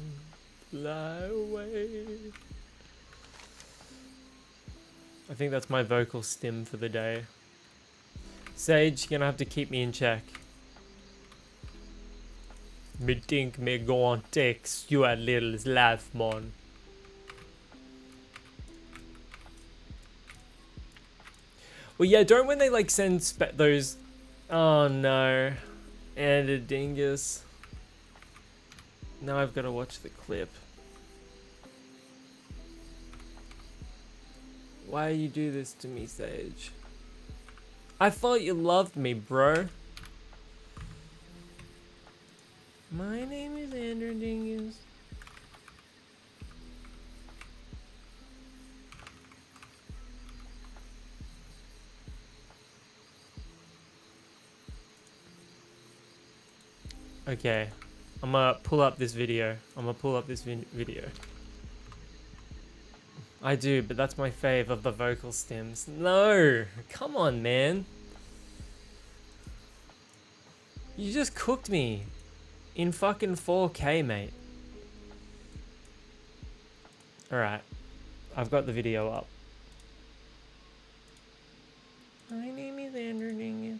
fly away. I think that's my vocal stim for the day. Sage, you're gonna have to keep me in check. Me think me go on text you a little laugh, man. Well, yeah, don't when they like send those. Oh no. And a dingus. Now I've got to watch the clip. Why you do this to me, Sage? I thought you loved me, bro. My name is Andrew Dingus. Okay, I'm gonna pull up this video. Video. I do, but that's my fave of the vocal stems. No! Come on, man. You just cooked me. In fucking 4K, mate. Alright. I've got the video up. My name is Andrew Dingus.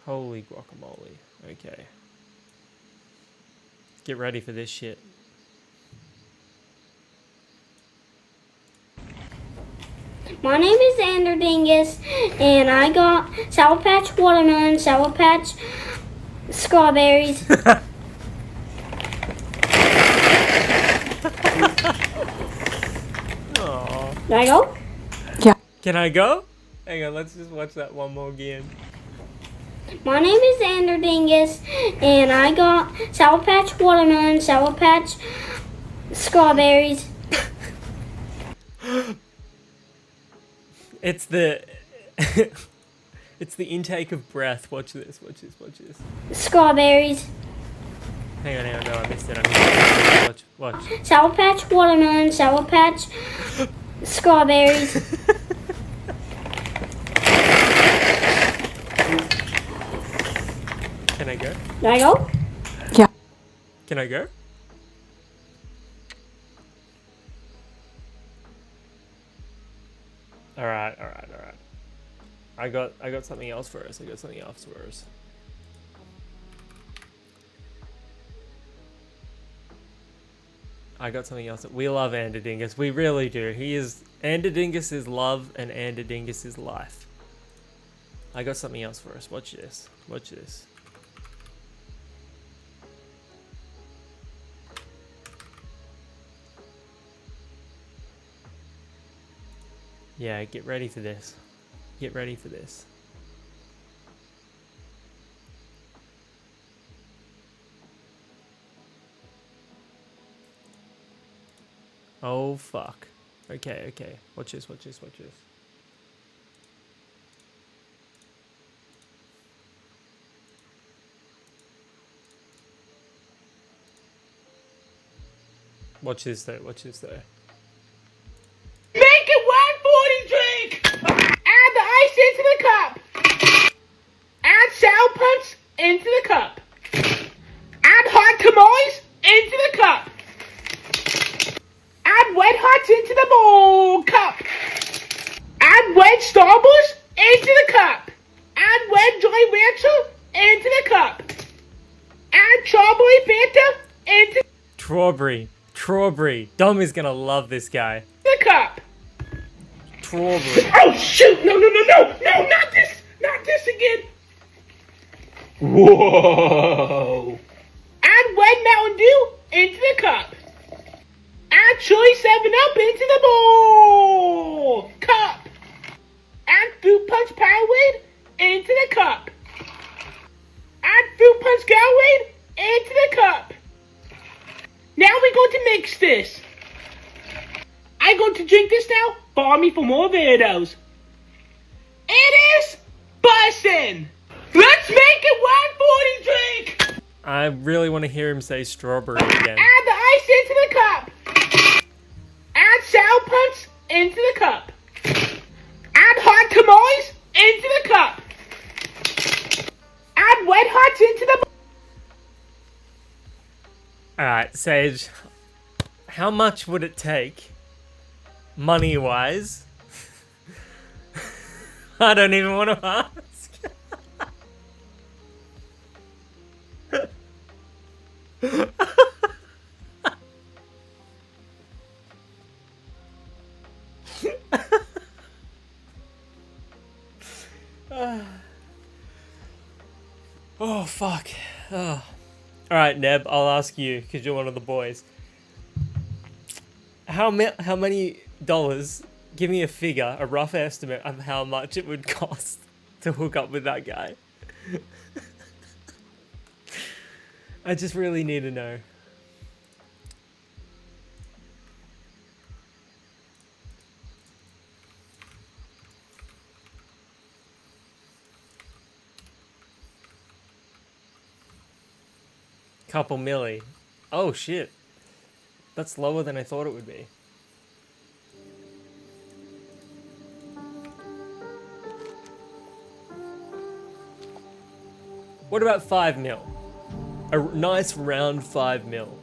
Holy guacamole. Okay. Get ready for this shit. My name is Andrew Dingus, and I got Sour Patch Watermelon, Sour Patch Strawberries. Aww. Can I go? Can I go? Hang on, let's just watch that one more again. My name is Andrew Dingus, and I got Sour Patch Watermelon, Sour Patch Strawberries. It's the it's the intake of breath. Watch this, watch this, watch this. Strawberries. Hang on, no, I missed it. Watch. Sour Patch Watermelon, Sour Patch Strawberries. Can I go? Can I go? Can I go? Alright. I got something else for us. I got something else. We love Andadingus. We really do. He is... Andadingus is love and Andadingus is life. I got something else for us. Watch this. Yeah, get ready for this. Oh, fuck. Okay. Watch this. Watch this though. Make it 140 drink! Add the ice into the cup! Strawberry. Strawberry. Dom is gonna love this guy. The cup. Strawberry. Oh shoot! No! Not this! Not this again! Whoa! Add wet Mountain Dew into the cup. Add chili 7-Up into the bowl. Cup. Add fruit punch Powerade into the cup. Add fruit punch Gatorade into the cup. Now we're going to mix this. I'm going to drink this now. Follow me for more videos. It is bussin'. Let's make it 140 drink. I really want to hear him say strawberry again. Add the ice into the cup. Add sour punch into the cup. Add hot tamales into the cup. Add wet hots into the... Alright, Sage. How much would it take, money-wise? I don't even want to ask. Oh, fuck. Oh. Alright, Neb, I'll ask you, because you're one of the boys. How many dollars, give me a figure, a rough estimate of how much it would cost to hook up with that guy. I just really need to know. Couple milli. Oh shit. That's lower than I thought it would be. What about 5 mil? A nice round 5 mil.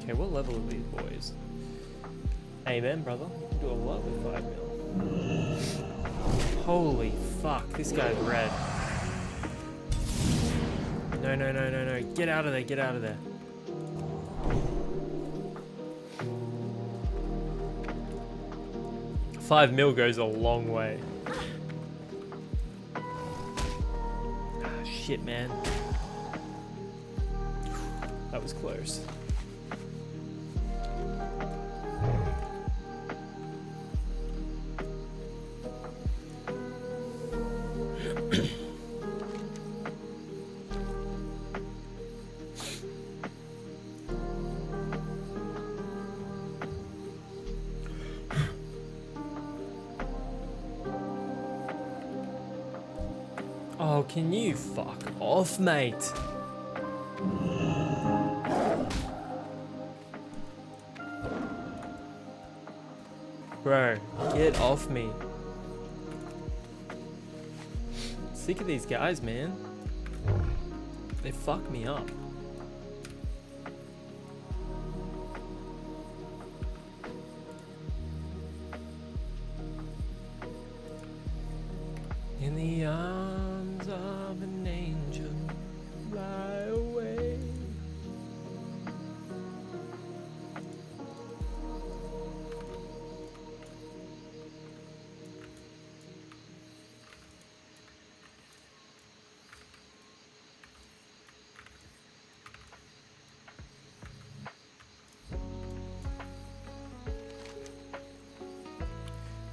Okay, what level are these boys? Amen, brother. You can do a lot with 5 mil. Holy fuck, this guy's red. No. Get out of there, get out of there. $5 mil goes a long way. Ah, shit, man. That was close. Oh, can you fuck off, mate? Bro, get off me. Sick of these guys, man. They fuck me up. In the arms of an angel, fly away.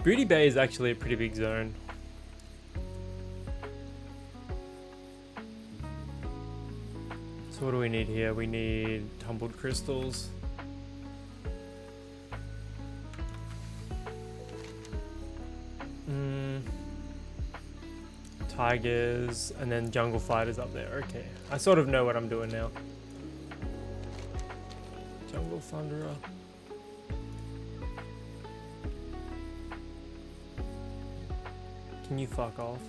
Booty Bay is actually a pretty big zone. So what do we need here? We need tumbled crystals. Tigers, and then jungle fighters up there. Okay, I sort of know what I'm doing now. Jungle Thunderer. Can you fuck off?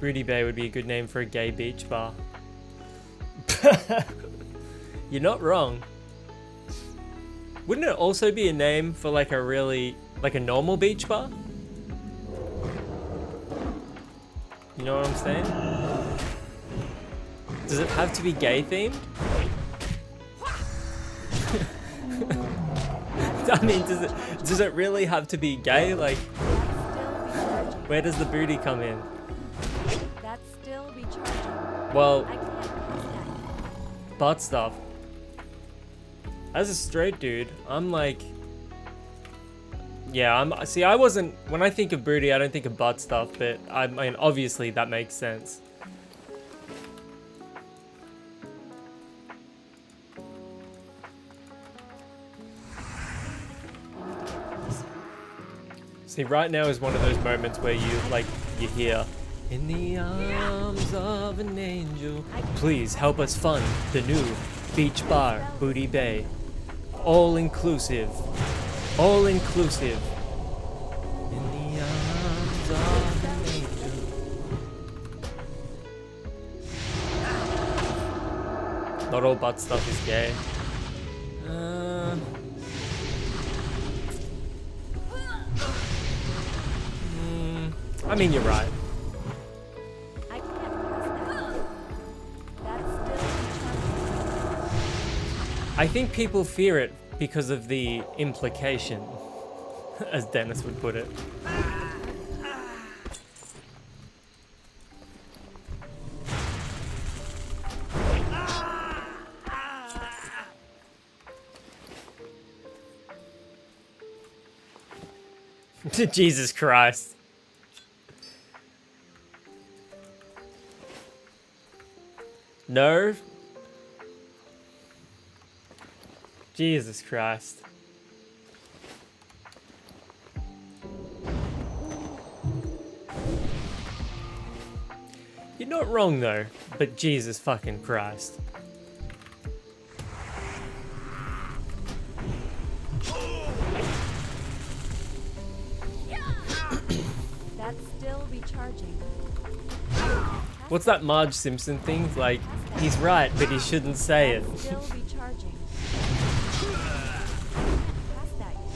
Rudy Bay would be a good name for a gay beach bar. You're not wrong. Wouldn't it also be a name for like a really, like a normal beach bar? You know what I'm saying? Does it have to be gay themed? I mean, does it really have to be gay? Like, where does the booty come in? That still be charging. Well, I can't pass that. butt stuff. As a straight dude, I'm like, yeah, see, I wasn't, when I think of booty, I don't think of butt stuff, but I mean, obviously that makes sense. See, right now is one of those moments where you hear, in the arms of an angel, please help us fund the new beach bar, Booty Bay. All inclusive. All inclusive. In the arms of an angel. Not all butt stuff is gay. I mean, you're right. I can't pass that. That's still charging. I think people fear it because of the implication, as Dennis would put it. Jesus Christ. No? Jesus Christ. You're not wrong though, but Jesus fucking Christ. That still be charging. What's that Marge Simpson thing? Like, he's right, but he shouldn't say it. That still be charging. Pass that yet.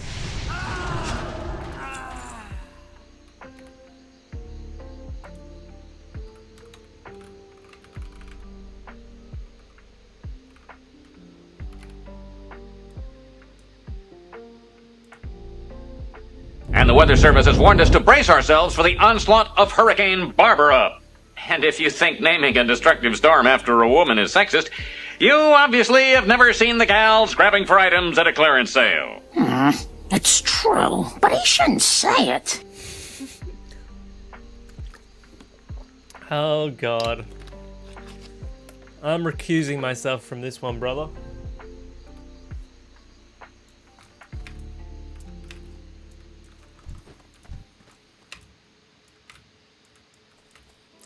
And the Weather Service has warned us to brace ourselves for the onslaught of Hurricane Barbara. And if you think naming a destructive storm after a woman is sexist, you obviously have never seen the gals grabbing for items at a clearance sale. It's true, but he shouldn't say it. Oh God. I'm recusing myself from this one, brother.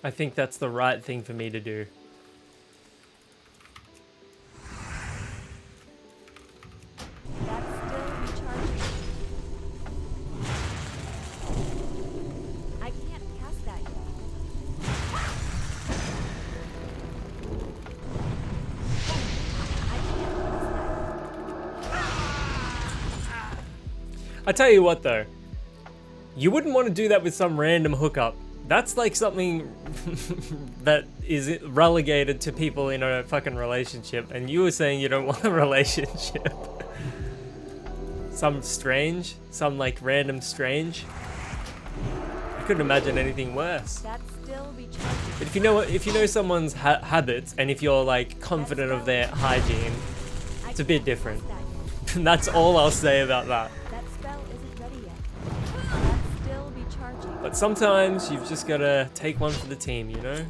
I think that's the right thing for me to do. That still be charging. I can't pass that yet. I can't pass that. I tell you what though, you wouldn't want to do that with some random hookup. That's like something that is relegated to people in a fucking relationship, and you were saying you don't want a relationship. Some like random strange. I couldn't imagine anything worse. That still be charging. But if you know someone's habits, and if you're like confident of their hygiene, it's a bit different. And that's all I'll say about that. That spell isn't ready yet. That still be charging. But sometimes you've just gotta take one for the team, you know?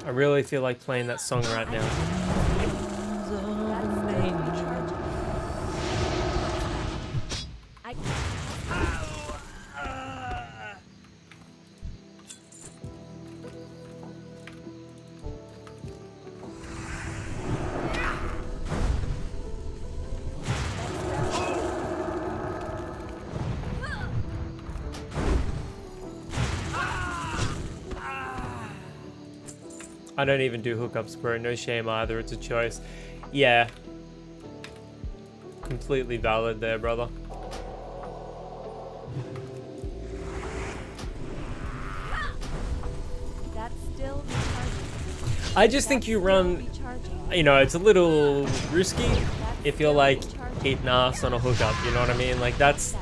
I really feel like playing that song right now. I don't even do hookups, bro. No shame either. It's a choice. Yeah. Completely valid there, brother. That's still be charging. I just think you run, you know, it's a little risky if you're like eating ass on a hookup, you know what I mean? Like that's,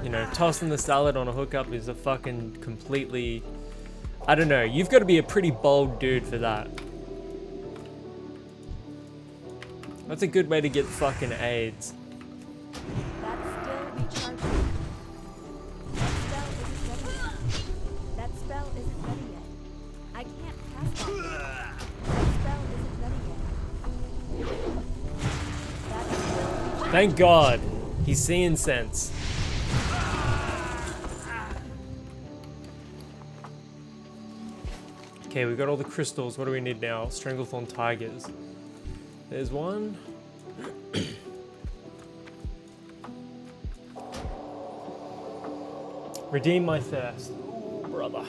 you know, tossing the salad on a hookup is a fucking completely, I don't know, you've got to be a pretty bold dude for that. That's a good way to get fucking AIDS. That's still be charging. That spell isn't ready yet. I can't cast that yet. That spell isn't ready yet. That's still be charging. Thank God. He's seeing sense. Okay, we got all the crystals. What do we need now? Stranglethorn tigers. There's one. Redeem my thirst. Ooh, brother.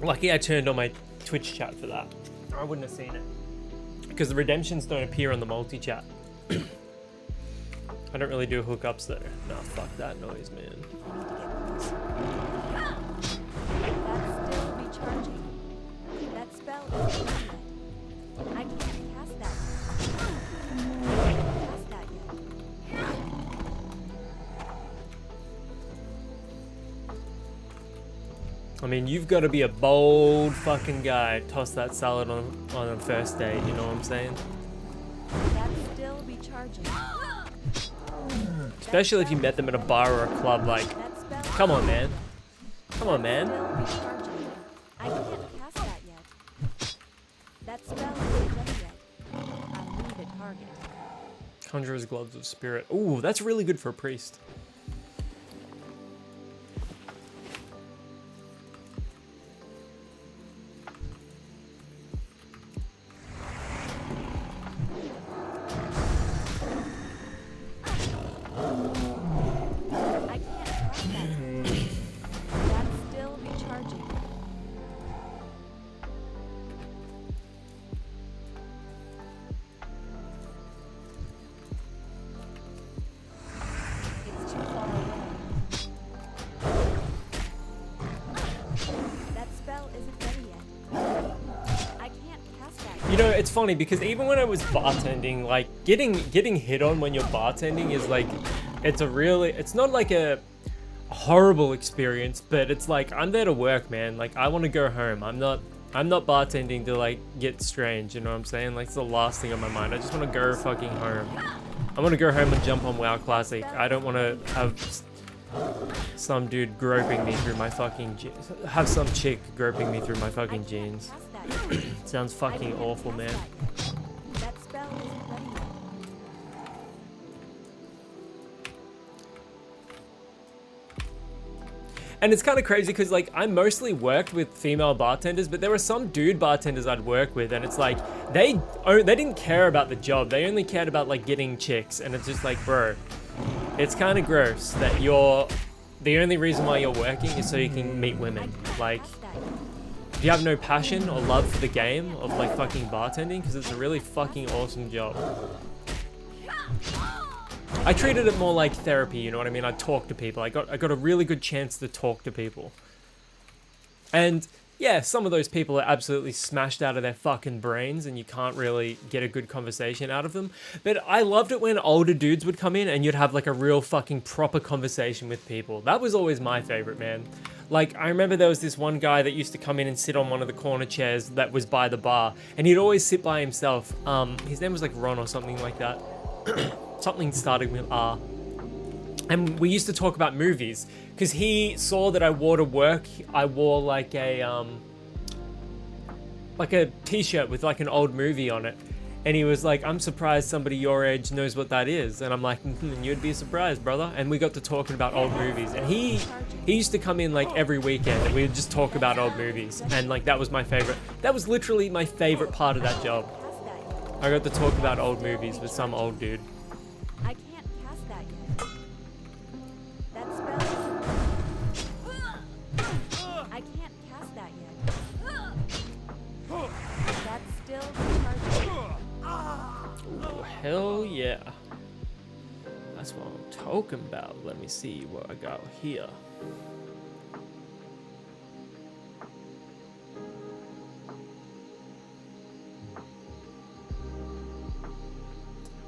Lucky I turned on my Twitch chat for that. I wouldn't have seen it. Because the redemptions don't appear on the multi-chat. I don't really do hookups though. Nah, fuck that noise, man. That's still be charging. That spell isn't ready yet. I can't cast that yet. I can't cast that yet. I mean, you've got to be a bold fucking guy. Toss that salad on a first date, you know what I'm saying? That still be charging. Especially if you met them at a bar or a club, like, That spell come on, man. Come on, man. still be charging. I can't cast that yet. That spell isn't ready yet. I need a target. Conjurer's Gloves of Spirit. Ooh, that's really good for a priest. I can't cast that yet. That still be charging. It's too far away. That spell isn't ready yet. I can't cast that yet. You know, it's funny because even when I was bartending, like getting hit on when you're bartending is like, it's not like a horrible experience, but it's like I'm there to work, man. Like I want to go home. I'm not bartending to like get strange, you know what I'm saying? Like it's the last thing on my mind. I just want to go fucking home. I want to go home and jump on WoW Classic. I don't want to have some dude groping me through my fucking have some chick groping me through my fucking jeans. Cast that yet. Sounds fucking awful, man. That spell isn't ready yet. And it's kind of crazy because like I mostly worked with female bartenders, but there were some dude bartenders I'd work with, and it's like they didn't care about the job. They only cared about like getting chicks, and it's just like, bro, it's kind of gross that the only reason why you're working is so you can meet women. Like, Cast that yet. do you have no passion or love for the game of like fucking bartending? Because it's a really fucking awesome job. I treated it more like therapy, you know what I mean? I talk to people. I got a really good chance to talk to people. And yeah, some of those people are absolutely smashed out of their fucking brains and you can't really get a good conversation out of them. But I loved it when older dudes would come in and you'd have like a real fucking proper conversation with people. That was always my favorite, man. Like, I remember there was this one guy that used to come in and sit on one of the corner chairs that was by the bar, and he'd always sit by himself. His name was like Ron or something like that. Something starting with R. And we used to talk about movies, because he saw that I wore to work, I wore like a t-shirt with like an old movie on it. And he was like, I'm surprised somebody your age knows what that is. And I'm like, you'd be surprised, brother. And we got to talking about old movies. And he used to come in like every weekend and we would just talk about old movies. And like, that was my favorite. That was literally my favorite part of that job. Cast that yet. I got to talk about old movies with some old dude. I can't cast that yet. That spell talking about. Let me see what I got here.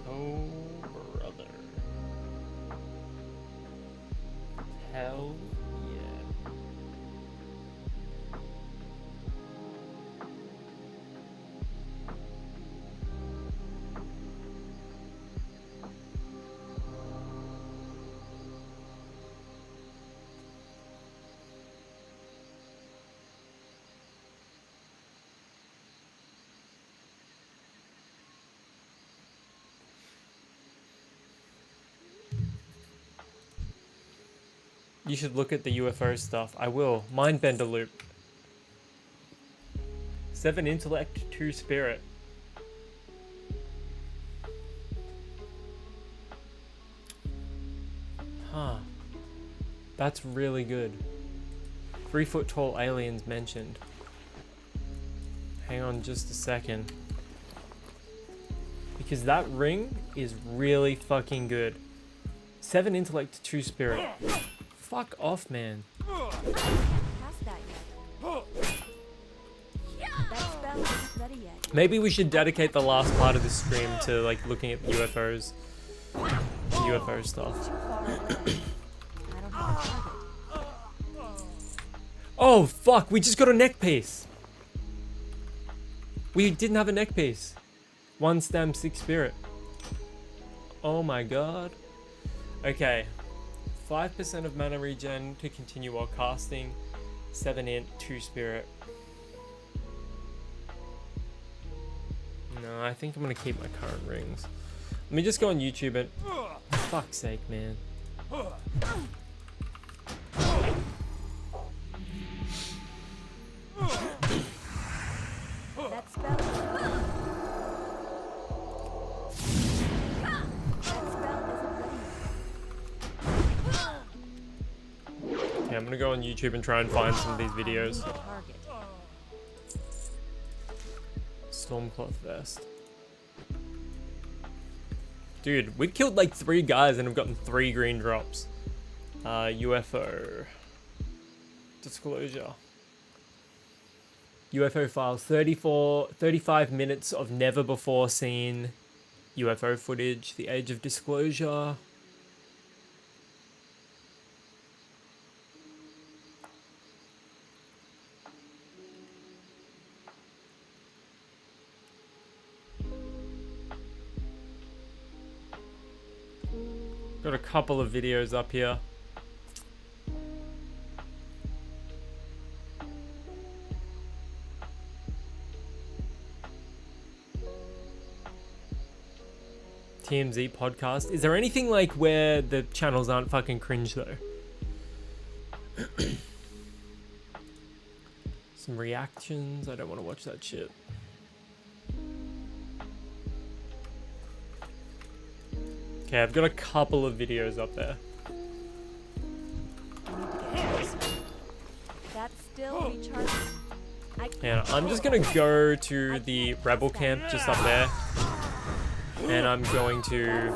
Oh, brother. Hell yeah. You should look at the UFO stuff. I will. Mindbender loop. 7 intellect, 2 spirit. Huh. That's really good. 3-foot tall aliens mentioned. Hang on just a second. Because that ring is really fucking good. 7 intellect, 2 spirit. Fuck off, man. Past that yet. That spell isn't ready yet. Maybe we should dedicate the last part of this stream to like looking at UFOs. UFO stuff. Too far away. I don't have a target. Oh fuck, we just got a neck piece. We didn't have a neck piece. 1 stem, 6 spirit. Oh my god. Okay. 5% of mana regen to continue while casting. 7 int, 2 spirit. No, I think I'm gonna keep my current rings. Let me just go on YouTube and... Fuck's sake, man. That spell. Okay, I'm gonna go on YouTube and try and find some of these videos. Target. Stormcloth vest. Dude, we killed like 3 guys and have gotten 3 green drops. UFO. Disclosure. UFO files. 35 minutes of never before seen UFO footage. The age of disclosure. Got a couple of videos up here. TMZ podcast. Is there anything like where the channels aren't fucking cringe though? Some reactions. I don't want to watch that shit. Okay, I've got a couple of videos up there. That's still recharging. Yeah, I'm just gonna go to the rebel camp just up there. And I'm going to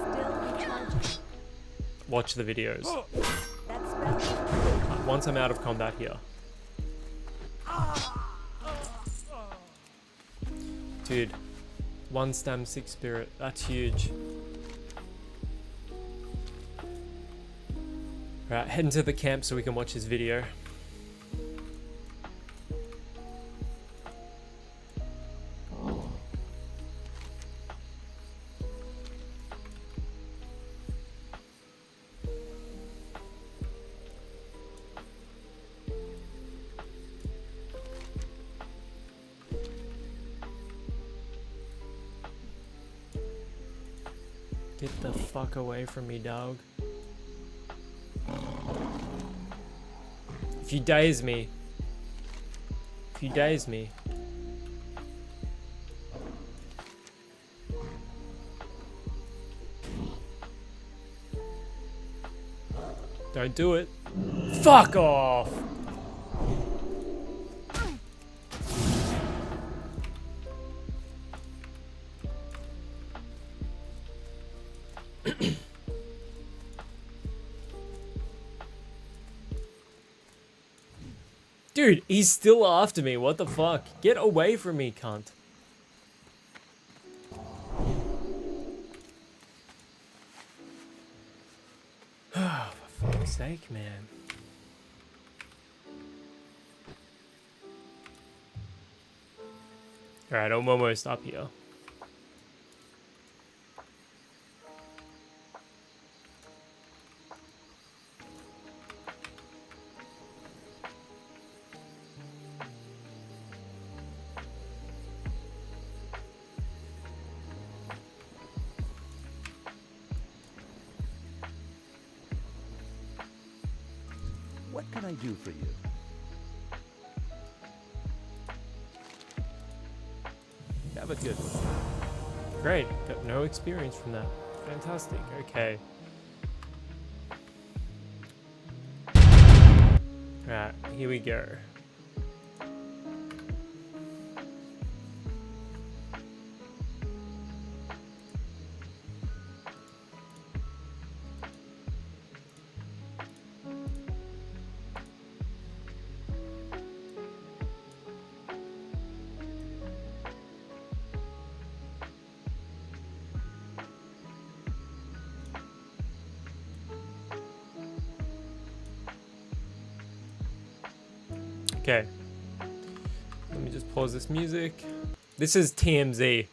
watch the videos. Once I'm out of combat here. Dude, 1 stem, 6 spirit. That's huge. Alright, heading to the camp so we can watch this video. Get the fuck away from me, dog. If you daze me. If you daze me. Don't do it. Fuck off! Dude, he's still after me. What the fuck? Get away from me, cunt. For fuck's sake, man. Alright, I'm almost up here. What can I do for you? Have a good one. Great, got no experience from that. Fantastic, okay. Alright, here we go. Okay. Let me just pause this music. This is TMZ.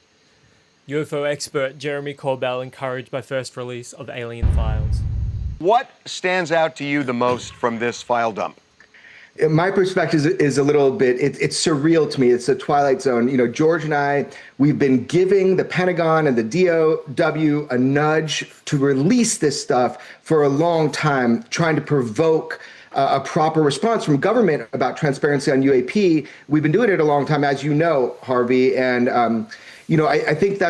UFO expert Jeremy Corbell encouraged by first release of alien files. What stands out to you the most from this file dump? My perspective is a little bit, it's surreal to me. It's a Twilight Zone. You know, George and I, we've been giving the Pentagon and the DOW a nudge to release this stuff for a long time, trying to provoke a proper response from government about transparency on UAP. We've been doing it a long time, as you know, Harvey. And, you know, I think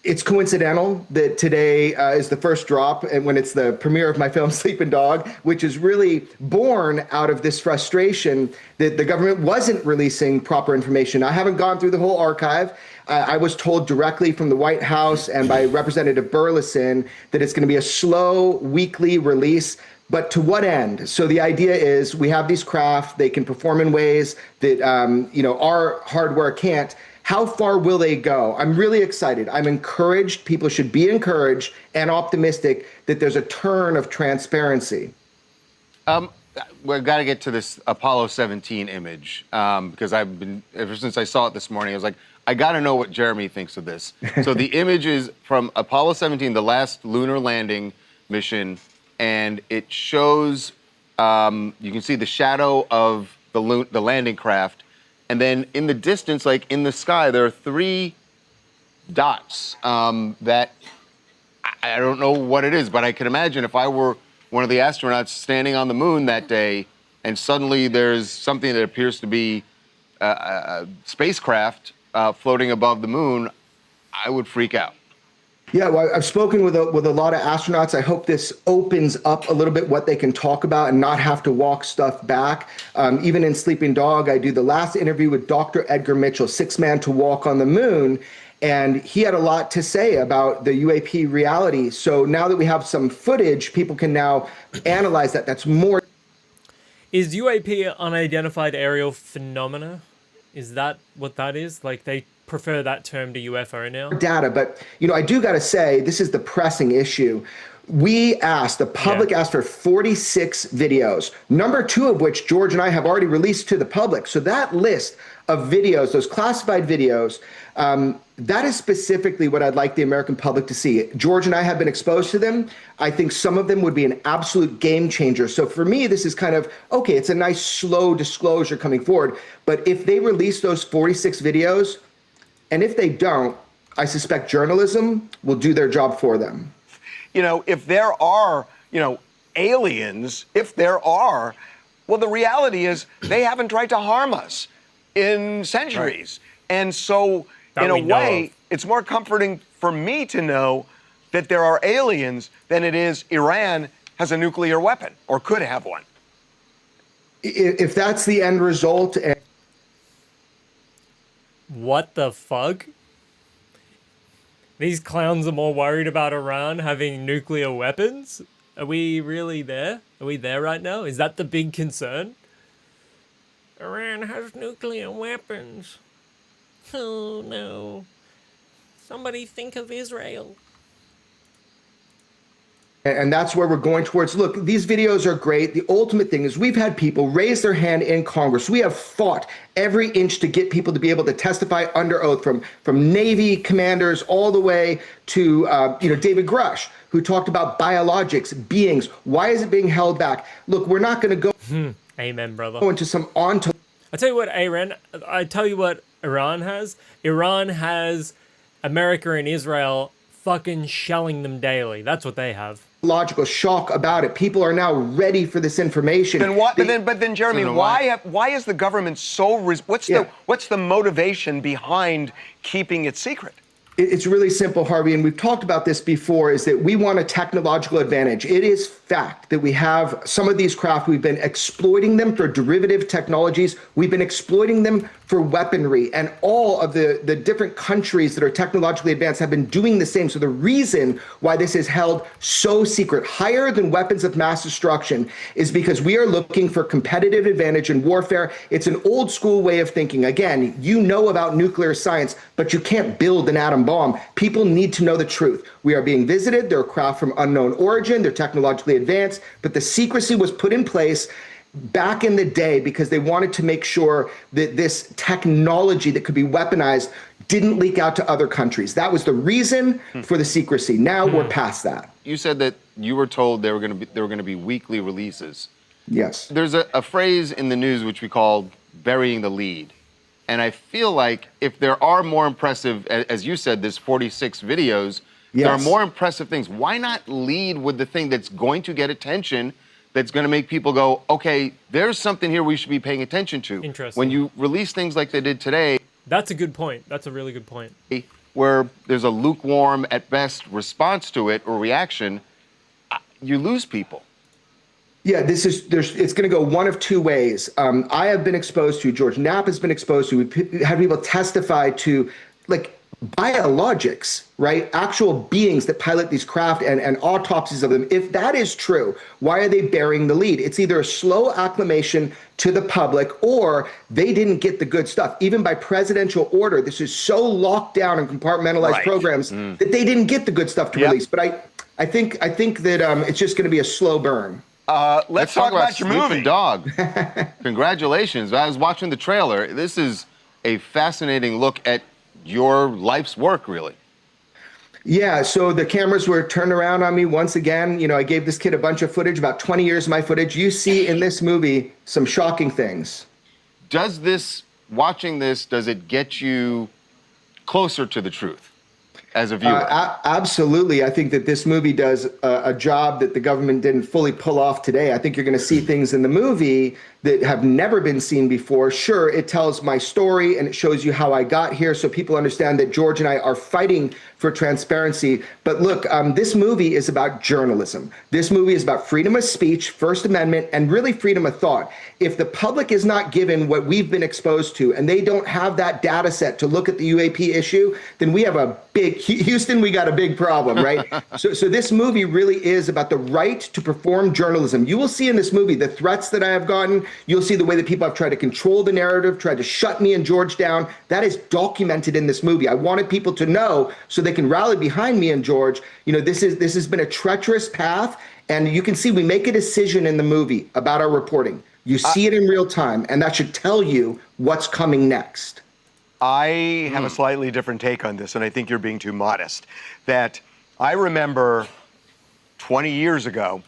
it's coincidental that today is the first drop, and when it's the premiere of my film Sleeping Dog, which is really born out of this frustration that the government wasn't releasing proper information. I haven't gone through the whole archive. I was told directly from the White House and by Representative Burleson that it's going to be a slow weekly release. But to what end? So the idea is we have these craft, they can perform in ways that you know, our hardware can't. How far will they go? I'm really excited. I'm encouraged. People should be encouraged and optimistic that there's a turn of transparency. We've got to get to this Apollo 17 image because I've been, ever since I saw it this morning, I was like, I got to know what Jeremy thinks of this. So the image is from Apollo 17, the last lunar landing mission, and it shows, you can see the shadow of the landing craft. And then in the distance, like in the sky, there are 3 dots that I don't know what it is, but I can imagine if I were one of the astronauts standing on the moon that day and suddenly there's something that appears to be a spacecraft floating above the moon, I would freak out. Yeah, well, I've spoken with a lot of astronauts. I hope this opens up a little bit what they can talk about and not have to walk stuff back. Even in Sleeping Dog, I do the last interview with Dr. Edgar Mitchell, 6th man to walk on the moon, and he had a lot to say about the UAP reality. So now that we have some footage, people can now analyze that. That's more. Is UAP unidentified aerial phenomena? Is that what that is? Like they prefer that term to UFO now? Data, but you know, I do got to say, this is the pressing issue. We asked, the public asked for 46 videos, number 2 of which George and I have already released to the public. So that list of videos, those classified videos, that is specifically what I'd like the American public to see. George and I have been exposed to them. I think some of them would be an absolute game changer. So for me, this is kind of, okay, it's a nice slow disclosure coming forward. But if they release those 46 videos, and if they don't, I suspect journalism will do their job for them. You know, if there are, you know, aliens, if there are, well, the reality is they haven't tried to harm us in centuries. Right. And so, in a way, it's more comforting for me to know that there are aliens than it is Iran has a nuclear weapon or could have one. If that's the end result. What the fuck? These clowns are more worried about Iran having nuclear weapons? Are we really there? Are we there right now? Is that the big concern? Iran has nuclear weapons. Oh no. Somebody think of Israel. And that's where we're going towards. Look, these videos are great. The ultimate thing is we've had people raise their hand in Congress. We have fought every inch to get people to be able to testify under oath, from Navy commanders all the way to David Grush, who talked about biologics, beings. Why is it being held back? Look, we're not going to go Amen, brother. into some I tell you what Iran has. Iran has America and Israel fucking shelling them daily. That's what they have. Logical shock about it. People are now ready for this information. Then what? But then, Jeremy, why is the government so? What's the motivation behind keeping it secret? It's really simple, Harvey, and we've talked about this before, is that we want a technological advantage. It is fact that we have some of these craft, we've been exploiting them for derivative technologies, we've been exploiting them for weaponry, and all of the different countries that are technologically advanced have been doing the same. So the reason why this is held so secret, higher than weapons of mass destruction, is because we are looking for competitive advantage in warfare. It's an old school way of thinking. Again, you know about nuclear science, but you can't build an atom bomb. People need to know the truth. We are being visited. They're craft from unknown origin. They're technologically advanced, but the secrecy was put in place back in the day because they wanted to make sure that this technology that could be weaponized didn't leak out to other countries. That was the reason for the secrecy. Now we're past that. You said that you were told there were going to be weekly releases. Yes. There's a phrase in the news which we call burying the lead. And I feel like if there are more impressive, as you said, there's 46 videos, there are more impressive things. Why not lead with the thing that's going to get attention, that's going to make people go, okay, there's something here we should be paying attention to. Interesting. When you release things like they did today. That's a good point. That's a really good point. Where there's a lukewarm, at best, response to it or reaction, you lose people. Yeah, it's going to go one of two ways. I have been exposed to, George Knapp has been exposed to, we've had people testify to, like, biologics, right? Actual beings that pilot these craft and autopsies of them. If that is true, why are they burying the lead? It's either a slow acclimation to the public or they didn't get the good stuff. Even by presidential order, this is so locked down and compartmentalized programs that they didn't get the good stuff to release. But I think that it's just going to be a slow burn. Let's talk about your movie. Dog. Congratulations. I was watching the trailer. This is a fascinating look at your life's work, really. Yeah, so the cameras were turned around on me once again. You know, I gave this kid a bunch of footage, about 20 years of my footage. You see in this movie some shocking things. Watching this, does it get you closer to the truth as a viewer? Absolutely. I think that this movie does a job that the government didn't fully pull off today. I think you're going to see things in the movie that have never been seen before. Sure, it tells my story and it shows you how I got here so people understand that George and I are fighting for transparency. But look, this movie is about journalism. This movie is about freedom of speech, First Amendment, and really freedom of thought. If the public is not given what we've been exposed to and they don't have that data set to look at the UAP issue, then we have a big, Houston, we got a big problem, right? So this movie really is about the right to perform journalism. You will see in this movie the threats that I have gotten. You'll see the way that people have tried to control the narrative, tried to shut me and George down. That is documented in this movie. I wanted people to know so they can rally behind me and George. You know, this has been a treacherous path, and you can see we make a decision in the movie about our reporting. You see it in real time, and that should tell you what's coming next. I have a slightly different take on this, and I think you're being too modest. That I remember 20 years ago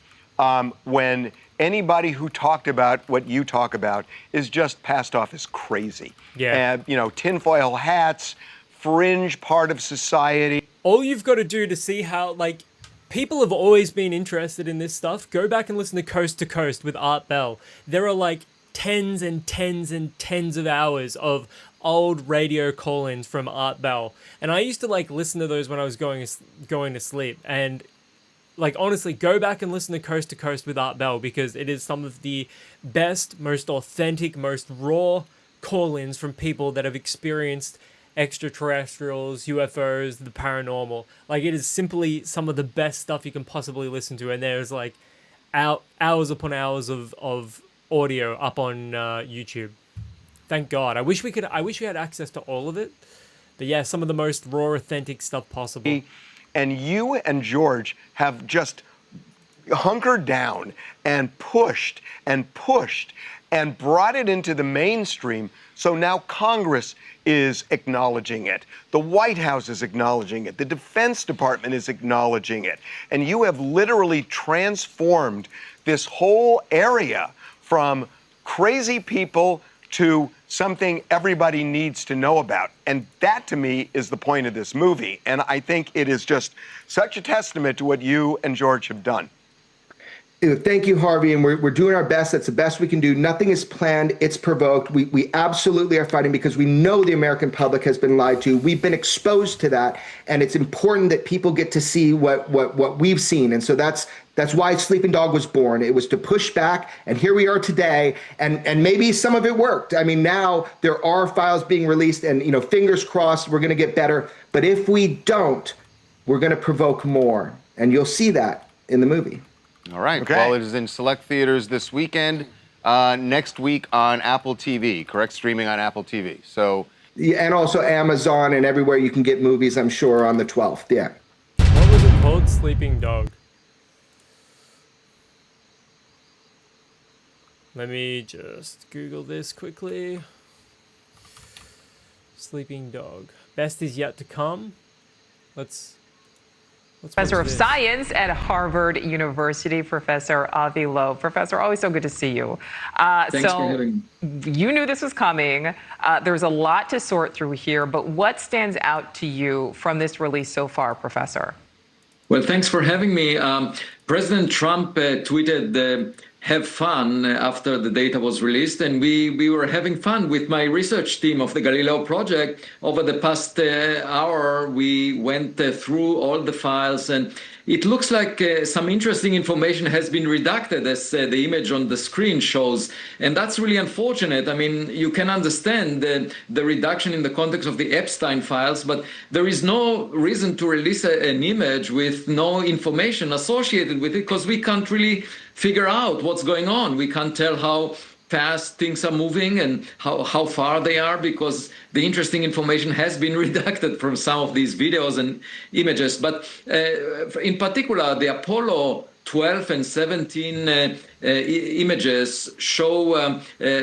when anybody who talked about what you talk about is just passed off as crazy. Yeah. You know, tinfoil hats, fringe part of society. All you've got to do to see how, like, people have always been interested in this stuff. Go back and listen to Coast to Coast with Art Bell. There are like tens and tens and tens of hours of old radio call-ins from Art Bell. And I used to like listen to those when I was going to sleep. And like, honestly, go back and listen to Coast with Art Bell because it is some of the best, most authentic, most raw call-ins from people that have experienced extraterrestrials, UFOs, the paranormal. Like, it is simply some of the best stuff you can possibly listen to, and there's like hours upon hours of audio up on YouTube. Thank God. I wish we had access to all of it. But yeah, some of the most raw, authentic stuff possible. And you and George have just hunkered down and pushed and pushed and brought it into the mainstream. So now Congress is acknowledging it. The White House is acknowledging it. The Defense Department is acknowledging it. And you have literally transformed this whole area from crazy people to something everybody needs to know about. And that, to me, is the point of this movie. And I think it is just such a testament to what you and George have done. Thank you, Harvey, and we're doing our best. That's the best we can do. Nothing is planned. It's provoked. We absolutely are fighting because we know the American public has been lied to. We've been exposed to that, and it's important that people get to see what we've seen. And so that's why Sleeping Dog was born. It was to push back, and here we are today. And maybe some of it worked. I mean, now there are files being released, and fingers crossed, we're going to get better. But if we don't, we're going to provoke more, and you'll see that in the movie. All right. Okay. Well, it is in select theaters this weekend. Next week on Apple TV, correct? Streaming on Apple TV. So. Yeah, and also Amazon and everywhere you can get movies, I'm sure, on the 12th. Yeah. What was it called? Sleeping Dog. Let me just Google this quickly. Sleeping Dog. Best is yet to come. Let's Professor of Science at Harvard University, Professor Avi Loeb. Professor, always so good to see you. Thanks for having me. You knew this was coming. There's a lot to sort through here, but what stands out to you from this release so far, Professor? Well, thanks for having me. President Trump tweeted, have fun after the data was released, and we were having fun with my research team of the Galileo project. Over the past hour, we went through all the files, and it looks like some interesting information has been redacted, as the image on the screen shows, and that's really unfortunate. I mean, you can understand the reduction in the context of the Epstein files, but there is no reason to release an image with no information associated with it, because we can't really figure out what's going on. We can't tell how fast things are moving and how far they are, because the interesting information has been redacted from some of these videos and images. But in particular, the Apollo 12 and 17 images show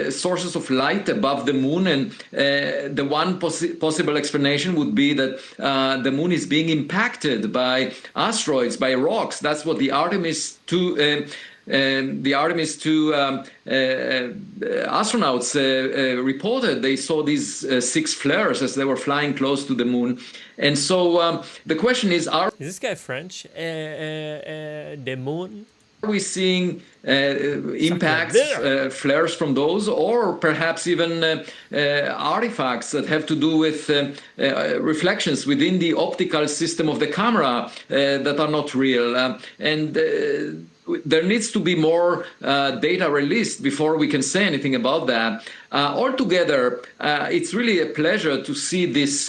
sources of light above the moon, and the one possible explanation would be that the moon is being impacted by asteroids, by rocks. That's what the Artemis 2 astronauts reported. They saw these 6 flares as they were flying close to the moon. And so the question is this guy French? The moon? Are we seeing impacts, flares from those, or perhaps even artifacts that have to do with reflections within the optical system of the camera that are not real? There needs to be more data released before we can say anything about that. Altogether, it's really a pleasure to see this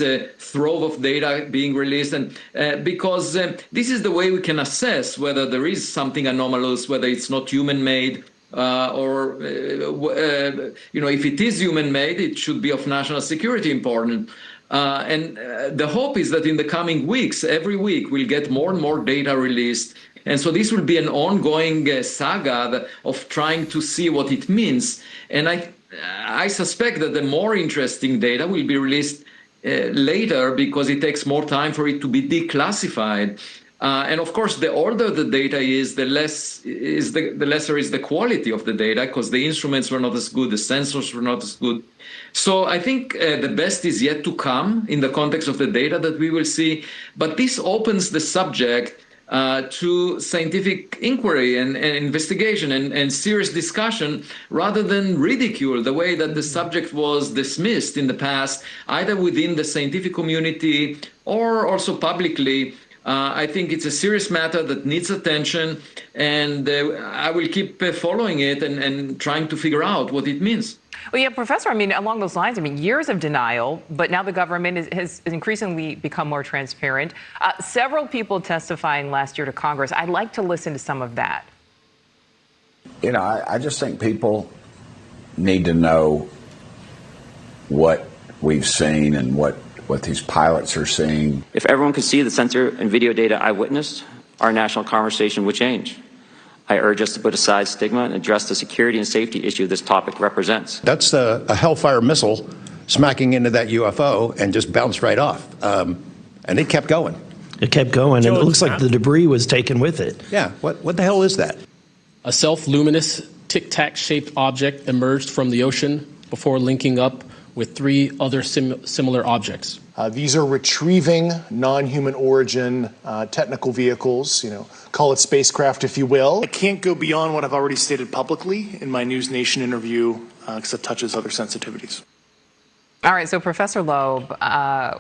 trove of data being released, and because this is the way we can assess whether there is something anomalous, whether it's not human-made, or if it is human-made, it should be of national security important. And the hope is that in the coming weeks, every week, we'll get more and more data released. And so this will be an ongoing saga of trying to see what it means. And I suspect that the more interesting data will be released later, because it takes more time for it to be declassified. And of course, the older the data is, the lesser is the quality of the data, because the instruments were not as good, the sensors were not as good. So I think the best is yet to come in the context of the data that we will see. But this opens the subject to scientific inquiry and investigation and serious discussion, rather than ridicule the way that the subject was dismissed in the past, either within the scientific community or also publicly. I think it's a serious matter that needs attention, and I will keep following it and trying to figure out what it means. Well, yeah, Professor, I mean, along those lines, I mean, years of denial, but now the government has increasingly become more transparent. Several people testifying last year to Congress. I'd like to listen to some of that. I just think people need to know what we've seen and what these pilots are seeing. If everyone could see the sensor and video data I witnessed, our national conversation would change. I urge us to put aside stigma and address the security and safety issue this topic represents. That's a Hellfire missile smacking into that UFO and just bounced right off. And it kept going. It kept going, and it looks like the debris was taken with it. Yeah, what the hell is that? A self-luminous, tic-tac-shaped object emerged from the ocean before linking up with 3 other similar objects. These are retrieving non-human origin technical vehicles, call it spacecraft if you will. I can't go beyond what I've already stated publicly in my News Nation interview because it touches other sensitivities. All right, so Professor Loeb,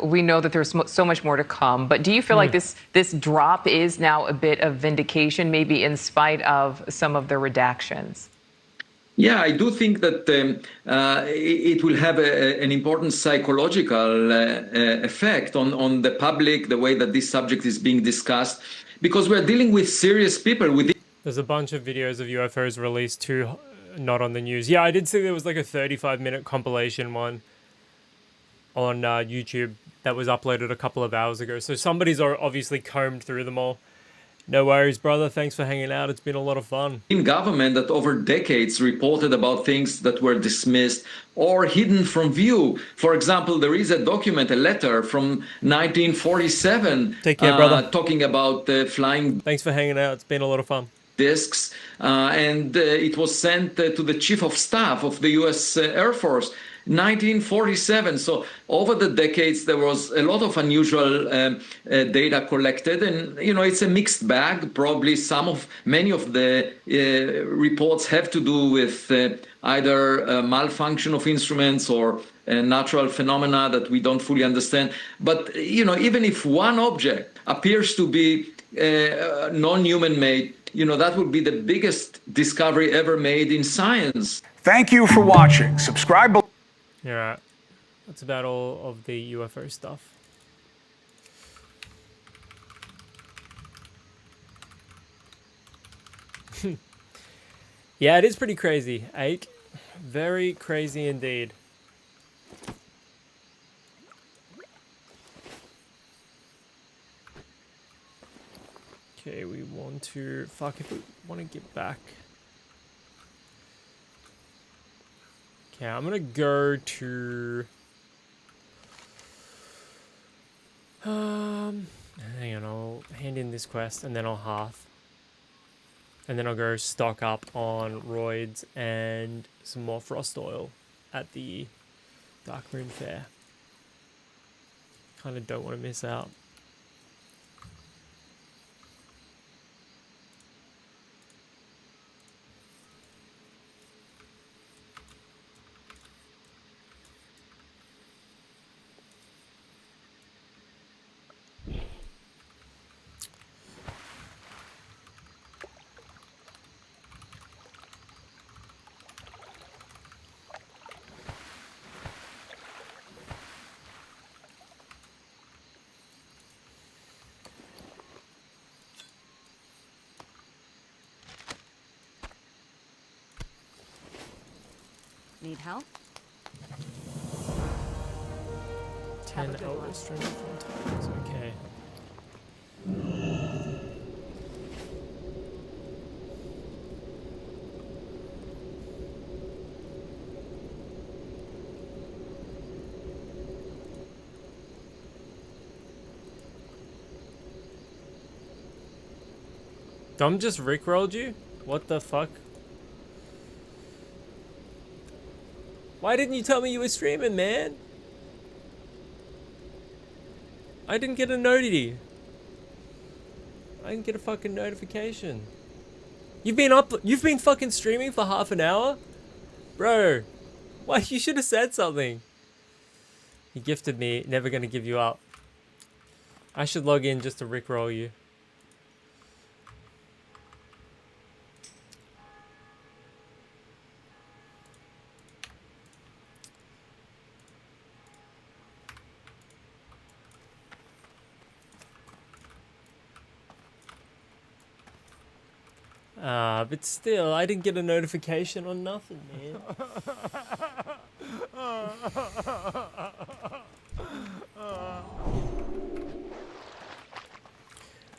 we know that there's so much more to come, but do you feel like this drop is now a bit of vindication, maybe in spite of some of the redactions? Yeah, I do think that it will have an important psychological effect on the public, the way that this subject is being discussed, because we're dealing with serious people. There's a bunch of videos of UFOs released too, not on the news. Yeah, I did see there was like a 35-minute compilation one on YouTube that was uploaded a couple of hours ago. So somebody's obviously combed through them all. No worries, brother. Thanks for hanging out. It's been a lot of fun. In government that over decades reported about things that were dismissed or hidden from view. For example, there is a document, a letter from 1947. Take care, brother. Talking about flying. Thanks for hanging out. It's been a lot of fun. Discs, and it was sent to the Chief of Staff of the U.S. Air Force. 1947. So over the decades, there was a lot of unusual data collected, and it's a mixed bag. Probably many of the reports have to do with either malfunction of instruments or natural phenomena that we don't fully understand. But even if one object appears to be non-human made, that would be the biggest discovery ever made in science. Thank you for watching. Subscribe below. Yeah, that's about all of the UFO stuff. Yeah, it is pretty crazy, Ake. Very crazy indeed. Okay, we want to... Fuck, if we want to get back... Okay, I'm gonna go to... hang on, I'll hand in this quest and then I'll half. And then I'll go stock up on roids and some more frost oil at the Darkmoon Fair. Kinda don't want to miss out. Need help? 10 hours streaming from times, okay. Dom just rickrolled you? What the fuck? Why didn't you tell me you were streaming, man? I didn't get a notity. I didn't get a fucking notification. You've been fucking streaming for half an hour? Bro, why, you should have said something. You gifted me, never gonna give you up. I should log in just to rickroll you. But still, I didn't get a notification on nothing, man.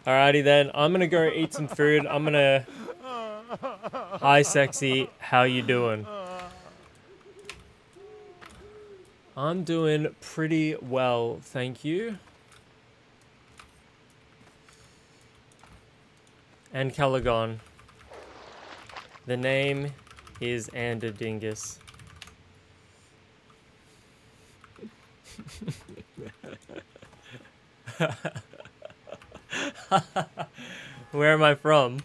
Alrighty then, I'm gonna go eat some food. I'm gonna... Hi, sexy. How you doing? I'm doing pretty well, thank you. And Calagon. The name is Anderdingus. Where am I from?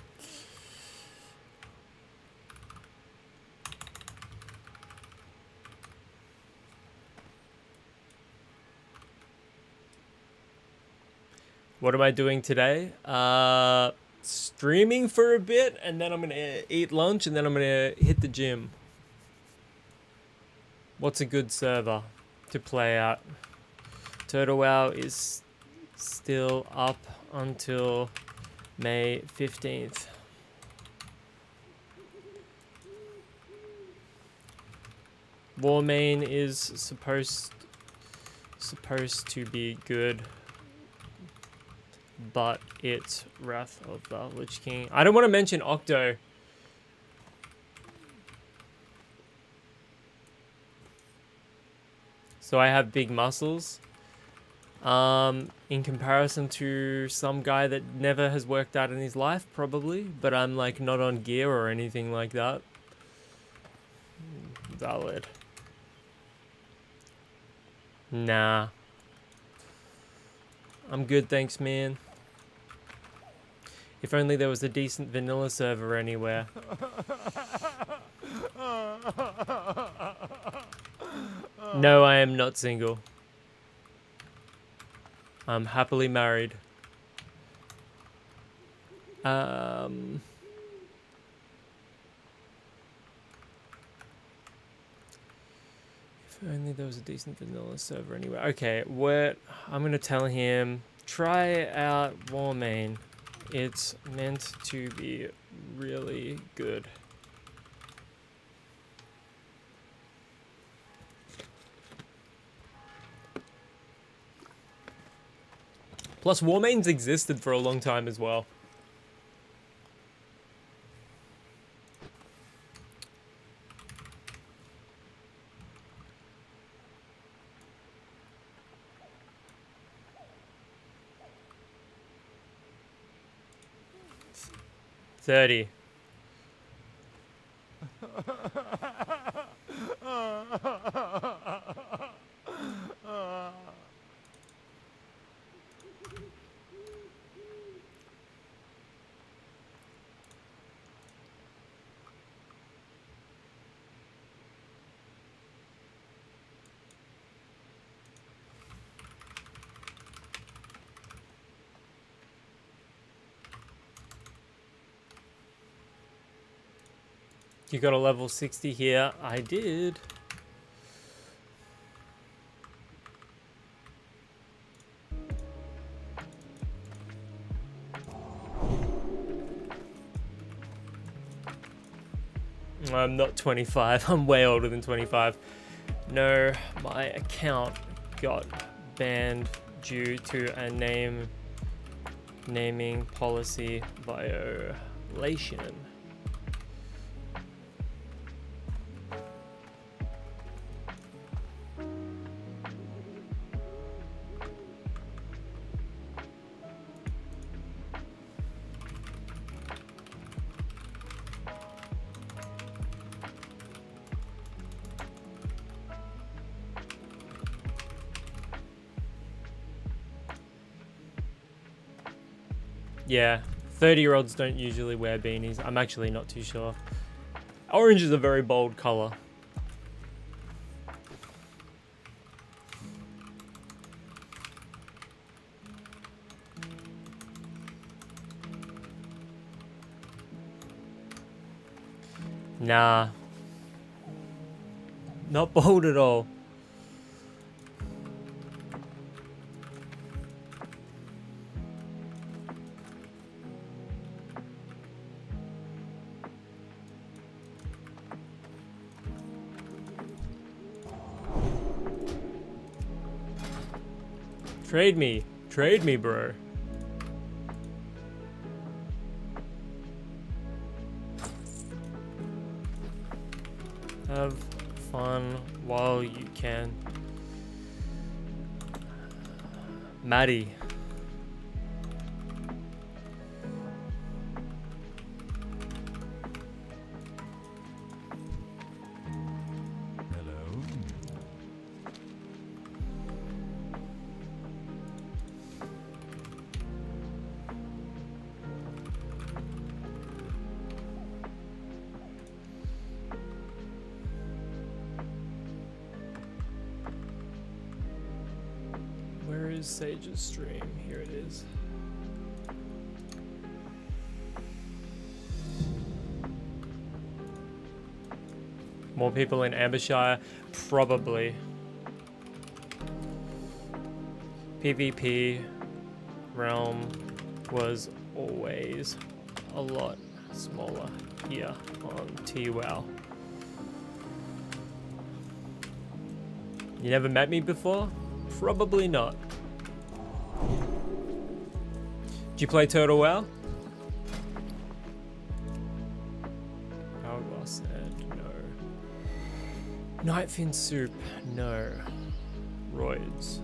What am I doing today? Streaming for a bit, and then I'm gonna eat lunch, and then I'm gonna hit the gym. What's a good server to play at? Turtle WoW is still up until May 15th. Warmane is supposed to be good, but it's Wrath of the Lich King. I don't want to mention Octo. So I have big muscles. In comparison to some guy that never has worked out in his life, probably. But I'm like not on gear or anything like that. Valid. Nah. I'm good, thanks, man. If only there was a decent vanilla server anywhere. No, I am not single. I'm happily married. If only there was a decent vanilla server anywhere. Okay, I'm gonna tell him, try out Warmane. It's meant to be really good. Plus, Warmane's existed for a long time as well. $30. You got a level 60 here. I did. I'm not 25. I'm way older than 25. No, my account got banned due to a naming policy violation. Yeah, 30-year-olds don't usually wear beanies. I'm actually not too sure. Orange is a very bold color. Nah. Not bold at all. Trade me, bro. on while you can. Maddie. Where is Sage's stream? Here it is. More people in Ambershire? Probably. PvP realm was always a lot smaller here on TWoW. You never met me before? Probably not. Do you play Turtle WoW? Hourglass Sand, no. Nightfin Soup, no. Roids.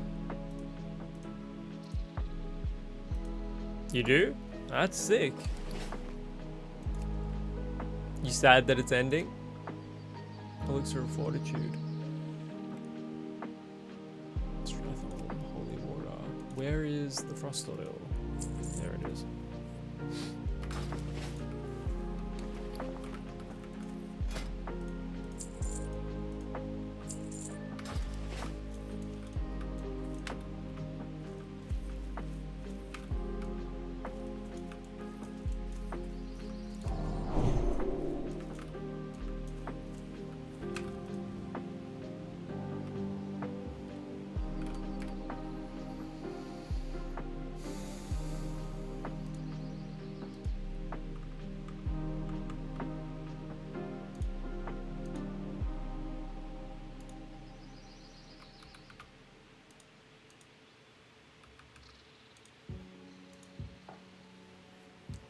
You do? That's sick. You sad that it's ending? Elixir of Fortitude. Holy water. Where is the frost oil? There it is.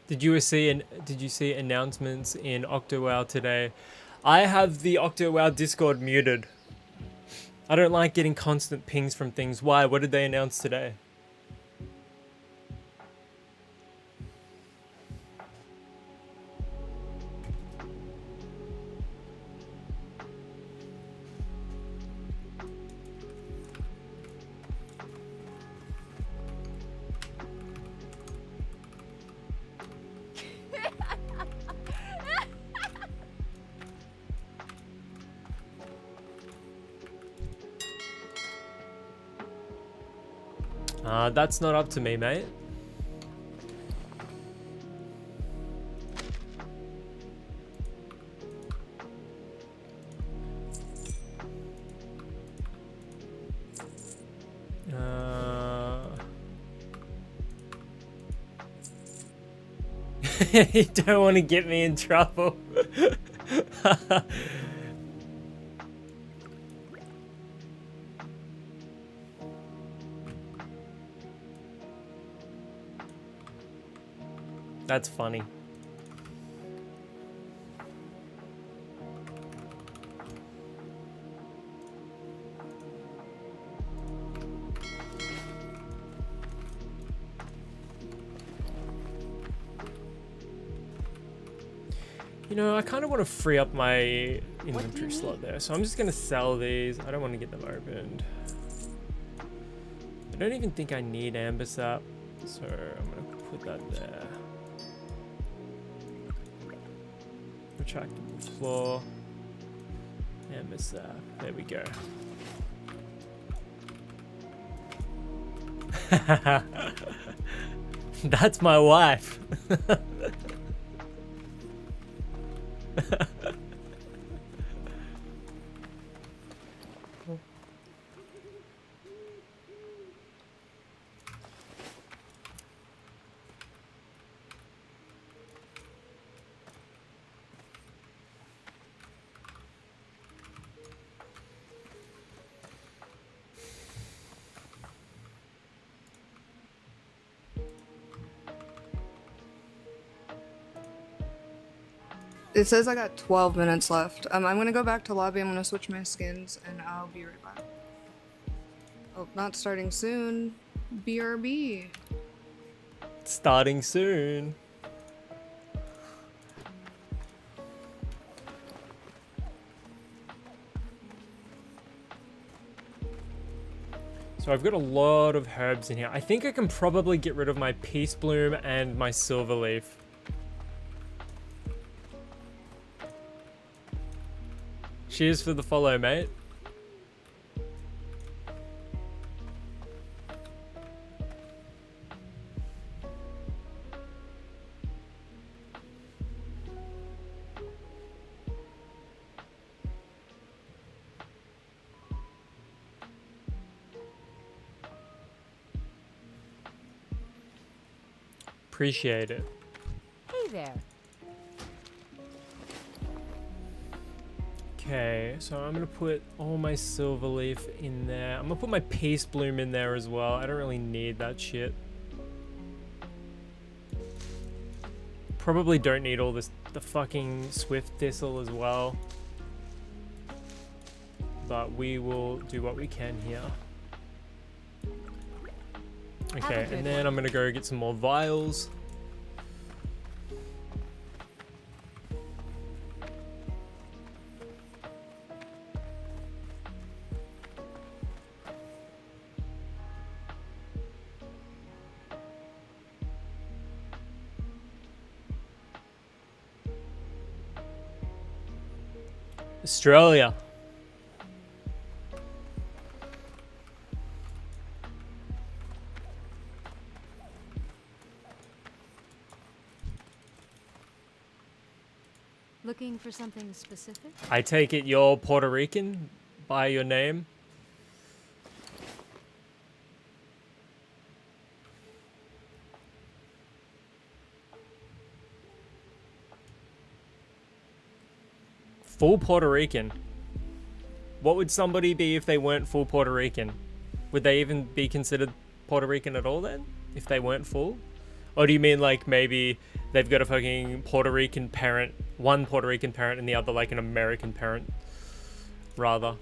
Did you see announcements in OctoWow today? I have the OctoWow Discord muted. I don't like getting constant pings from things. Why? What did they announce today? That's not up to me, mate. You don't want to get me in trouble. That's funny. You know, I kind of want to free up my inventory slot there, so I'm just going to sell these. I don't want to get them opened. I don't even think I need amber sap, so I'm going to put that there. Retractable floor. Amber sap. There we go. That's my wife. It says I got 12 minutes left. I'm gonna go back to lobby. I'm gonna switch my skins, and I'll be right back. Oh, not starting soon. BRB. Starting soon. So I've got a lot of herbs in here. I think I can probably get rid of my Peace Bloom and my Silver Leaf. Cheers for the follow, mate. Appreciate it. Hey there. Okay, so I'm gonna put all my Silver Leaf in there. I'm gonna put my Peace Bloom in there as well. I don't really need that shit. Probably don't need all this, the fucking Swift Thistle as well. But we will do what we can here. Okay, and then I'm gonna go get some more vials. Australia. Looking for something specific? I take it you're Puerto Rican by your name? Full Puerto Rican. What would somebody be if they weren't full Puerto Rican? Would they even be considered Puerto Rican at all then? If they weren't full? Or do you mean like maybe they've got a fucking Puerto Rican parent, one Puerto Rican parent and the other like an American parent, rather?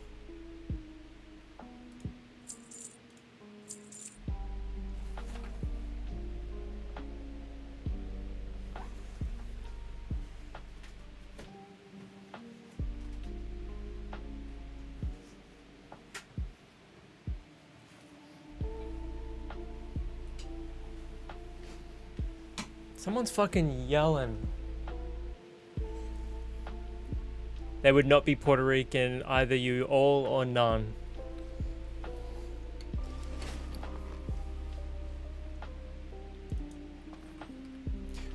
Someone's fucking yelling. They would not be Puerto Rican, either you all or none.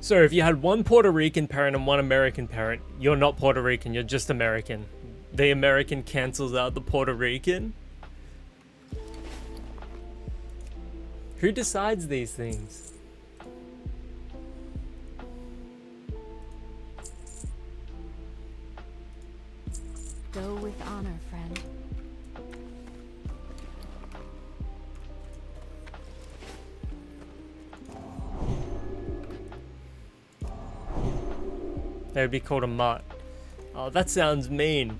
So if you had one Puerto Rican parent and one American parent, you're not Puerto Rican, you're just American. The American cancels out the Puerto Rican? Who decides these things? Go with honor, friend. They would be called a mutt. Oh, that sounds mean.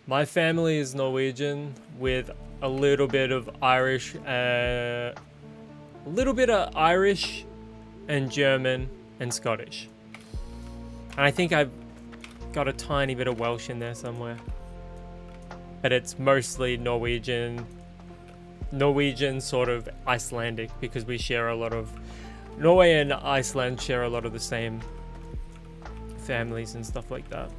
My family is Norwegian with a little bit of Irish, and German and Scottish. And I think I've got a tiny bit of Welsh in there somewhere. But it's mostly Norwegian sort of Icelandic, because we share a lot of, Norway and Iceland share a lot of the same families and stuff like that.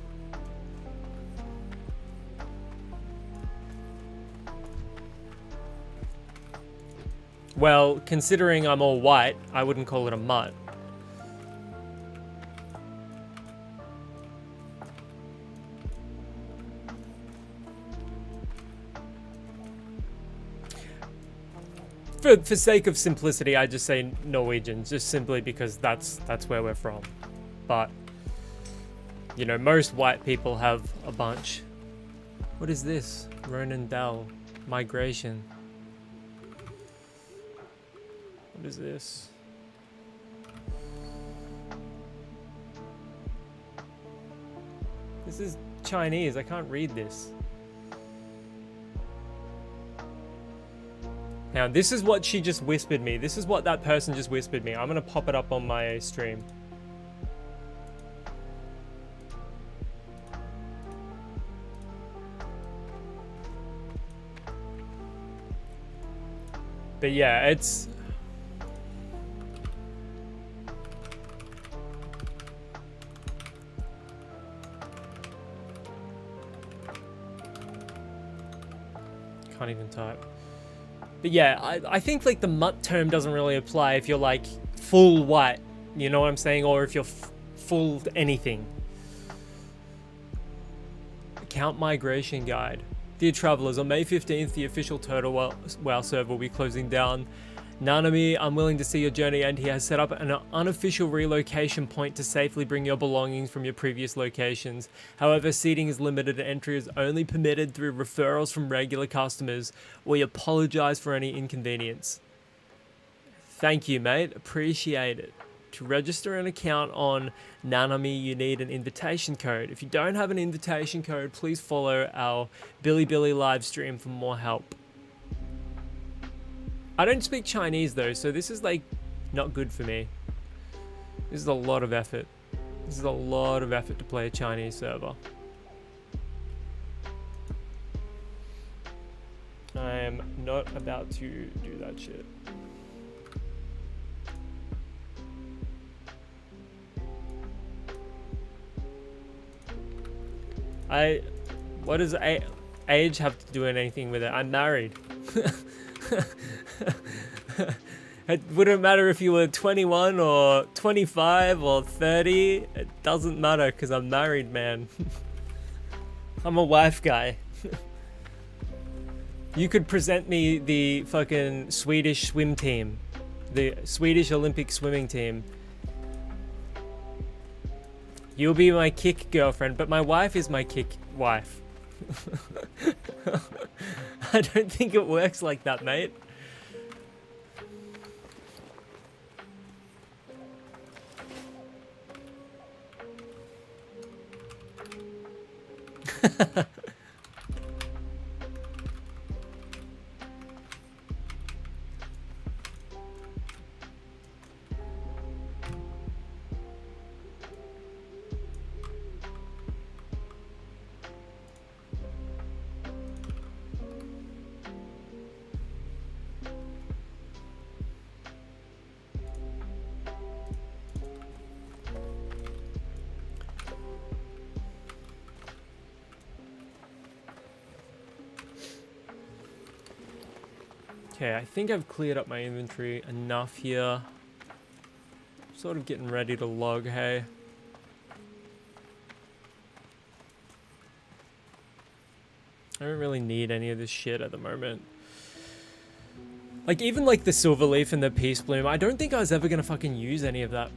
Well, considering I'm all white, I wouldn't call it a mutt. for sake of simplicity, I just say Norwegian, just simply because that's where we're from. But you know, most white people have a bunch. What is this? Ronan Dell. Migration. What is this? This is Chinese. I can't read this. Now, this is what she just whispered me. This is what that person just whispered me. I'm gonna pop it up on my stream. But yeah, it's... Can't even type. But yeah, I think like the mutt term doesn't really apply if you're like full white, you know what I'm saying? Or if you're full anything. Account migration guide. Dear travelers, on May 15th, the official Turtle WoW server will be closing down. Nanami, I'm willing to see your journey, and he has set up an unofficial relocation point to safely bring your belongings from your previous locations. However, seating is limited and entry is only permitted through referrals from regular customers. We apologize for any inconvenience. Thank you, mate. Appreciate it. To register an account on Nanami, you need an invitation code. If you don't have an invitation code, please follow our Bilibili live stream for more help. I don't speak Chinese though, so this is like not good for me. This is a lot of effort. This is a lot of effort to play a Chinese server. I am not about to do that shit. What does age have to do anything with it? I'm married. It wouldn't matter if you were 21 or 25 or 30. It doesn't matter because I'm married, man. I'm a wife guy. You could present me the fucking Swedish swim team. The Swedish Olympic swimming team. You'll be my kick girlfriend, but my wife is my kick wife. I don't think it works like that, mate. Okay, I think I've cleared up my inventory enough here. Sort of getting ready to log, hey. I don't really need any of this shit at the moment. Like, even like the silver leaf and the peace bloom, I don't think I was ever gonna fucking use any of that.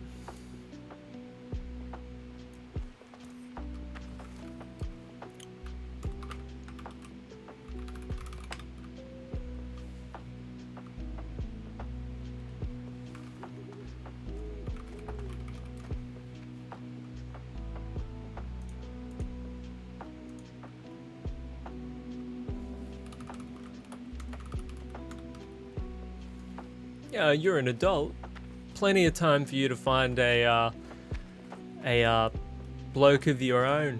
Yeah, you're an adult. Plenty of time for you to find a bloke of your own.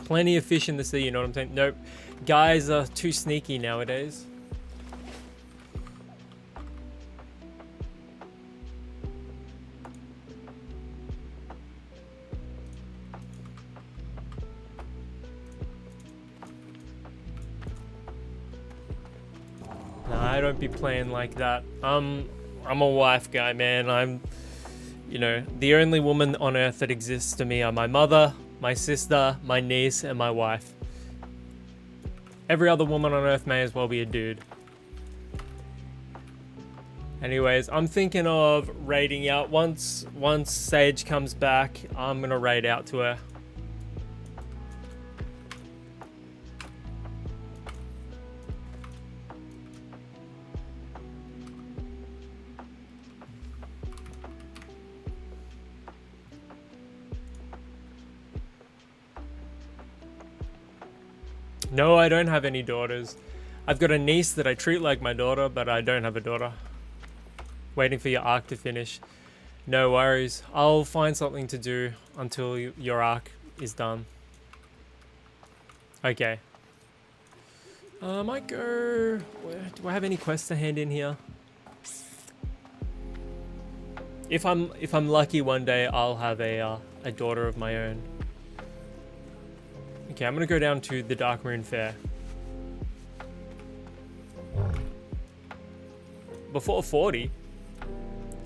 Plenty of fish in the sea, you know what I'm saying? Nope. Guys are too sneaky nowadays. I don't be playing like that. I'm a wife guy, man. I'm, you know, the only woman on earth that exists to me are my mother, my sister, my niece, and my wife. Every other woman on earth may as well be a dude. Anyways, I'm thinking of raiding out. Once Sage comes back, I'm gonna raid out to her. No, I don't have any daughters. I've got a niece that I treat like my daughter, but I don't have a daughter. Waiting for your arc to finish. No worries. I'll find something to do until your arc is done. Okay. I might go... Do I have any quests to hand in here? If I'm lucky one day, I'll have a daughter of my own. Okay, I'm gonna go down to the Dark Moon Fair. Before 40?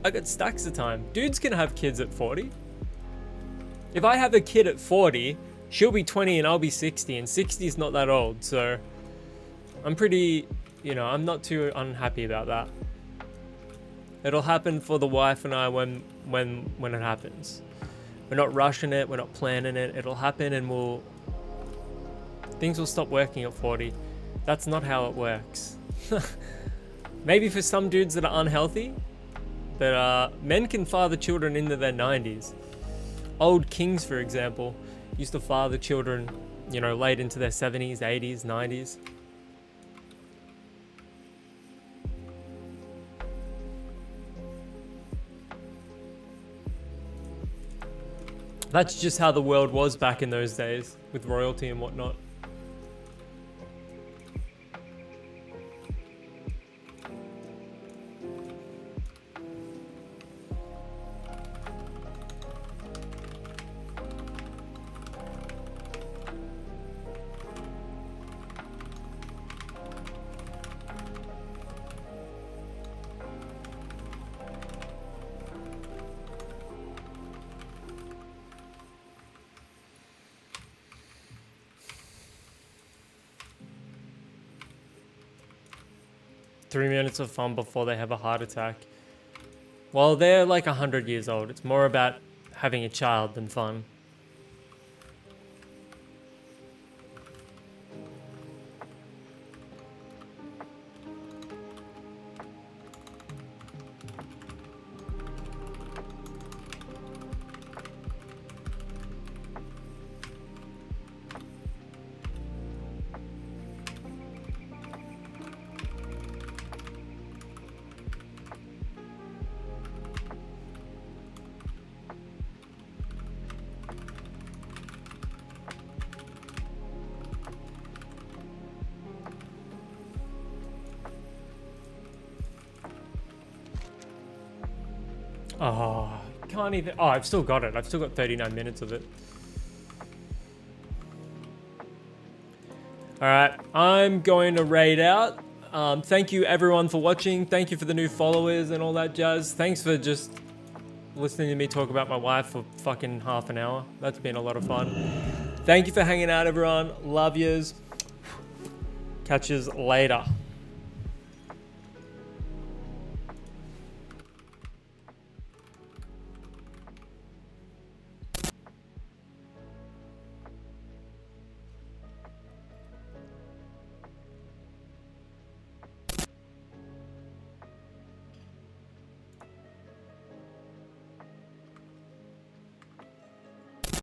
I got stacks of time. Dudes can have kids at 40. If I have a kid at 40, she'll be 20 and I'll be 60, and 60 is not that old, so I'm pretty, you know, I'm not too unhappy about that. It'll happen for the wife and I when it happens. We're not rushing it, we're not planning it. It'll happen and things will stop working at 40. That's not how it works. Maybe for some dudes that are unhealthy, but men can father children into their 90s. Old kings, for example, used to father children, you know, late into their 70s, 80s, 90s. That's just how the world was back in those days, with royalty and whatnot. Three minutes of fun before they have a heart attack. Well, they're like 100 years old. It's more about having a child than fun. Oh, can't even... Oh, I've still got it. I've still got 39 minutes of it. Alright, I'm going to raid out. Thank you everyone for watching. Thank you for the new followers and all that jazz. Thanks for just listening to me talk about my wife for fucking half an hour. That's been a lot of fun. Thank you for hanging out, everyone. Love yous. Catch yous later.